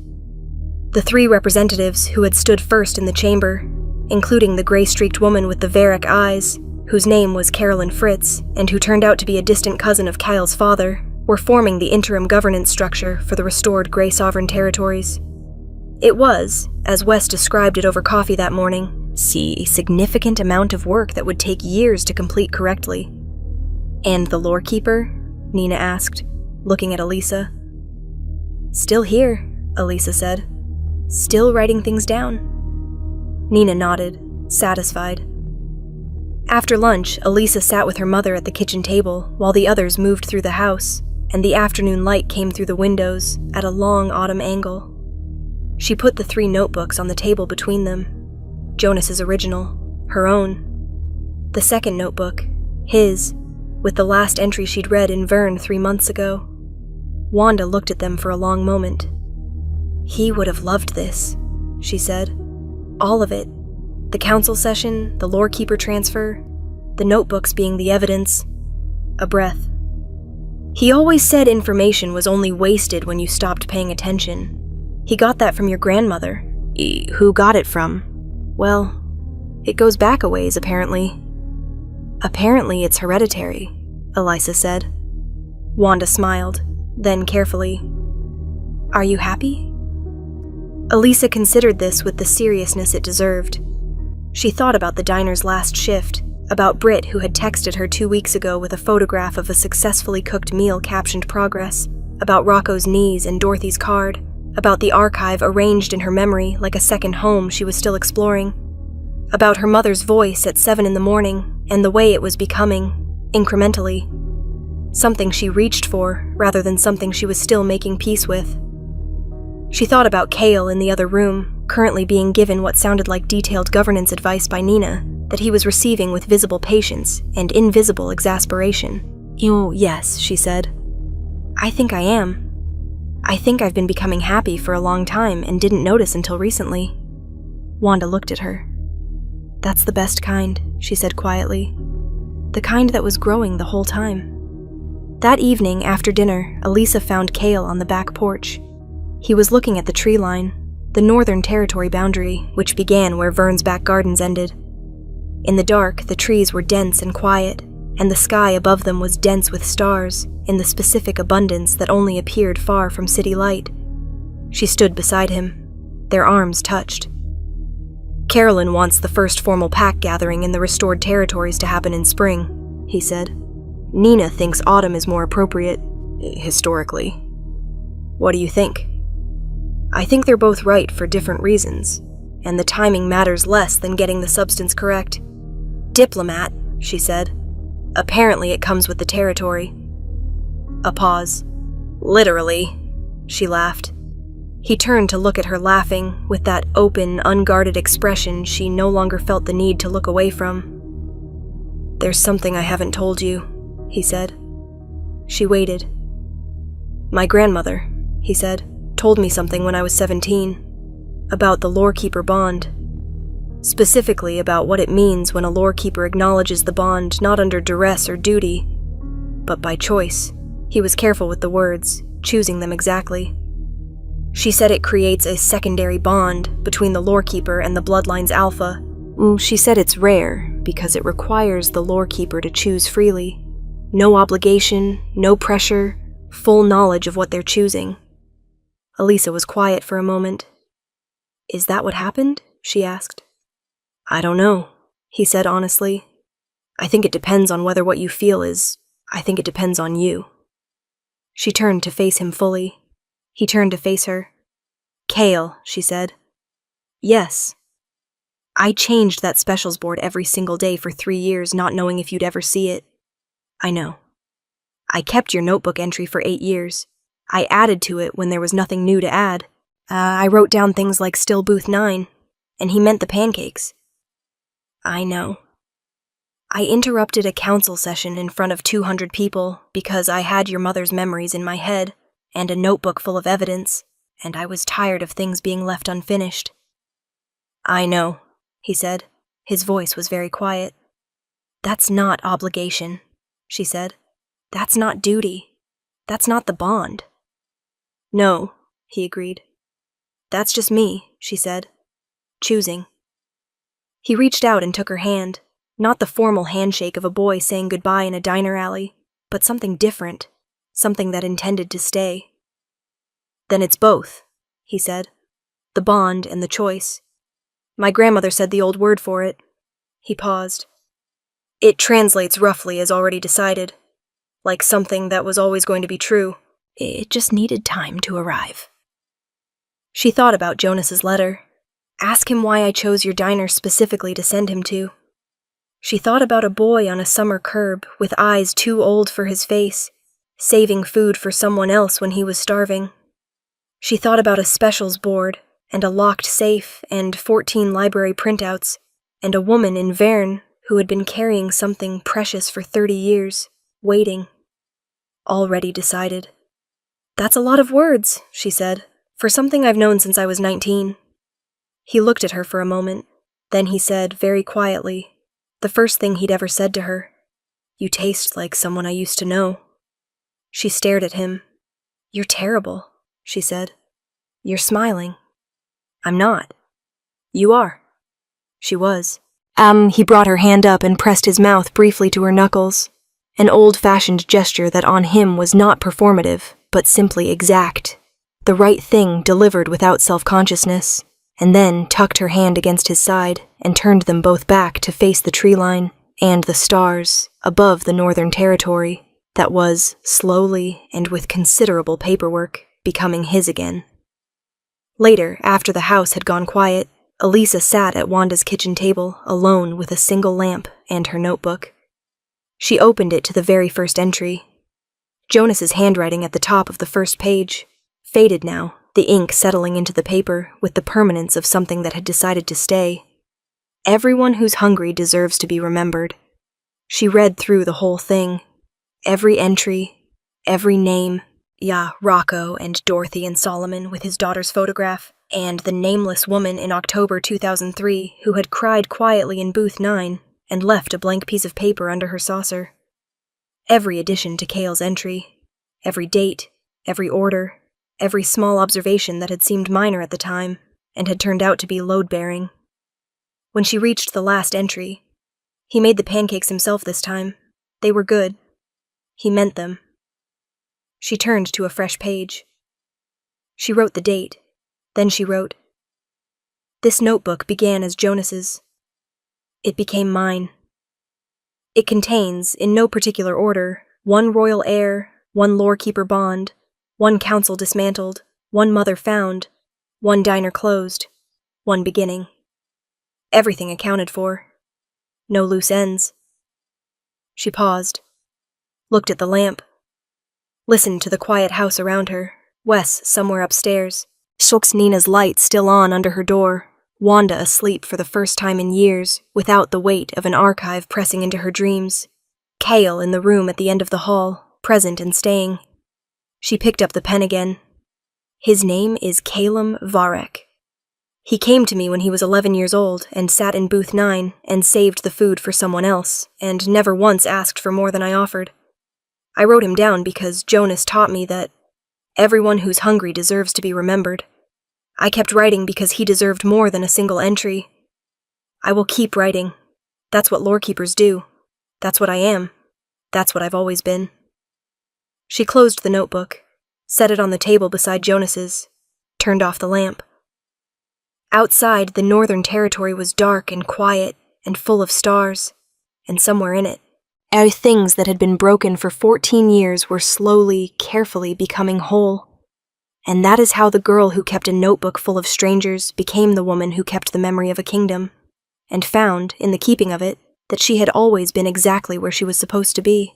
The 3 representatives who had stood first in the chamber, including the gray-streaked woman with the Varric eyes, whose name was Carolyn Fritz, and who turned out to be a distant cousin of Kyle's father, were forming the interim governance structure for the restored Grey Sovereign territories. It was, as Wes described it over coffee that morning, a significant amount of work that would take years to complete correctly. And the lorekeeper? Nina asked, looking at Elisa. Still here, Elisa said. Still writing things down. Nina nodded, satisfied. After lunch, Elisa sat with her mother at the kitchen table while the others moved through the house, and the afternoon light came through the windows at a long autumn angle. She put the 3 notebooks on the table between them. Jonas's original, her own. The second notebook, his, with the last entry she'd read in Vern 3 months ago. Wanda looked at them for a long moment. "He would have loved this," she said. "All of it. The council session, the lorekeeper transfer, the notebooks being the evidence." A breath. "He always said information was only wasted when you stopped paying attention. He got that from your grandmother." "Who got it from?" "Well, it goes back a ways, apparently." "Apparently it's hereditary," Elisa said. Wanda smiled, then carefully. "Are you happy?" Elisa considered this with the seriousness it deserved. She thought about the diner's last shift, about Britt who had texted her 2 weeks ago with a photograph of a successfully cooked meal captioned progress, about Rocco's knees and Dorothy's card, about the archive arranged in her memory like a second home she was still exploring, about her mother's voice at 7 in the morning and the way it was becoming, incrementally. Something she reached for rather than something she was still making peace with. She thought about Cale in the other room, currently being given what sounded like detailed governance advice by Nina that he was receiving with visible patience and invisible exasperation. Yes, she said. "I think I am. I think I've been becoming happy for a long time and didn't notice until recently." Wanda looked at her. "That's the best kind," she said quietly. "The kind that was growing the whole time." That evening, after dinner, Elisa found Cale on the back porch. He was looking at the tree line, the Northern Territory boundary, which began where Vern's back gardens ended. In the dark, the trees were dense and quiet, and the sky above them was dense with stars in the specific abundance that only appeared far from city light. She stood beside him. Their arms touched. "Carolyn wants the first formal pack gathering in the restored territories to happen in spring," he said. "Nina thinks autumn is more appropriate, historically. What do you think?" "I think they're both right for different reasons, and the timing matters less than getting the substance correct." "Diplomat," she said. "Apparently it comes with the territory." A pause. "Literally," she laughed. He turned to look at her laughing, with that open, unguarded expression she no longer felt the need to look away from. "There's something I haven't told you," he said. She waited. "My grandmother," he said, "told me something when I was 17, about the lorekeeper bond. Specifically about what it means when a lorekeeper acknowledges the bond not under duress or duty, but by choice." He was careful with the words, choosing them exactly. "She said it creates a secondary bond between the lorekeeper and the bloodline's alpha. She said it's rare because it requires the lorekeeper to choose freely. No obligation, no pressure, full knowledge of what they're choosing." Elisa was quiet for a moment. "Is that what happened?" she asked. "I don't know," he said honestly. "I think it depends on whether what you feel is... I think it depends on you." She turned to face him fully. He turned to face her. "Cale," she said. "Yes. I changed that specials board every single day for 3 years, not knowing if you'd ever see it. I know. I kept your notebook entry for 8 years. I added to it when there was nothing new to add. I wrote down things like still booth 9, and he meant the pancakes." "I know. I interrupted a council session in front of 200 people because I had your mother's memories in my head and a notebook full of evidence, and I was tired of things being left unfinished." "I know," he said. His voice was very quiet. "That's not obligation," she said. "That's not duty. That's not the bond." "No," he agreed. "That's just me," she said. "Choosing." He reached out and took her hand, not the formal handshake of a boy saying goodbye in a diner alley, but something different, something that intended to stay. "Then it's both," he said. "The bond and the choice. My grandmother said the old word for it." He paused. "It translates roughly as already decided, like something that was always going to be true. It just needed time to arrive." She thought about Jonas's letter. Ask him why I chose your diner specifically to send him to. She thought about a boy on a summer curb with eyes too old for his face, saving food for someone else when he was starving. She thought about a specials board and a locked safe and 14 library printouts and a woman in Verne who had been carrying something precious for 30 years, waiting. Already decided. "That's a lot of words," she said, "for something I've known since I was 19. He looked at her for a moment. Then he said, very quietly, the first thing he'd ever said to her, "You taste like someone I used to know." She stared at him. "You're terrible," she said. "You're smiling." "I'm not." "You are." She was. He brought her hand up and pressed his mouth briefly to her knuckles, an old-fashioned gesture that on him was not performative, but simply exact, the right thing delivered without self-consciousness, and then tucked her hand against his side and turned them both back to face the tree line and the stars above the Northern Territory that was, slowly and with considerable paperwork, becoming his again. Later, after the house had gone quiet, Elisa sat at Wanda's kitchen table, alone with a single lamp and her notebook. She opened it to the very first entry. Jonas's handwriting at the top of the first page, faded now, the ink settling into the paper with the permanence of something that had decided to stay. Everyone who's hungry deserves to be remembered. She read through the whole thing. Every entry, every name. Yeah, Rocco and Dorothy and Solomon with his daughter's photograph, and the nameless woman in October 2003 who had cried quietly in booth 9 and left a blank piece of paper under her saucer. Every addition to Cale's entry, every date, every order, every small observation that had seemed minor at the time and had turned out to be load-bearing. When she reached the last entry, he made the pancakes himself this time. They were good. He meant them. She turned to a fresh page. She wrote the date. Then she wrote, "This notebook began as Jonas's. It became mine. It contains, in no particular order, 1 royal heir, 1 lorekeeper bond, 1 council dismantled, 1 mother found, 1 diner closed, 1 beginning. Everything accounted for. No loose ends." She paused, looked at the lamp, listened to the quiet house around her, Wes somewhere upstairs, Shulk's Nina's light still on under her door, Wanda asleep for the first time in years, without the weight of an archive pressing into her dreams, Cale in the room at the end of the hall, present and staying. She picked up the pen again. "His name is Calum Varek. He came to me when he was 11 years old and sat in booth 9 and saved the food for someone else, and never once asked for more than I offered. I wrote him down because Jonas taught me that everyone who's hungry deserves to be remembered. I kept writing because he deserved more than a single entry. I will keep writing. That's what lorekeepers do. That's what I am. That's what I've always been." She closed the notebook, set it on the table beside Jonas's, turned off the lamp. Outside, the Northern Territory was dark and quiet and full of stars, and somewhere in it, things that had been broken for 14 years were slowly, carefully becoming whole. And that is how the girl who kept a notebook full of strangers became the woman who kept the memory of a kingdom, and found, in the keeping of it, that she had always been exactly where she was supposed to be.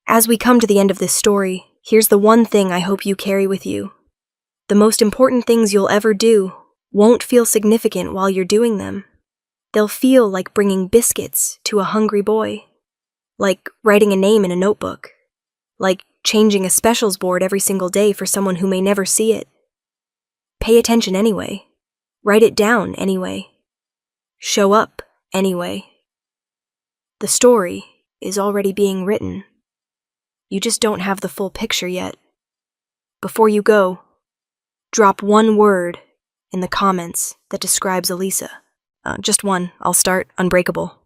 As we come to the end of this story, here's the one thing I hope you carry with you. The most important things you'll ever do won't feel significant while you're doing them. They'll feel like bringing biscuits to a hungry boy, like writing a name in a notebook, like changing a specials board every single day for someone who may never see it. Pay attention anyway. Write it down anyway. Show up anyway. The story is already being written. You just don't have the full picture yet. Before you go, drop 1 word in the comments that describes Elisa. Just one. I'll start unbreakable.